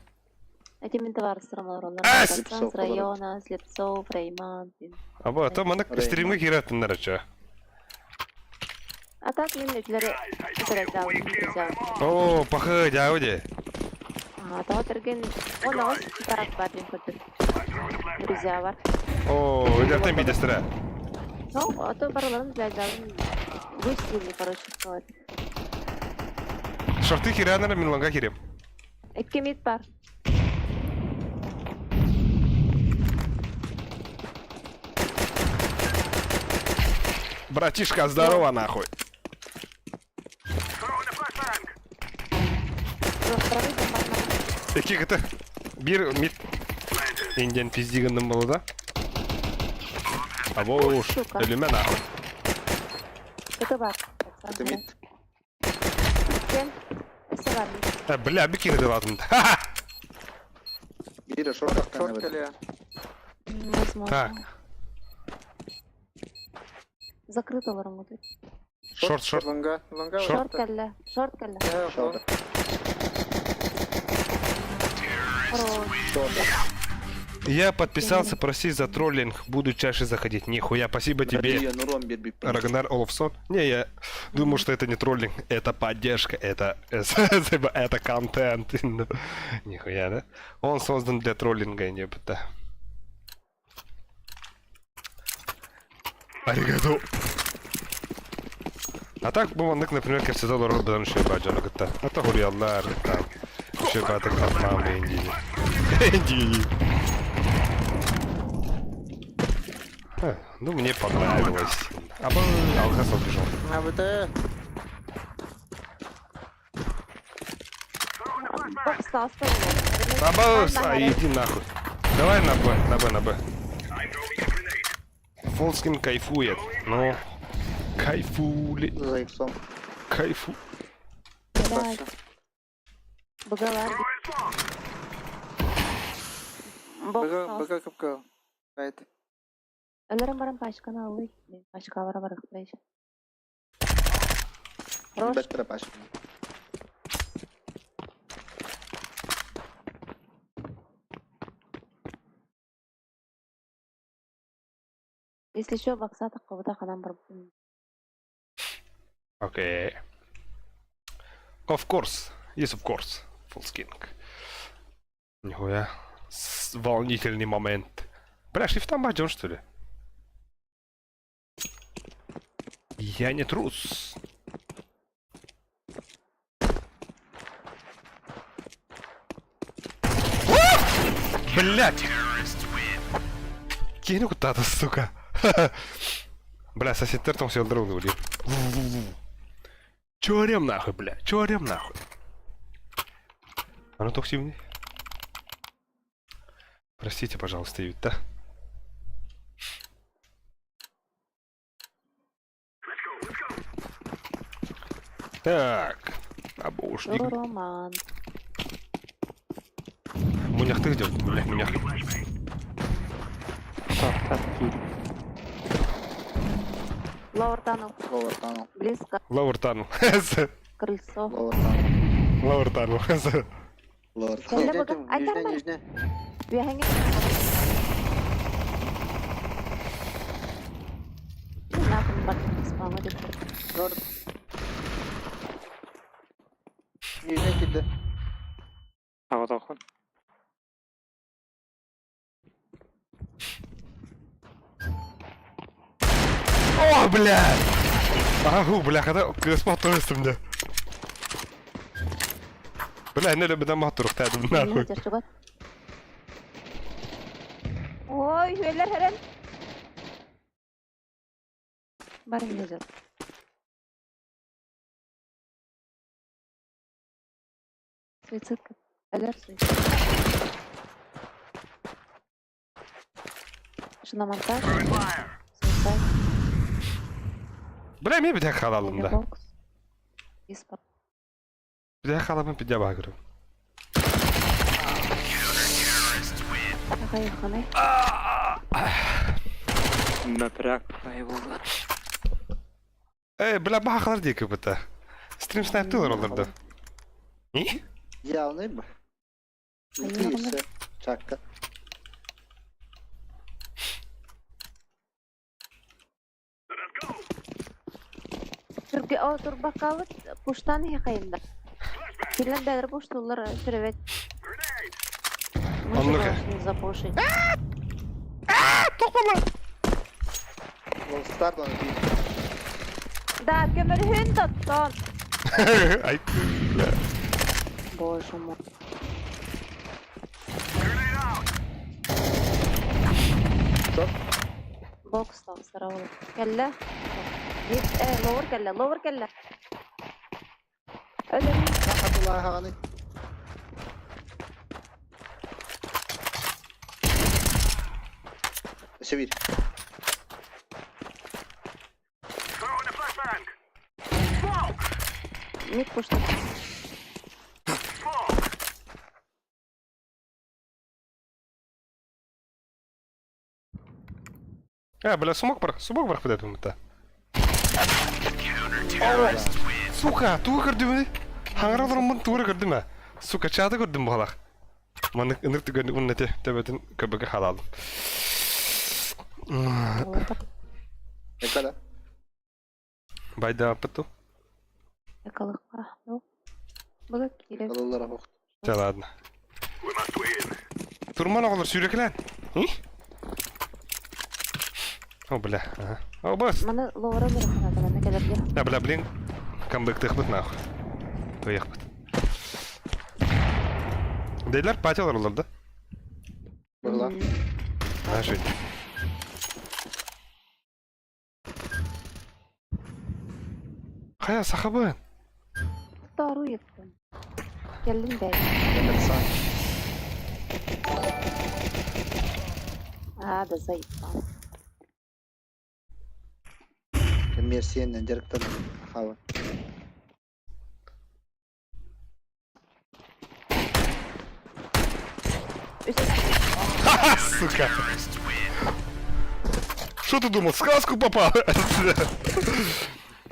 Этими товарыстырмалар, Слепцов, с района, Слепцов, Рейман. Аба, то мана стримге киратын нарача. А так мен өтілері О, пахы, дяуде. Тау терген, он оғыз тарап бар мен көтір. Друзья бар. О, өдертен бейдестіра. Ну, а то бараларым блядь, выстрелили, короче, сказать. Шорты киранара, мен ланга кирем. Эккемит бар. Братишка, здорово нахуй. Эки кіті? Бір мид. Инден пиздигіннің болы да? Або уж, өліме нахуй. Это бар. Это мид. Кем? Все бар. Бля, бір кері деладым. Ха-ха! Бiri şort Шорт кале. Возможно. Так. Закрыто ларым тут. Шорт. Ланга. Ланга. Шорт калля. Шорт калля. Şort. Я подписался просить за троллинг, буду чаще заходить. Нихуя, спасибо тебе, Нуром bir bir. Рагнар Олафсон. Не, я думаю, что это не троллинг, это поддержка, это контент. Нихуя, да? Он создан для троллинга, не быта. Аригато. А так бумандык, например, кажется, доллар бадан шеба жанагыта. А то хурияллар там. Шеба так мама индини. Индини. Ну, мне понравилось. Алхас убежал. А вот это... Бокста оставили. Бабус, иди нахуй. Давай на Б. Фолскин кайфует. Ну, кайфули. За иксом. Кайфу. Давай. Багалар. Бокста. Бага капка. Кайт. Ölürüm barın başkanı alayım. Başka var bırakmayış. Рош. Без перепашки. Если что, бокса такого-то ханам бар. Окей. Of course. Yes, of course. Фолскин. Нихуя. Волнительный момент. Бля, шрифтом баджон, что ли? Я не трус. Блять! Кинь куда-то, сука. Бля, сосед тертом сел дрон говорит. Чё орем нахуй, бля? Чё орем нахуй? А ну токсивный. Простите, пожалуйста, Ют, да? Так. Обушник. Роман. Мунях ты где? Мунях. Лаур танул. Ловер танул. Близко. Лаур тану. Крыльцо. Ловер танул. Лаур тану. Ловер Кәллә танул. бөгөн. Айтам бар. Нижне. Бияһәңге. Нахуй бар. Спамы дип. Ловер. Нижне килди. А вот охот. О, блядь! Агу, бля, когда смотрю мне. Бля, не люблю дома турук, тәдім нахуй. Ой, шөйлер хәрән. Бар инде жат. Суицид. Әләр суицид. Шуна монтаж. Суицид. Бля, мен bir dakika alalım da. Бокс. Испа. Bir dakika alalım bir de bakırım. Хай ханай. Напряг его. Бля, бахалар diye köpüte. Stream snipe'tılar olurdu. İyi. Явный бы. Видишься. Чакка. Түрге о турбакалы пуштан хакайында. Филен дәдер пуштулар сөрәвет. Анлыгы. Запоши. Tokmala. Ловер старт он. Да, көмөр хүн тоттон. Ay. Боже мой. Бокс там сарау. Келле. Ловер келле. Ölüm. Рахатуллах хаганы. Севир. Ник пушты. Бля, сумок бар куди думаю, та. Сука, туга gördün mü? Hangaralарым bunu туга gördün mü? Сука, çağda gördüm bu halak. Mana ınırtı gördüm bunu nete, tebetin köpeke halalım. Экада. Bayda apıtı. Экалык кара. Ну. Бага киле. Аллар хок. Çal adına. Turman oğullar süreklen. Hı? O bля, aha. Абас. Маны лоора мир хата мен келерге. Я бля, блин. Камбэк тыхбыт нахуй. Уехбыт. Дейлер патилар олар да? Была. Наши. Хая сахабын. Тару еттім. Келдім бәй. Emerson. Да заебал. Мерсиен директор Хава. Ха-ха, сука! Что ты думал, в сказку попал?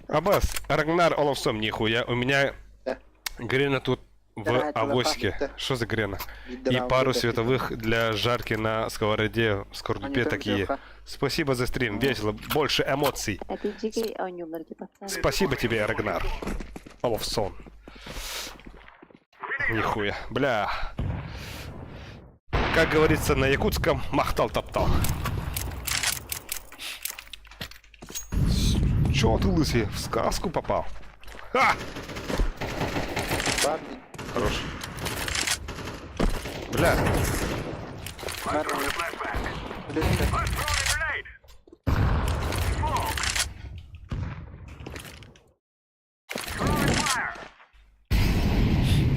Абас, Рагнар Оловсом, нихуя. У меня Да. грена тут в Да, это авоське. запахнет, да. Что за грена? И Видно, пару вот это. световых для жарки на сковороде, в скорлупе Они там такие. вверха. Спасибо за стрим, весело, больше эмоций. Әті жеге ойнулар деп атсар. Спасибо тебе, Рагнар. Оловсон. Нихуя. Бля. Как говорится на якутском, махтал-топтал. Чё ты, лысый, в сказку попал? Ха! Бабин. Хорош. Бля.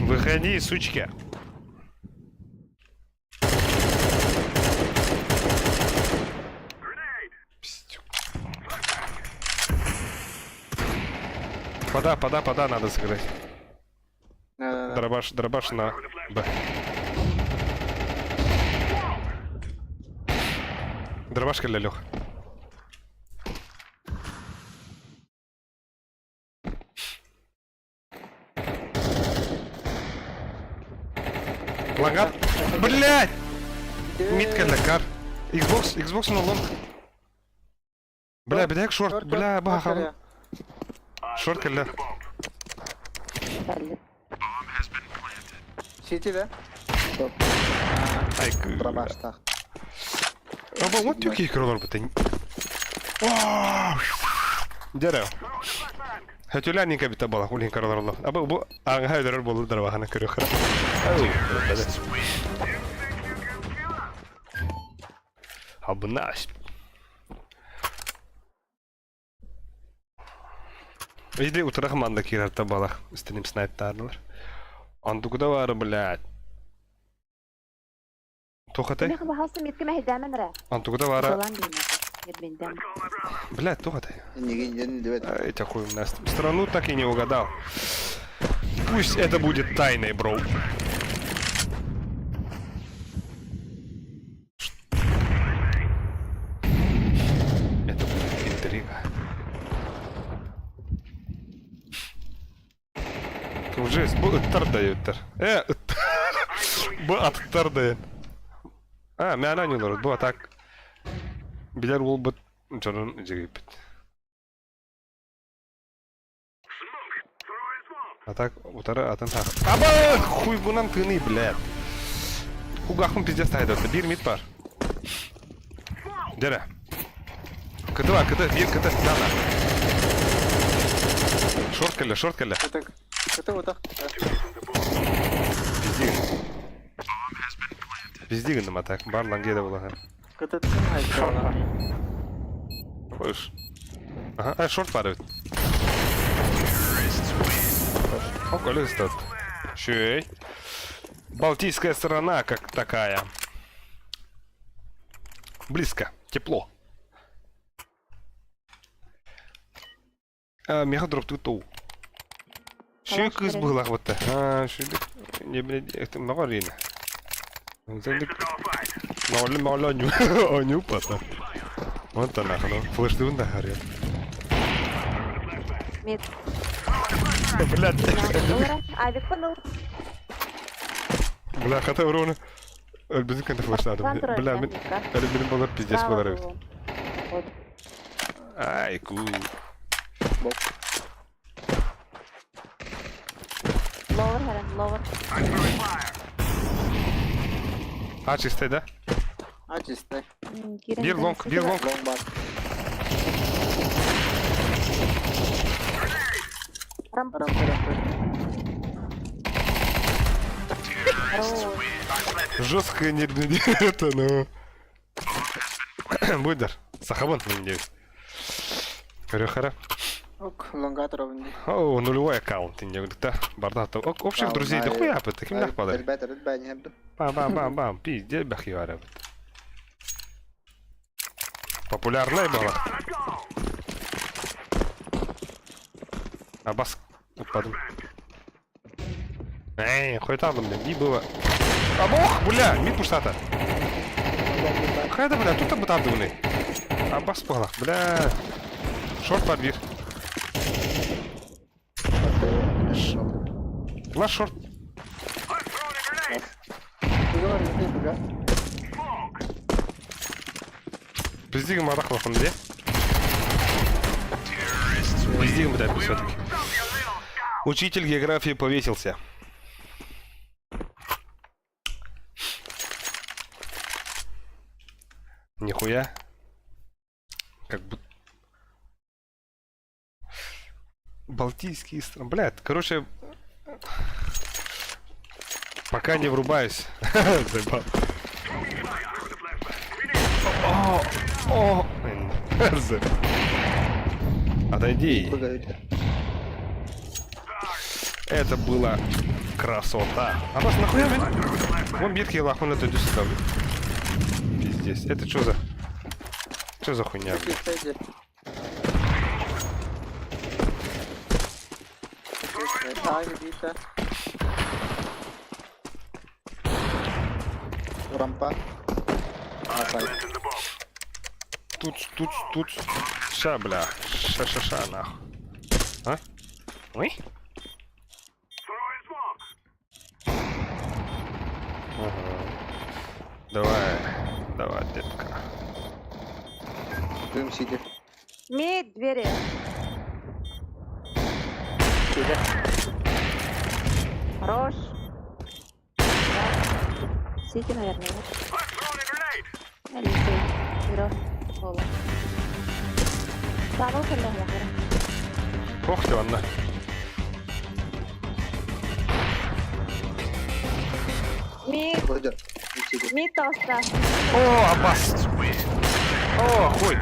Выходи, сучки. Пиздюк. Пода, надо сыграть. Дробаш на Б. Дробашка для Лёх. Лагат. Блять! Митка для кар. Xbox на лонг. Бля, бедяк шорт. Бля, баха. Шорт калля. Бәлі. Сети, да? Ай, Пробаш так. Аба, вот тюки кролар бітін. Дереу. Хәтүләненька біта бала, улин кролар олар. Аба, бұл аңға өдірір болу дырвағаны көрі қыры. Абы наш. Иди утра команда кирар табалар. Үстінім снайптарылар. Андугуда бары, блядь. Тоқатай? Мен бахасы метке мәхедәмен рә. Антугуда бары. Солан деймін. Блядь, тоқатай. Не дует. Эти хуй нас. Страну так и не угадал. Пусть это будет тайной, бро. Это будет интрига. Уже ıttır dayıttır. Bu atıttır dayın. Ha, men oynuyorlar. Bu atak. Biler ol bu canın cegip. Атак, утары атын так. Аба! Хуй бунан тыны, блядь. Хугахым пиздец тайдырды. Bir mid бар. Дере. Кыты бар, кыты. Bir кыты. Дана. Шорт келе. Это вот так. Пиздигін атак. Бар лангеда болахан. Это ты знаешь. Қойш. Ага, шорт бар өт. Ок, олез тот. Шей. Балтийская сторона как такая. Близко. Тепло. Мега дроп туту. Шей кыз была вот так. Шей не блядь, это много рина. Мало ню пата. Вот она, ну, флешты на горят. Мет. Блядь. Авик паныл. Бля, хата врона. Bizim kendi flaşladım. Bля, benim balar pizdes balar evet. Ay, cool. Lower herren, lower. Aç iste de. А чисто. Bir long. Long бар. Рампа. Рампа, рампа. Жестко не это, ну. Будер. Сахабон не делать. Рюхара. Ок, лонга травни. О, нулевой аккаунт. Не говорит, да. Бардата. Общих друзей да хуя, таким нах падает. Ребята, ребята, не буду. Бам-бам-бам-бам. Пиздец, бахивара. Популярная была. Абас. Упадем. Эй, хоть там, бля, не было. А бог, бля, мид пуштата. Хайда, бля, тут там бутадуны. Абас пала, бля. Шорт подбир. Лаш шорт. Пиздигам арахла фонде. Пиздигам, бля, все-таки. Учитель географии повесился. Нихуя. Как бы... Балтийские страны. Блядь, короче... Пока не врубаюсь. Заебал. О! Отойди. Это была красота. А вас нахуя, блядь? Вон битки лахун это иди сюда, блядь. Пиздец. Это что за... Что за хуйня, блядь? Рампа. Тут. Ща, бля. Ша, нахуй. А? Ой? Ага. Давай, детка. Дым сидит. Мид, двери. Хорош. Сити, наверное. Алисей. Миро. Пола. Давай, коллега. Ох ты, Анна. Мид. Вроде. Сидит. Мид толста. О, Аббас! О, хуй!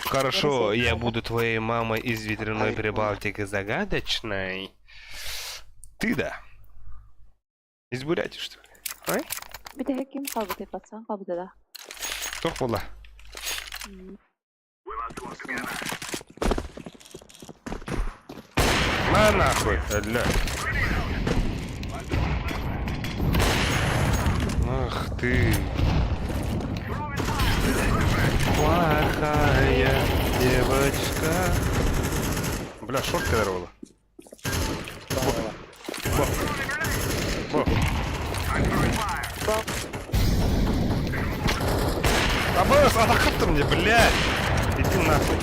Хорошо, я буду твоей мамой из ветряной Прибалтики загадочной. Ты да. Из Бурятии, что ли? Ай? Bir de kim kaldı tek atsan kaldı da. Кто была? На нахуй, ля. Ах ты. Плохая девочка. Бля, шорт кадровала. Абас, атакап ты мне, блядь! Иди нахуй.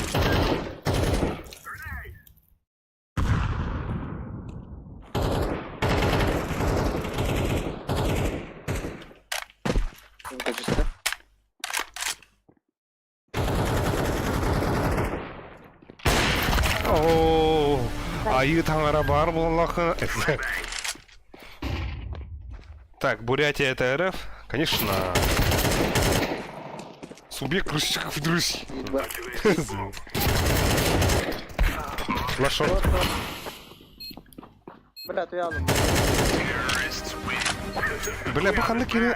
Качество. О, айы таңара бар боллахы. Так, Бурятия это РФ? Конечно. Субъект Русичков друзей. Лашот. Бля, ты ялом. Бля, баханы кину.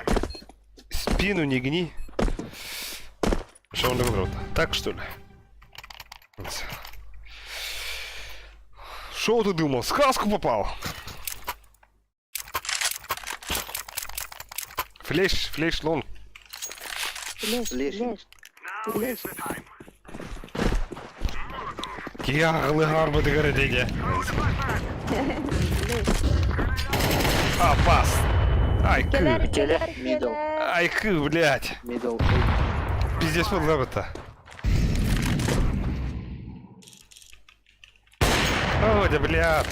Спину не гни. Что он доброт? Так что ли? Шо ты думал? В сказку попал? Флеш лонг. Леш. Киягылы гарбы деградеде. Опас. Мидл. Айкы, блядь. Мидл. Пиздец, вот лабата. О, да, блядь.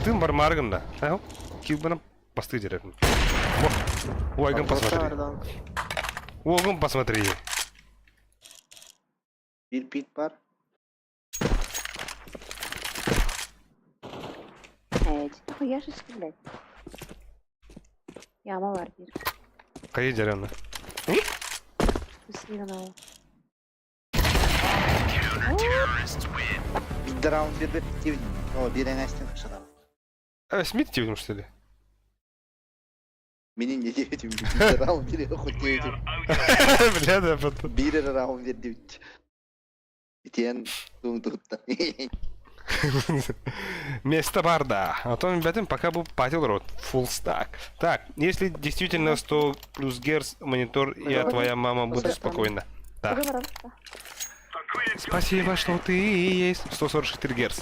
Ты бармарган, да? Ага. Килбаном посты директно. Во. Ойган посмотри. Ойган посмотри. Bir pit var. блядь. Нахуя шишки, блядь. Яма var bir. Кайы жараны. Üstüne kanal. Bizde round 1'de bitti. O bir enestin kışına. Смит тивнем, что ли? Benim de diyetim. Bizde round 1'e yok diyetim. Бля, да, потом. Bir round 1'de bitti. Bitiyen tuttu. Место барда. А то ребятам пока был патил рот. Full stack. Так, если действительно 100 плюс герц монитор, я твоя мама буду спокойна. Да. Договором. Спасибо, что ты есть. 144 герц.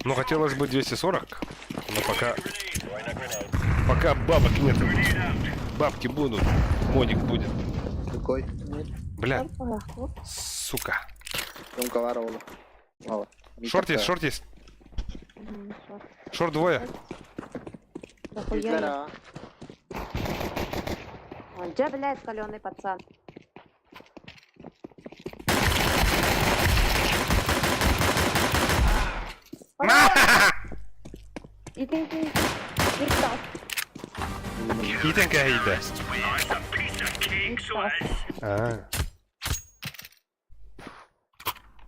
Ну, хотелось бы 240. Но пока... Пока бабок нет. Бабки будут. Модик будет. Koy. Бля, сука. Yumka var oğlum. Al. Шорт есть, шорт есть. Шорт двое. Дохуя. Он где, блядь, калёный пацан? Иди. Никто. Итен кайда. Никто.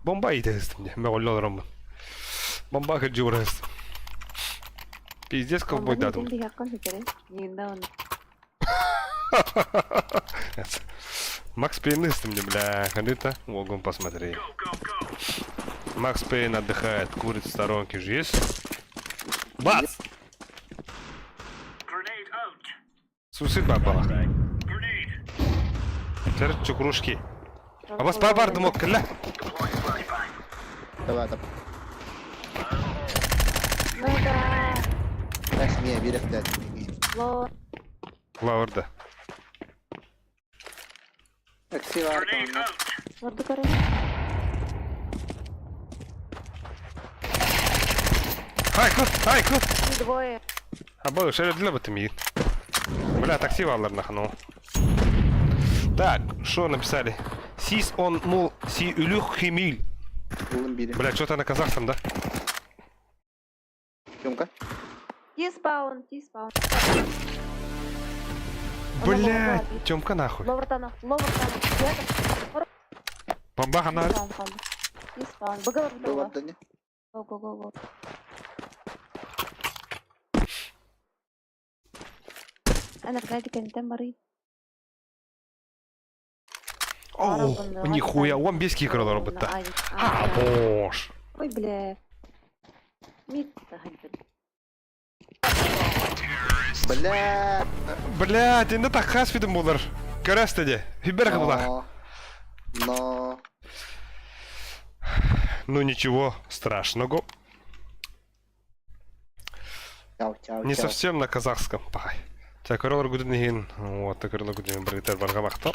Бомба идет мне. Меолло роман. Бомба хаджурас. Пиздец, ковбой дадум. Ты как он теперь? Не да он. Макс Пейн мне, бля, ходи-то, могу посмотреть. Макс Пейн отдыхает, курит в сторонке же есть. Бац! Суицид бабала. Теперь чукрушки. А вас папар думок, кля? Давай da. Ну да. Kaç niye bir hafta. Ло. Лаурда. Eksi var onda. Orada karı. Ай, кут! Двое. А было шере для батами. Бля, такси валар нахну. Так, что написали? Сис он мул си улюх химиль. Bulun biri. Бля, что-то на казахском, да? Yumka. Ти-спаун. Бля, Тёмка нахуй. Ловертана. Бомбаха на... Ти-спаун. Выговор. Dolapta ne? Го. أنا بنادي كان مريض. Оу, нихуя, он без кикера робот. А, боже. Ой, бля. Мид тагиб. Bля. Блядь, енді так хаспидім болар. Көрәсті де. Хибер қыбылақ. Но. Ну ничего страшного. Чау. Не совсем на казахском. Пахай. Так, королар гудынеген. Вот, так королар гудынеген біргітер барға мақтал.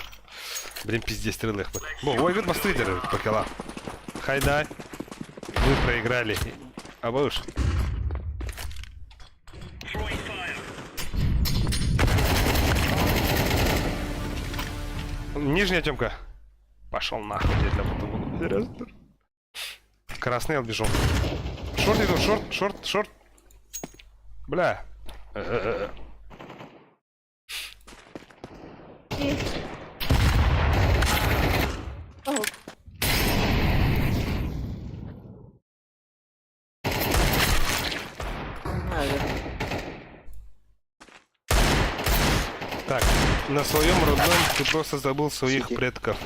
Блин, пиздец стрелых. Ой, вид бастридеры покела. Хайдай. Вы проиграли. А вы уж. Нижняя Тёмка. Пошел нахуй, я для потом. Красный отбежал. Шорт иду, шорт. Бля. Так, на своем родном ты просто забыл своих предков.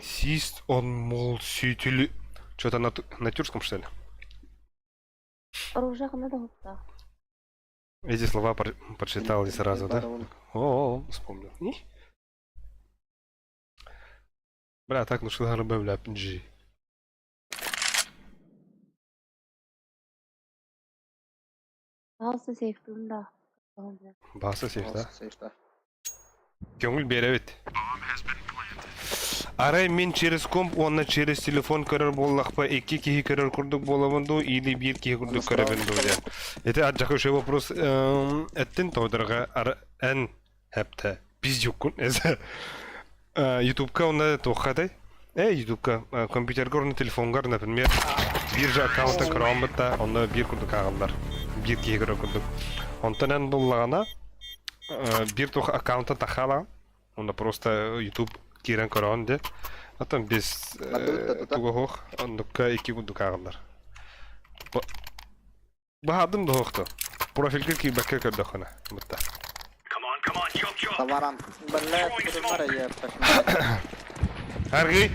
Сист он молчители. Что-то на тюркском, что ли? Оружие надо вот. Эти слова прочитал не сразу, да? О, вспомнил. Бля, так ну что робив бля, PG. Алса сейфтунда. Басы сейф, да? Seyirler. Көңіл беребет. Арай мен через комп, онна через телефон көрір боллақ па, екі кеге көрір күрдік боламынду, или бір кеге күрдік көрібінду, ден. Это отжақы үші вопрос әттін тоғдырға ән әпті пиздюк күн. Ютубка онна тоққадай. ютубка компьютерге урны телефонга например бир же аккаунтта кырамытта онда бир курдук агалдар бир кегире курдук онтанан буллагана бир тух аккаунтта тахала онда просто ютуб кирен көрөн де атан без тугох ондукка эки курдук агалдар бахадым да хохто профилге ки бакка көрдөкөна мытта Товарам. Блядь, перемара я пошла. Арги.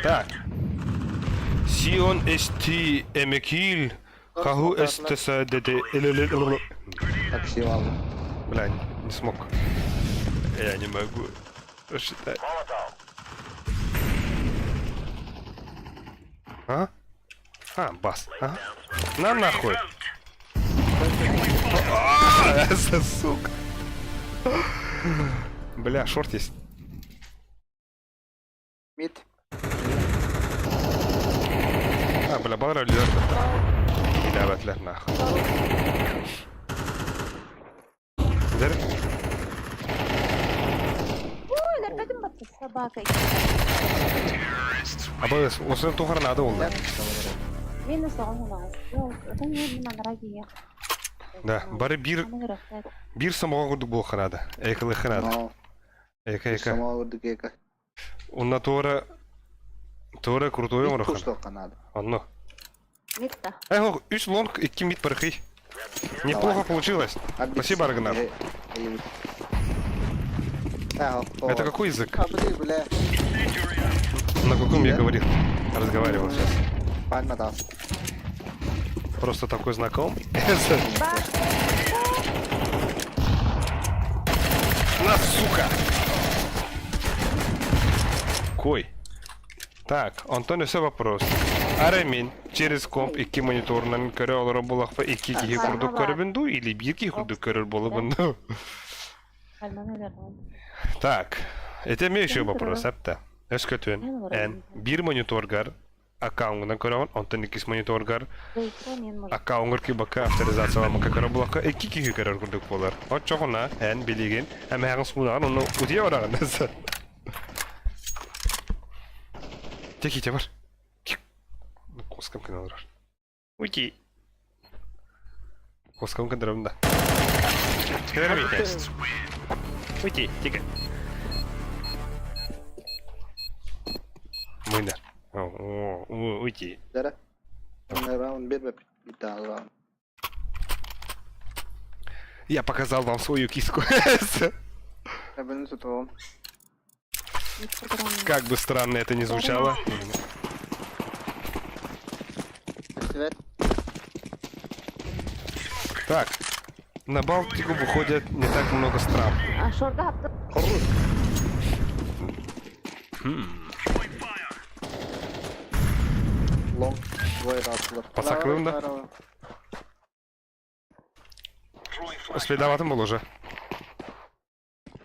Так. Сион ST Эмекил. Каху СТСДД. Так севал. Блядь, не смог. Я не могу рассчитать. А? А, бас. Ага. На нахуй. Сука. Бля, шорт есть. Мид. Бля, бара ölüyor. İlavetler nah. Gidelim. Ой, лерпедим батты собака. Abi, osunu tohar nada oldu. Мен соғымын ағыз. Yok, öten yerin andara giye. Да, бары bir самого курдук бол ханада. Экылы ханада. Но. Эка. Самого дикека. Онна Тора крутой умрохан. Что Канада? Онно. Митта. Эх, 3 лонг, 2 мид парахи. Неплохо получилось. Спасибо, Рагнар. Это какой язык? Бля. На каком я говорил? Разговаривал сейчас. Пальма да. Просто такой знаком. На, сука! Кой? Так, Антонио, все вопрос. Арамин через комп 2 мониторнан көрө алар болак па 2 киги курдук көрүбүндү или 1 киги курдук көрөр болобунду? Так, это мне еще вопрос, апта. Эскөтүн, эн 1 мониторгар аккаунтынан көрөбүн, онтон 2 мониторгар аккаунтка бака авторизацияламакка көрө болакка 2 киги көрөр курдук болар. От чогуна эн билеген, эми хагын сунаган, ону удия бараган. Теките бар. Коскам кыналар. Уйти. Коскам кыдырымда. Кыдырмейте. Уйти, тике. Мойнар. Уйти. Дара. Раунд бер раунд. Я показал вам свою киску. Я бы не сутал. Как бы странно это ни звучало. Так, на Балтику выходит не так много стран. А шорда хапты. Лонг. Двое раслар. Пасакрым, да? Следоватым был уже.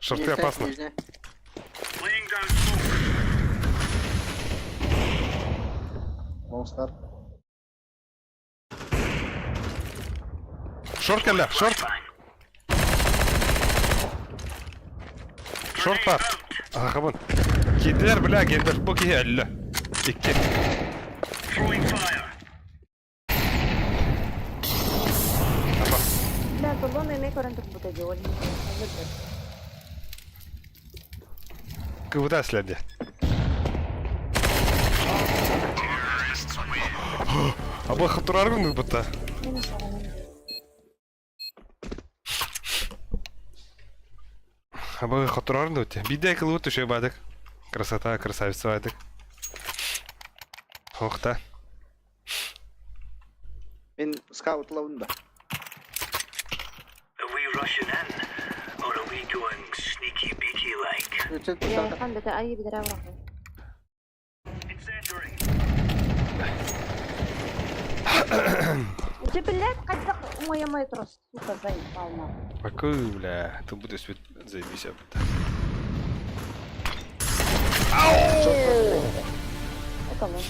Шорты опасно. Монстр. Шорт кәлі, шорт! Шорт бар. Ағабын. Кеділер біля, келдір. Бұл кеге әлі. Икке. Да, тулон эме көрінтіп бұта жол. Кывыда сләді. Абы қыптырар күнді бұта. Абы қыптырар күнді өте. Биде әкілі өте шөй бадық. Красота, красавица бадық. Хоқта. Мен скаутлауында. Я хан да айы бидер аврах. Ты, блядь, как моя трос, сука, заебал нахуй. Какой, бля, ты будешь заебись об это. Это он.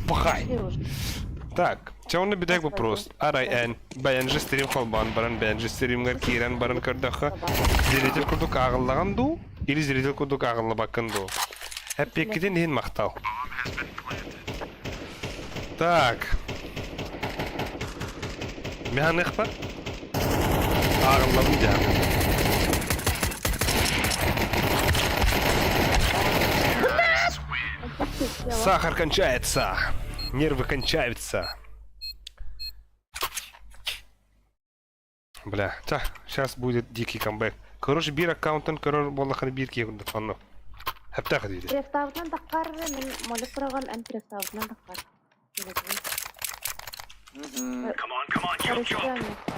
Пахай! Пирожный. Так, чауны бидек вопрос. Арайэн, баянжы стрим холбан, баран баянжы стримгар кирен баран кырдаха. Дилетер курдук ағыллаған ду, Или зритель кудук ағылы бакын бұл. Әппеккеден ең мақтал. Так. Механик бар? Ағылым жағын. Сахар кончается. Нервы кончаются. Бля, так, сейчас будет дикий камбэк. Короче, бир аккаунтын, короче, боллахан бир кейгунды фанну. Хэптах дейді. Префтабытынан таққар, мен молып тұраған ән префтабытынан таққар.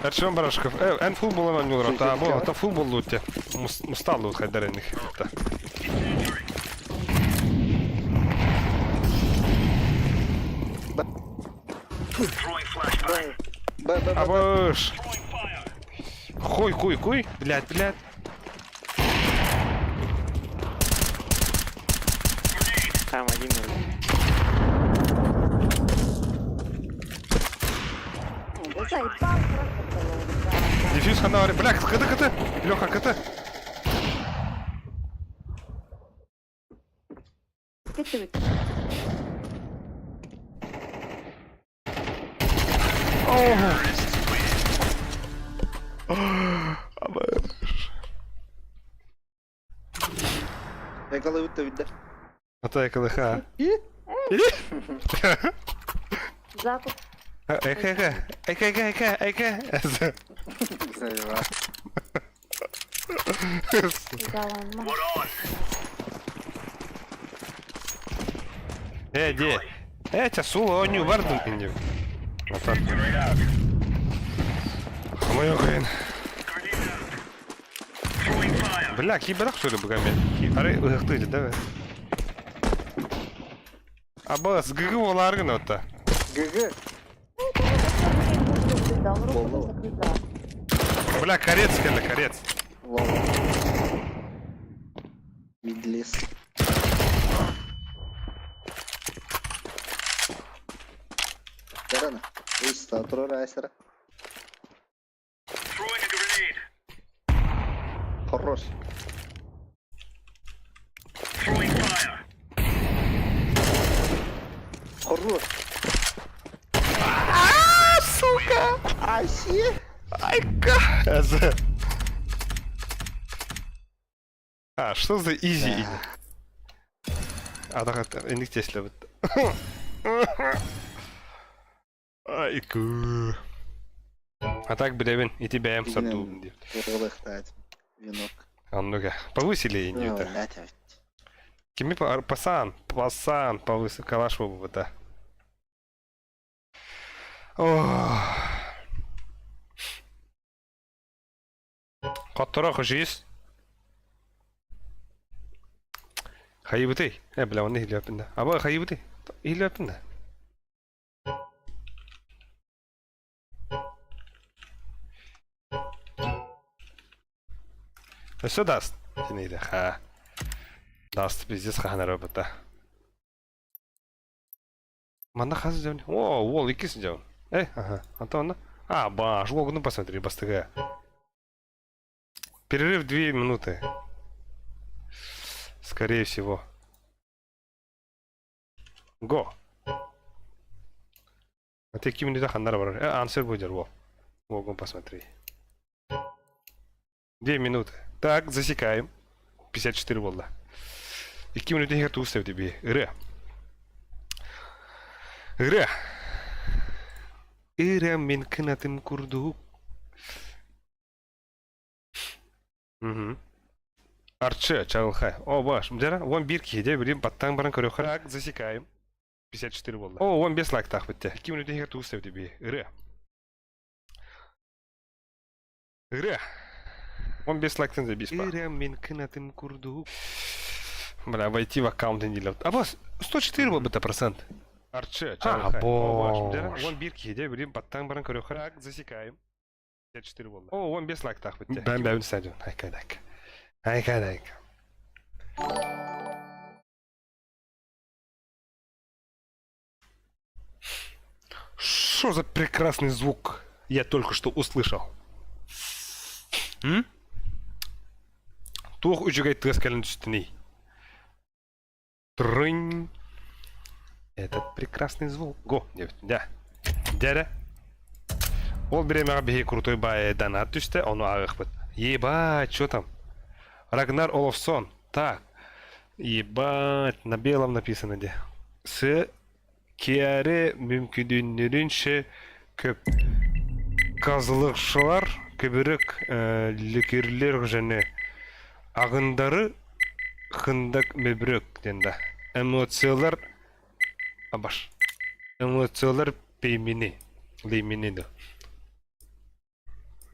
Арчон Барашков. Эн футбол он не играл. Та, бо, та футбол лутте. Мустал лут хайдаренных. Та. Абош. Хуй. Блядь. Там 1-0. Заебал просто. Дефьюз ханавари. Бля, КТ. Леха, КТ. Кетті. Якалы өтті видді. Атай КДХ. Закуп. Айка. Заєва. Жаланма. Де? Тясула, он не варден инди. Вот так. Мой хрен. Бля, киберах что ли богами? Аре, ыхтыды, давай. Абас, гыгы оларгын отта. ГГ. Бля, корец. Лол. Видлис. Ярана. Уйста, турор айсера. Хорош. Хорош. Сука! Айси. Айка! Что за изи? Так, индиктесле вот. Айку. А так, блин, и тебя им саду. Вылыхтать. Венок. А ну-ка, повысили и не это. Кими пасан, повысил калаш вот да. Каттара хожис. Хайбыты. Бля, он не хилyapında. Aba хайбыты. Хилyapında. Что даст? Нейді, ха. Даст, пиздец, хана робота. Манда хазы жауын. О, ол, икесін жауын. Ага, ата оны. Баш, логуну посмотри, бастыга. Перерыв 2 минуты. Скорее всего. Го. А ты какие минуты хана робота? Ансер будет, во. Логун посмотри. 2 минуты. Так, засекаем. 54 волна. И какие минуты я туз тебе? Игра. Мен кынатын курдук. Арчы, чағылхай. О, баш. Мдара, 11 кейде білем, баттан баран көрі. Так, засекаем. 54 волна. О, 15 лайк так бітті. Какие минуты я туз тебе? Игра. 15 лайктан забейс па. Мен кынатын курдук. Бля, войти в аккаунт не лет. Бос, 104 был бы это процент. Арчы, чағылхай. О, баш. 11 кейде білем, баттан баран көрі. Так, засекаем. 54 волна. О, 15 лайк так бітті. Бән стадион. Айкадайк. Что за прекрасный звук я только что услышал? Тух үчүгэй тыгас кэлэн түстүней. Трынь. Этот прекрасный звук. Го, да. Дядя. Ол беремеға бихи крутой бай донат түсті, оны ағықпыт. Ебать, что там? Рагнар Олафсон. Так. Ебать, на белом написано де. С киаре мүмкүндүнүрүнчө көп казылыкчылар көбүрөөк ликерлер және агындары хындак мөбүрөөк денда. Эмоциялар абаш. Эмоциялар пеймини. Леймини да.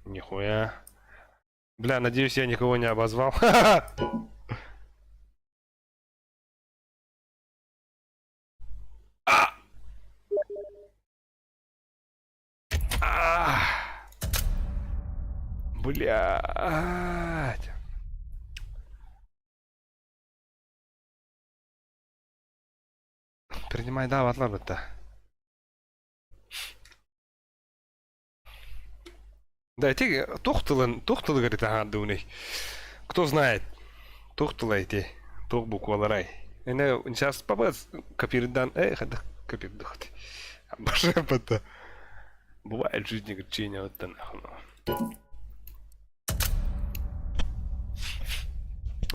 Нихуя. Бля, надеюсь, я никого не обозвал. Блядь. Принимай, да, атлар-то. Дайте тухтылы говорит, ага, дуный. Кто знает? Тухтылы эти, тух букваларай. Сейчас попасть копирдан, это копирдухт. Обожаю. Бывает в жизни горчение вот там.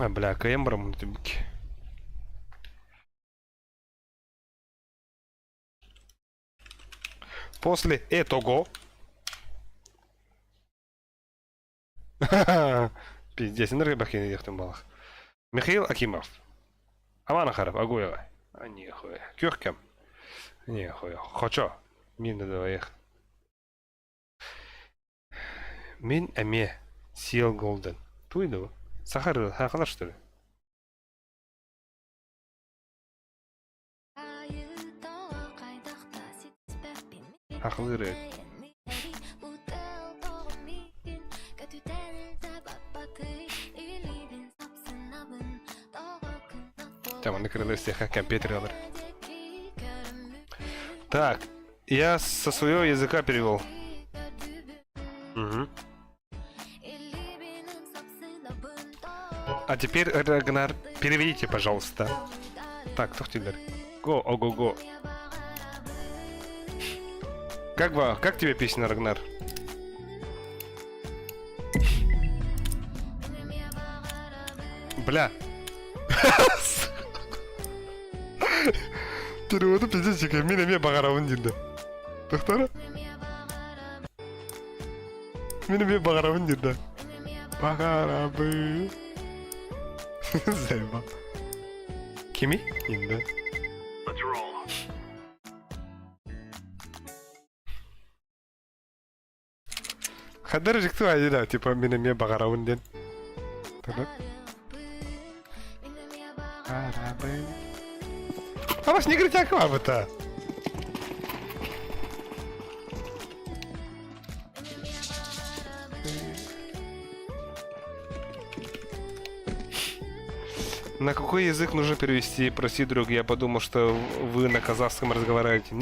А, бля, каембром на тюбике. После этого... Пиздец, энергобахин идет в том балах. Михаил Акимов. Аман Ахаров, Агуева. А нихуя. Кюркем. Нихуя. Хочу. Мин двоих. Мин Аме. Сил Голден. Туйду. Сахар, хахала что ли? Ахлыры. Там накрылась всех компьютер. Так, я со своего языка перевел. Угу. А теперь, Рагнар, переведите, пожалуйста. Так, кто тебе? Го, ого-го. Как тебе песня, Рагнар? Бля. Переводу пиздечика, минаме багаравын дейді. Тоқтара? Минаме багаравын дейді. Багаравы. Зайба. Кими? Енді. Хадар жікту айда, типа минаме багаравын ден. Багаравы. А вас не говорит, как это? На какой язык нужно перевести? Прости, друг, я подумал, что вы на казахском разговариваете.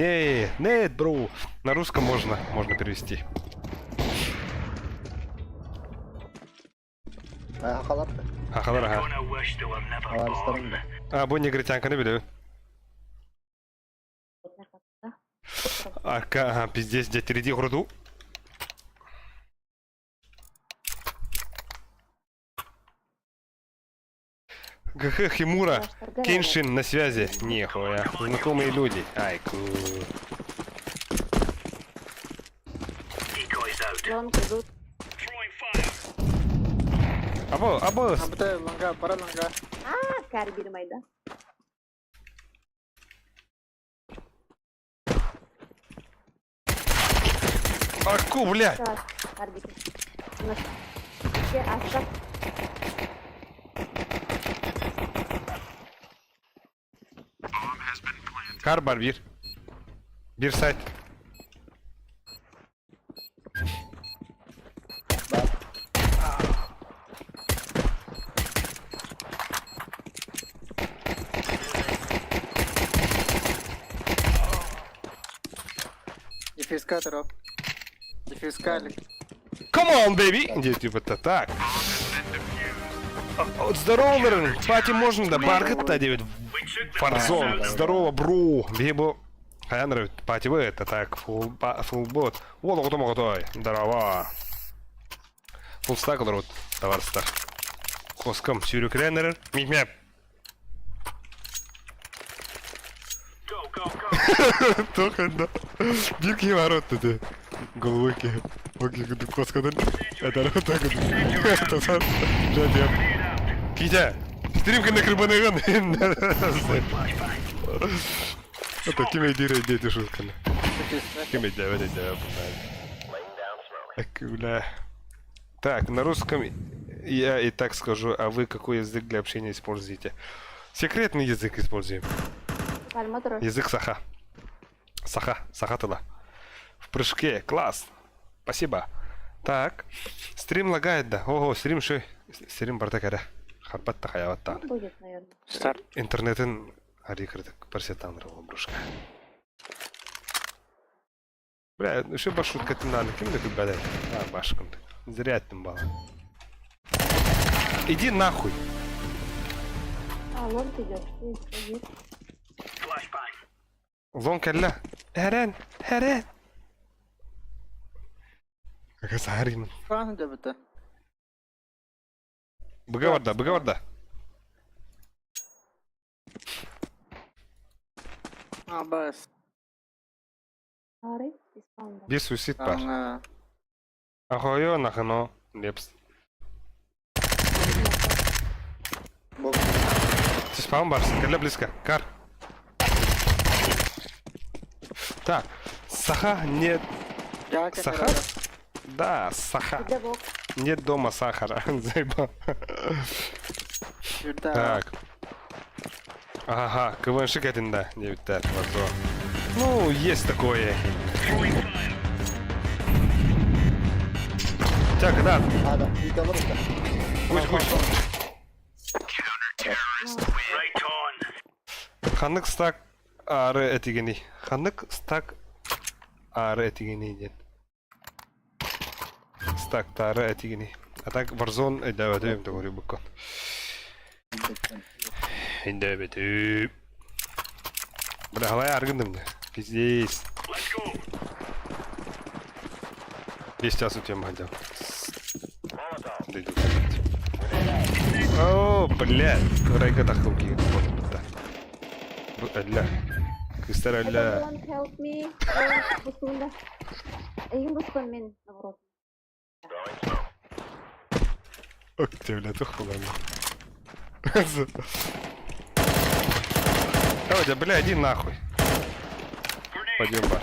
Нет, бро. На русском можно перевести. Ахалар, ага. А, бу негритянканы билеби. Ага, пиздец, где впереди груду. ГХ Химура, Кеншин на связи. Нихуя, знакомые люди. Ай, Або. Пара ланга. Карбир майда. Аку, блядь. Карбар bir сайт. Дефискаторов. Дефискали. Come on, baby! Где типа-то так? Вот здорово, Лерен. Пати можно, да, баргет-то, девять. Фарзон. Здорово, бру. Бибо. А нравится, пати вы, это так, фулбот. Вот, вот, вот, вот, здорово. Фулстак, народ, товарищ. Коском, сюрю кренер. Миг-мяп. Только, да. Бирки ворот ты. Головыки. Коска, да. Это вот так вот. Это сам. Жадем. Китя. Стрімка на крибанеган. Это кем идея дети шутками. Кем идея, бля. Так, на русском я и так скажу, а вы какой язык для общения используете? Секретный язык используем. Язык саха. Саха туда. В прыжке, класс. Спасибо. Так, стрим лагает, да. Ого, стрим ши. Стрим бартакара. Харбатта хаяватта. Будет, наверное. Старт. Интернетин арикритик парсетан рова брушка. Бля, еще башутка ты надо. Кем ты блядь? А, башком ты. Зря ты бала. Иди нахуй. А, лонг идет. Есть. Лонг алла. Эрен. Как сарим. Фан да бата. Быгаварда. А бас. Ари, исполнил. Без суицид пар. Ага. Ахойо нахано. Лепс. Ты спаун барс. Каля близко. Кар. Так. Саха нет. Сахар? Да, саха. Где бок? Нет дома сахара. Заебал. Так. Ага, КВНшик один, да. 9-5, вот. Ну, есть такое. Так, да. А, да. И говорит. Пусть. Ханнык стак ары этигени. Ханнык стак ары этигени ден. Стак тары этигени. А так Warzone эдәвәдәм дә говорю буккан. Инде бит. Бля, хавай аргындым да. Пиздец. 10 час у тебя мадам. О, блядь. Райка тахлуки. Бля. Кыстаралла. Don't help me. Бусунда. Эйм бускан мен, наоборот. Ох ты, бля, тухула. Давай, бля, иди нахуй. Пойдем, бар.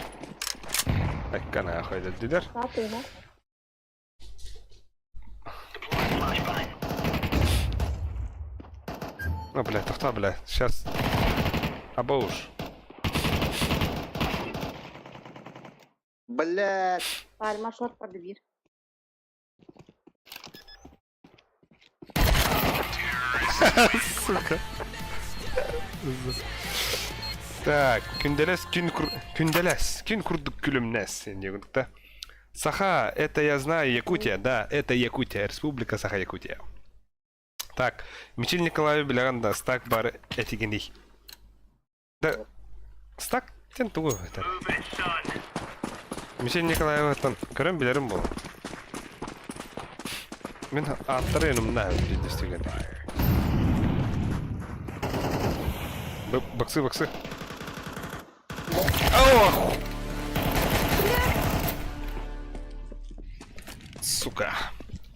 Так-ка нахуй, этот дилер. Капы, да? Ну, бля, тухта, бля, сейчас. Абауш. Блять. Пальма шорт подбир. Сука. Так, күнделес, күн курдук күлүмнес, да. Саха, это я знаю, Якутия, да, это Якутия, Республика Саха-Якутия. Так, Мичил Николаев билеганда стак бар этигени. Да, стак тен тугу это. Мичил Николаев тан көрөм билерим бол. Мен аттары önümden билдестиген. Баксы. Ох! Сука.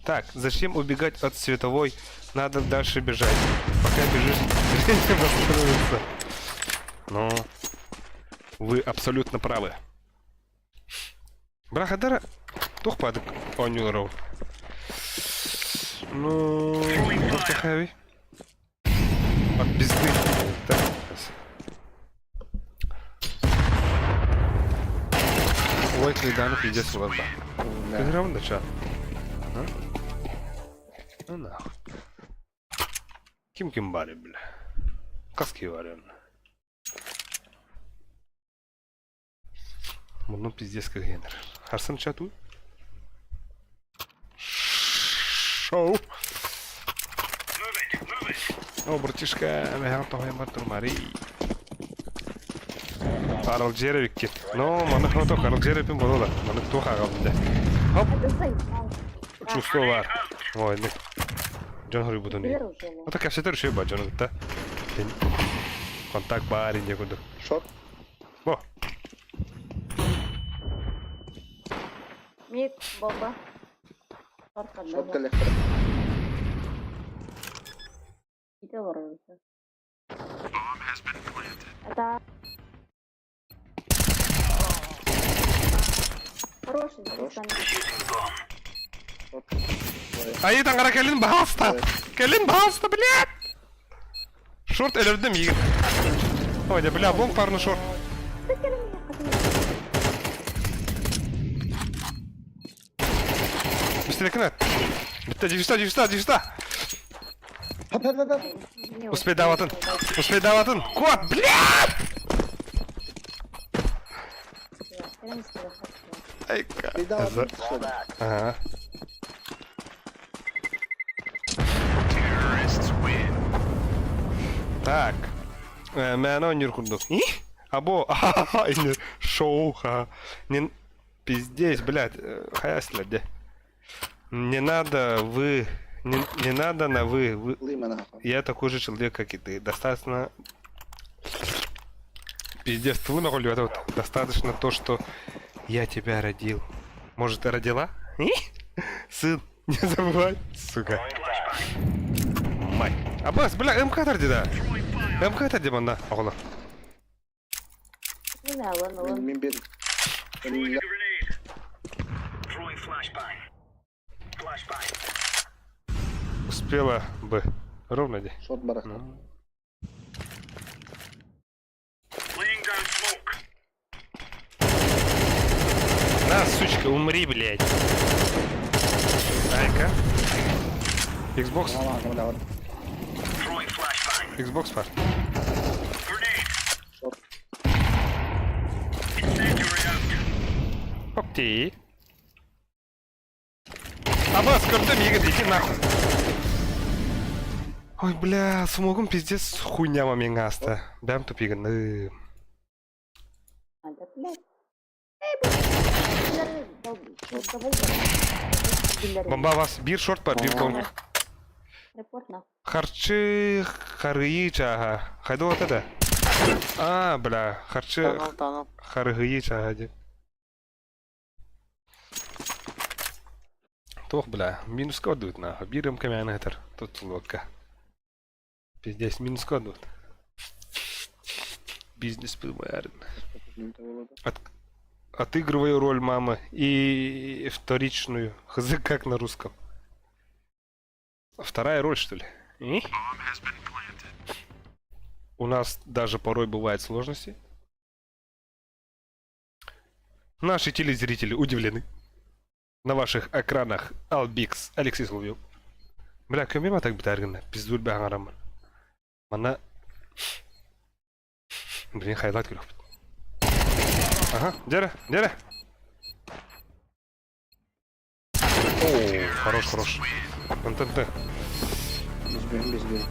Так, зачем убегать от световой? Надо дальше бежать. Пока бежишь, зрение восстановится. Ну, вы абсолютно правы. Брахадара, тухпадык онюларов. Ну, хэви. От пизды. Так. Ой, данных пиздец свобода. Ты раунда, чат? Ну нахуй. Ким бали, бля. Каски варен. Ну пиздец как генер. Арсен чату? Шоу. О, братишка, мен тохой мартыр мари. Карл Джеревикке. Но, маны хото Карл Джеревикпен болола. Маны тоха калды. Хоп, чувство бар. Ой, не. Жон хори будуни. Это кассетер еще ба, жон да. Контакт бар инде году. Шорт. О, Мид, бомба. Шорт коллектор. Где воруется? Это... Хороший, ай таңғара келін баста. Келін баста, блядь. Шорт элердім егін. Ой, да, бля, бомб парны шорт. Быстрее кинет. Бітті, дивишта. Hop. Успей даватын. Кот, блядь! Ай, Bir daha за- atın. Şöyle. Ага. Так. Мен ойнер курдук. Або, айны шоу, ха. Не... Пиздец, блядь, хаяслerde. Не надо вы... Не надо на вы. Лимана. Я такой же человек, как и ты. Достаточно... Пиздец, ты нахуй это вот. Достаточно то, что я тебя родил. Может, ты родила? Сын, не забывай, сука. Мать. Аббас, бля, МК тарди да. МК тарди манда, оғла. Min bir. Önümde. Успела бы. Ровно де. Şort barak. На, сучка, умри, блядь. Ай-ка. Xbox. Tamam. Xbox var. Şort. Окей. Аббас, көрдім, егін, иди нахуй. Ой, бля, смогым пиздец хуйняма мен асты. Бәм тупигін. Бомба вас, бир шорт бар, бир бомба. Репортно. Харчы харгıyı чаға. Қайда отады? А, бля, харчы Таныл. харгıyı чаға деп. Тох, бля, минусқа өдует нахуй. Бирім кәмәні әтір. Тут локка. Пиздец, минусқа өдует. Бизнес пылмайарын. Отыгрываю роль мамы и вторичную. Хз, как на русском. Вторая роль, что ли? И? У нас даже порой бывают сложности. Наши телезрители удивлены. На ваших экранах Албикс, Алексей Соловьев. Бля, кем так битаргана? Пиздуль бәңарамын. Мана... Блин, хайлат керек. Ага, дера. О, хорош. Контент. Biz.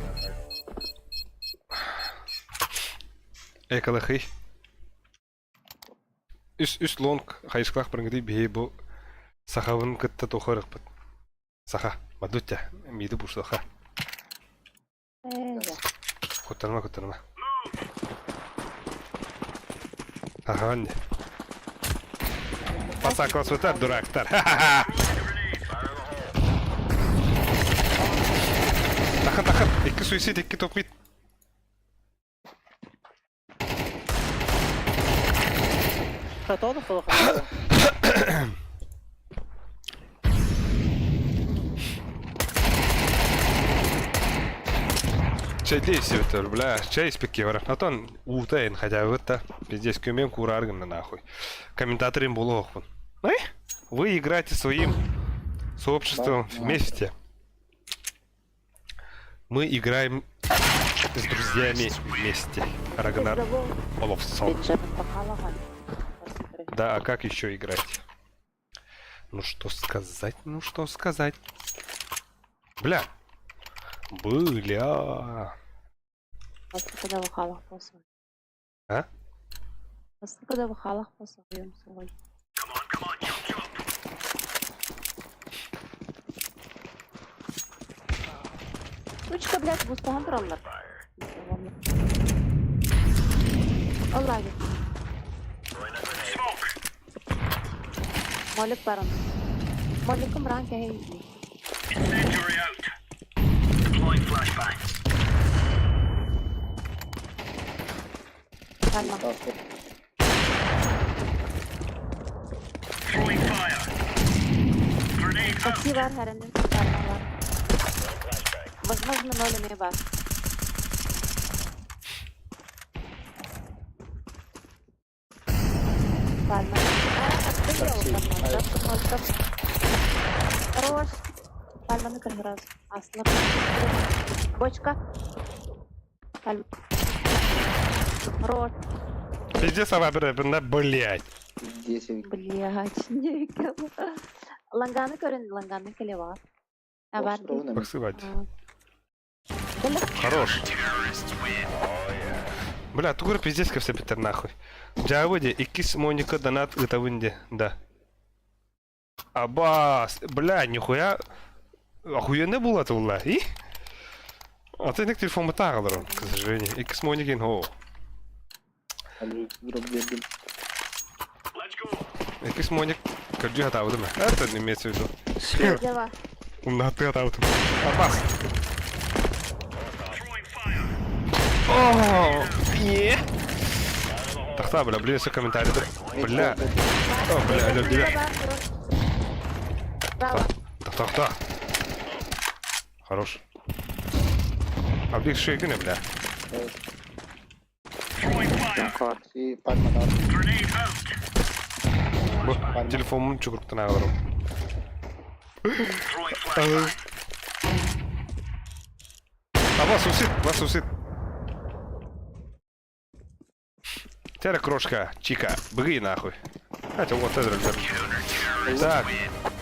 Экалахи. Үс лонг хайшклах біріңгідей бей бұл сахавын күтті тоқырық бұд. Саха, мадутя, мейді бұшылыға. Көттерма. Ага, не. Пасаклас өтер, дурактар. Тақын. Екі суицид, екі топмит. Хатоны қолы. Чайдей все это, бля, чай спеки вара. Натон утайн хотя бы это пиздец кюмем курарган нахуй. Комментаторим булохван. Вы играете своим сообществом вместе. Мы играем с друзьями вместе. Рагнар Оловсон. Да, а как еще играть? Ну что сказать? Бля. Басты да халах болса. А? Басты да халах болса, юм сой. Ручка, блядь, бустаган туралар. Аллах. Молик баран. Моликом ранг है ये. Kalma. Такси бар, харендин kalma бар. Возможно, 0 бар. Kalma. Хорош. Кальманы кір раз. Асылып. Бочка. Кальма. Хорош. Пиздец, ава бір, блядь. 10. Блядь, не викал. Ланганы көрін, ланганы келе бар. А бар дейм. Спасибо. Хорош. Бля, тугур пиздец ко все питер нахуй. Джавыди, икис моника донат гытавынде, да. Абас, бля, нихуя. Охуенный был это, ула, и? А ты не телефон батарал, к сожалению. Икис моникин, о. Али, дроп дебил. Икис моник, как же это, да? Это не имеется в виду. Дева. На ты это, Абас. О, е. Тахта, бля, блин, все комментарии. Бля. О, бля, любви. Браво. Так. Хорош. А блин, шейки не, бля. И пальма дал. Телефон чукрук на говорю. А вас усит. Тера крошка, чика, быги нахуй. Хотя вот это. Так,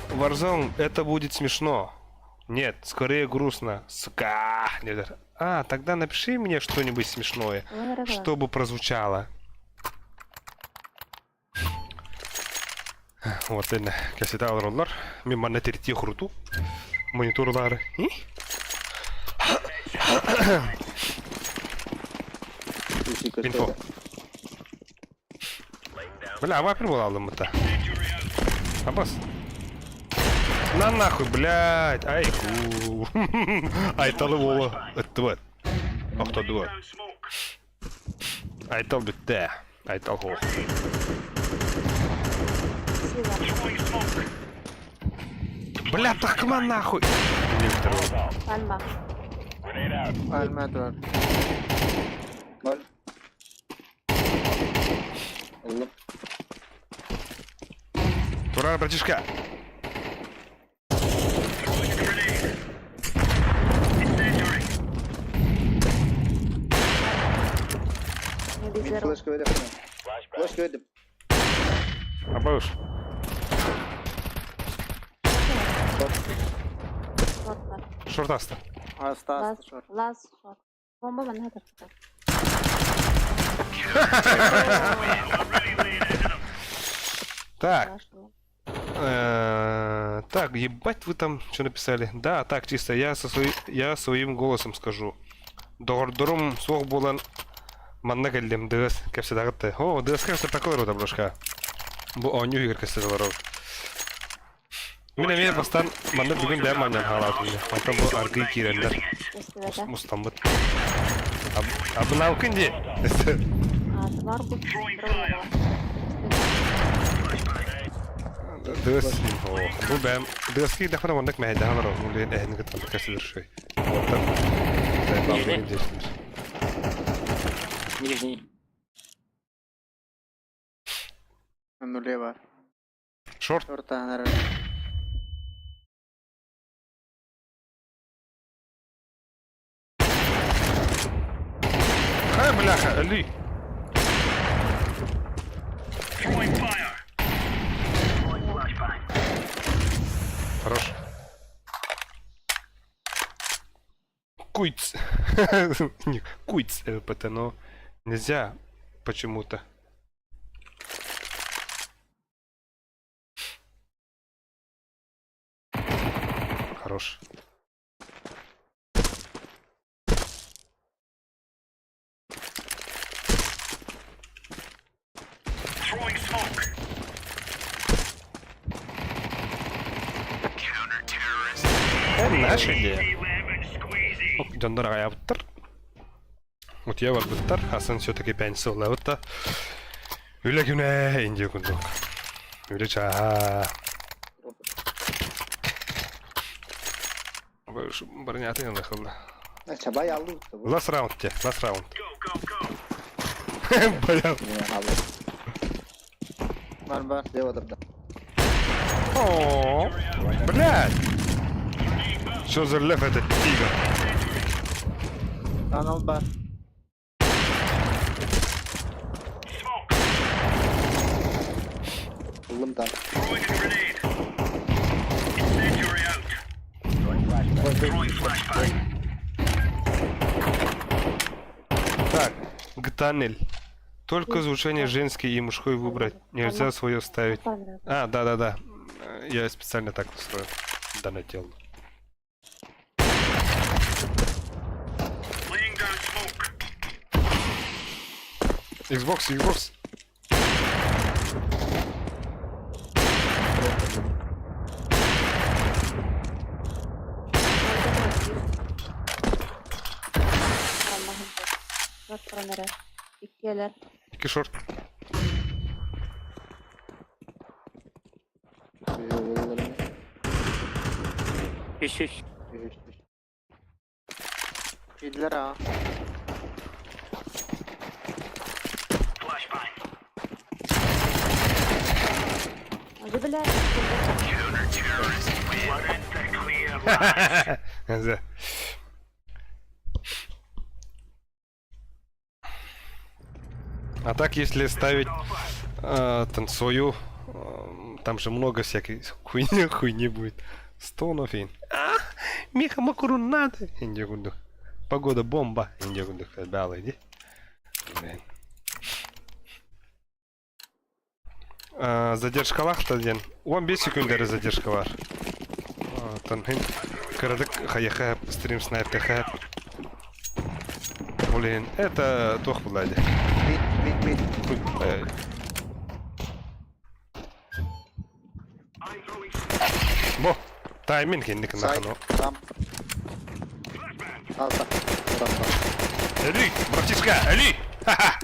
Warzone, это будет смешно. Нет, скорее грустно. Сука. А, тогда напиши мне что-нибудь смешное, чтобы прозвучало. Вот это, кассета роллар. Мимо на терти хруту. Мониторлары. Инфо. Бля, вапер был алдым это. Абас. На нахуй, блядь. Айку. Айталы болу. Это вот. А кто дует? Айтал битте. Айтал хол. Бля, так кма нахуй. Кальма. Пальма дрор. Ноль. Алло. Тура, братишка. Не без Флешка верх. Флешка верх. Абауш. Шортаста. Аста. Лаз, шот. Бомба мен хатар. Так. Так, ебать вы там что написали? Да, так, чисто, я своим голосом скажу. Дордорум слух болан манна келдим дыгыз кепсе дагытты. О, дыгыз кепсе такой брошка. Бу оню игр кепсе дагырот. Мен бастан манна бүгүн да манна халатым. Потом бу аргы кирендер. Мустамбыт. Абнау кинди. Атвар бу. Дыгыз. Бу бэм. Дыгыз ки дахана мандак мэйдэ ханар. Бу лен эхин гытан кепсе шой. Нижний. На нуле бар. Шорт. Шорта, наверное. Хай, бляха, Али. Хорош. Куйц. Не, Куйц ЛПТ, но нельзя почему-то. Хорош. Наша идея. Жандар аяптыр. Вот я бар буттар, Асан все-таки пенсил лавта. Үле күнә инде күндүк. Үле чаа. Барня ты нахылда. Чабай алды. Last round те, last round. Баял. Бар. Дева дырда. О, блядь. Что за лев этот тигр? Анал бар. Булым там. Так, Гтанель. Только звучание женский и мужской выбрать. Нельзя свое ставить. А, да. Я специально так устроил. Да, нател. Xbox. İkiler. 2 шорт. Иш. Идлер а. Hadi bile. Да. А так, если ставить танцую, там же много всякой хуйни будет. Стонов и... Миха Макурун надо. Индигунду. Погода бомба. Индигунду. Бялый, иди. Блин. Задержка лахта ден. 15 секундер задержка var. Танхин. Кырдык хаяха стрим снайпер хат. Блин, это тох влади. Мид. Бо, тайминг инdik Сай. нахано. Там. Алта. Эли, братишка, Эли! Ха-ха!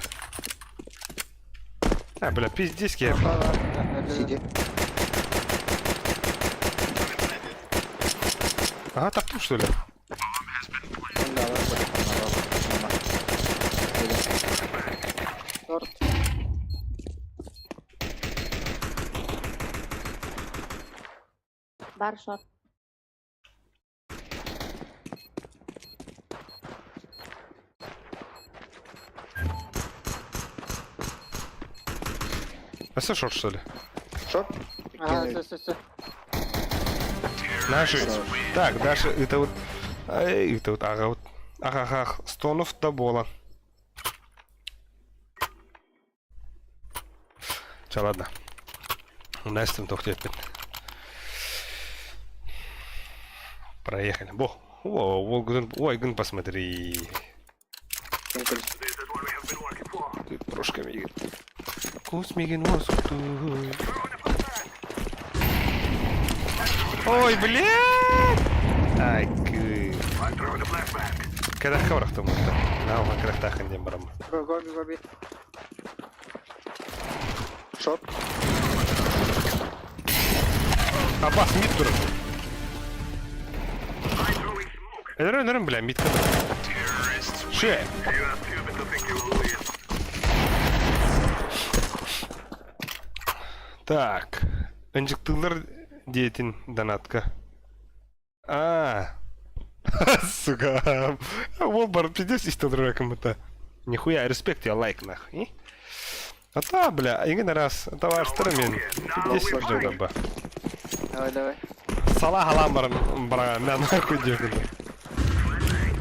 А, бля, пиздиски. Сиди. Ага, так тут что ли? Торт. Bar short. А все шорт что ли? Шорт. Ага, все. Наши. Так, дальше это вот... Это вот, ага, вот. Ага, стонов до бола. Че, ладно. Настя то хотеть. Проехали. Бо. О, ой, гын посмотри. Ты прошками. Кусмигин воздух. Ой, блядь! Ай, кы. Когда хаврах там это? На ума крахтахан не барам. Гоби. Шорт. Аббас, мид тур. Норм, бля, мид. Ше. Так. Инжектылар деятин донатка. Сука. Волбар, пиздец, из того кому-то. Нихуя, респект, я лайк нахуй. А та, бля, один раз, товар сторомен. 10 джедаба. Давай. Сала халамбар, бра, на нахуй девка.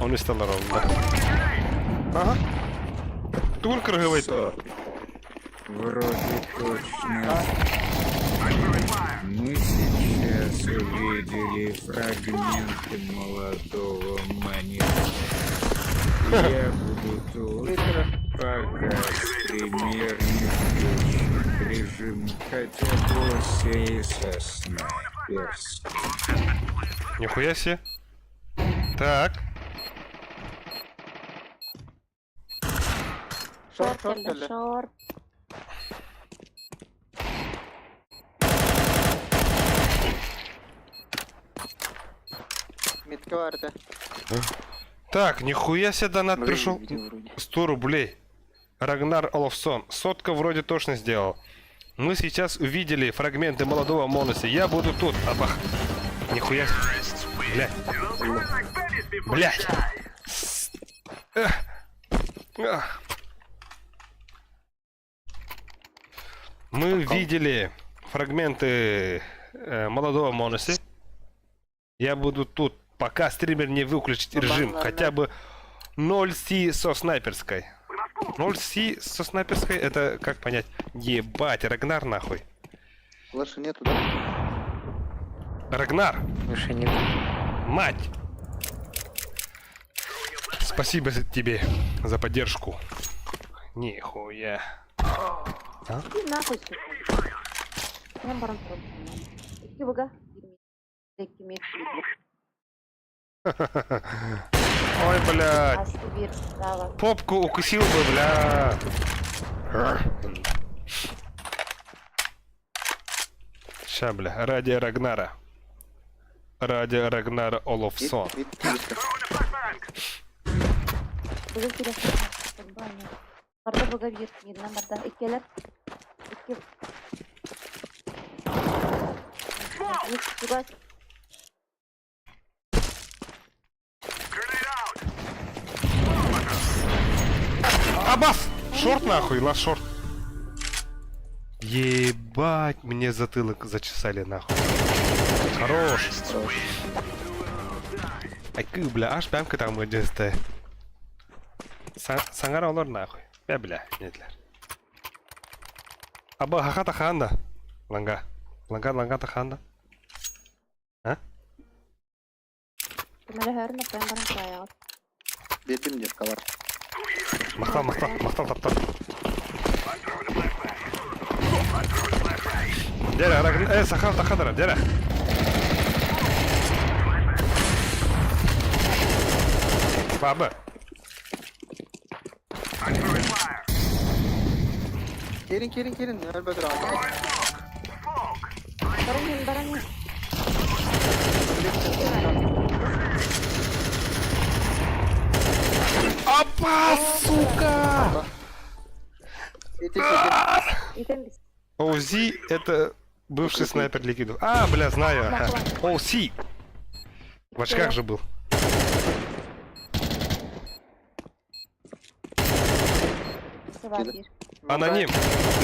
Он и стал ровно. Ага. Тур круговый. Вроде точно. Мы сейчас увидели фрагменты молодого маньяка. Я буду тут, пока стример не включит режим, хотя боссе и сосна перс. Нихуя себе. Так. Шорт, Шорт шорт келді, келді. шорт. Мидке барды. Так, нихуя себе донат пришел. 100 рублей. Рагнар Олафсон. Сотка вроде точно сделал. Мы сейчас увидели фрагменты молодого Моноси. Я буду тут. Абах. Нихуя себе. Блядь. Блядь. Ах. Мы видели фрагменты молодого Моноси. Я буду тут, пока стример не выключит режим. Хотя бы 0C со снайперской. 0C со снайперской, это как понять? Ебать, Рагнар нахуй. Флеша нету, да? Рагнар, Выше нет. мать! Спасибо тебе за поддержку. Нихуя. Иди нахуй, сука. Я баран трогаю. Иди выга. Деки мех. Ой, блядь. Асты бир стала. Попку укусил бы, бля. Ща, бля, ради Рагнара. Ради Рагнара Олафсон. Вид близко. Бүгін келесі. Баня. Барда бұға бир. Мирнан барда. Иккелер. Икке. Икке. Абаф! Шорт нахуй, лас шорт. Ебать, мне затылок зачесали нахуй. Хорош. Айкы, бля, аж пямка там ödeste. Саңар олар нахуй. Бля, нетлер. Аба, хаха таханда. Ланга. Ланга таханда. А? Темелі хөрін апайын баран саяғат. Бетим девка бар. Мақтал таптар. Дера, Рагнар, сахал тахадара, дера. Баба. Келин. Ölbödür abi. Баран. Опа, сука! Итем бис. Оузи это бывший снайпер Ликвиду. А, бля, знаю. Ага. Оуси. В очках же был. Сыва бир. Аноним.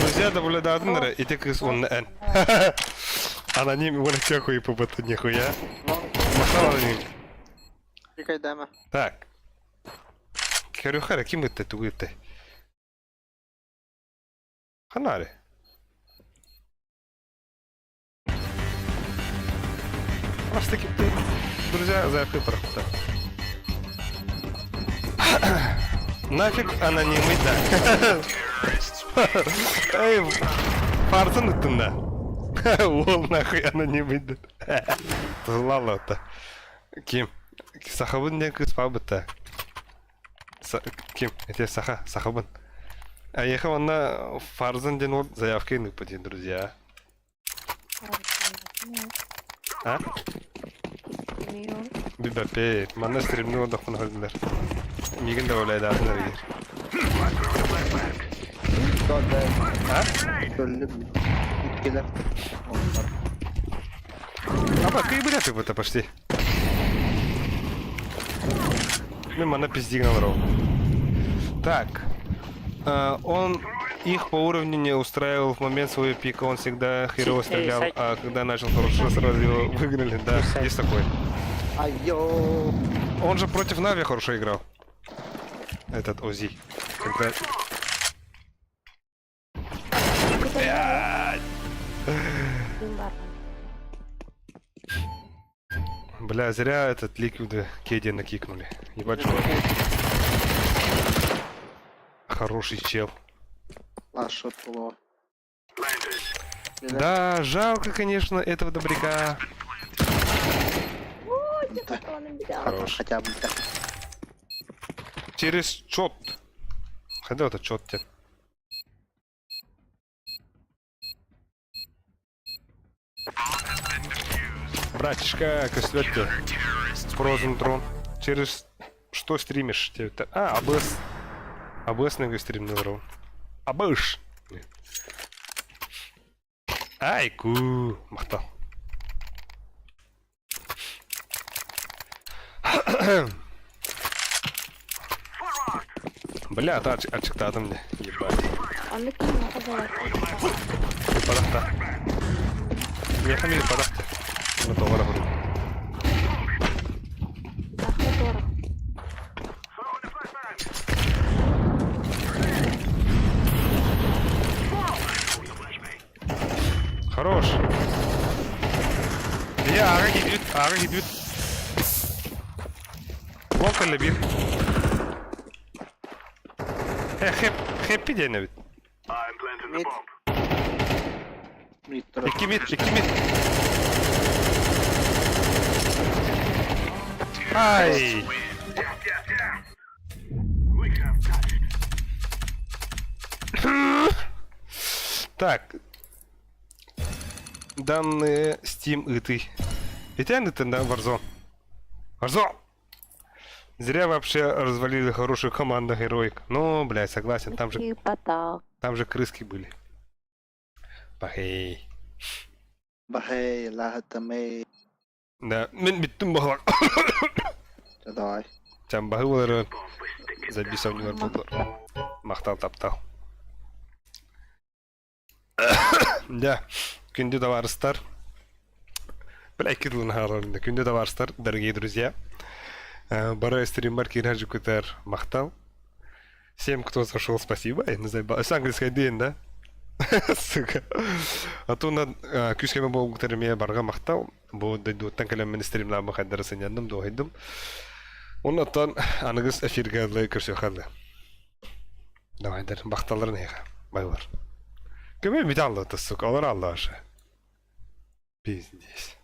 Друзья WD1 и тек из он Н. Аноним, вон какой по боту нихуя. Махал аноним. Пикай дама. Так. Карюхара, кем это тугы-то? Ханари. Аж таки ты, друзья, заявкой прохода. Нафиг анонимый, да. Эй, фарсан үттінда. Ол нахуй анонимый, да. Злало-то. Ким? Сахабын не кыспабы-то. Ким? Это Сахабын. А ехал он на Фарзан ден вот заявкой ныпади, друзья. А? Бибапе, мана стримну отдохну ходилер. Мигін де ойлайды адынар егер. А? Öldü. Bitkiler. Аба, кай блядь это почти. Ну, мана пиздигнал ровно. Так. Он их по уровню не устраивал в момент своего пика, он всегда херово стрелял, а когда начал хорошо сразу его выгнали, да, есть такой. Айо. Он же против Нави хорошо играл. Этот Ози. Когда... Блядь. Бля, зря этот ликвиды Кеди накикнули. Ебать, чувак. Хороший чел. Лашот было. Да, жалко, конечно, этого добряка. Хорош. Хотя бы так. Через чет. Хотя это чет тебе. Братишка, кослёте. Frozen Throne. Через что стримишь? А, АБС. АБС на стрим назрал. АБС. Айку. Махтал. Бля, ачыкта адам мне. Ебать. Он кинул, казалось. Падахта. Не хамили падахта. На товара говорю. Хорош. Я ара гидвит. Волка лебит. Хэппи деневит. Мид. Митро. Iki mid. Ай! Так. Данные Steam и ты. И тянет ты на Warzone. Warzone! Зря вообще развалили хорошую команду героик. Ну, блядь, согласен, там же крыски были. Бахей. Бахей, лахатамей. Да, мен биттим бахлак. Давай. Там бахылары забисал не варбулар. Мақтал таптал. Да, күнде товарыстар. Блядь, кирлын харалында. Күнде товарыстар, дорогие друзья. Бара стример Кирхаджи Кутер Махтал. Всем, кто зашел, спасибо. Я не знаю, с английской день, да? Сука. А то на күскеме болгутерме барга Махтал. Бу дайду танкалем мен стримларга хаддарасын яндым, дойдым. Оннан аныгыз эфирге лайкерсе халы. Давайдар Махталларын эга. Байлар. Кеме бит алды, сука, алар алды ашы. Пиздец.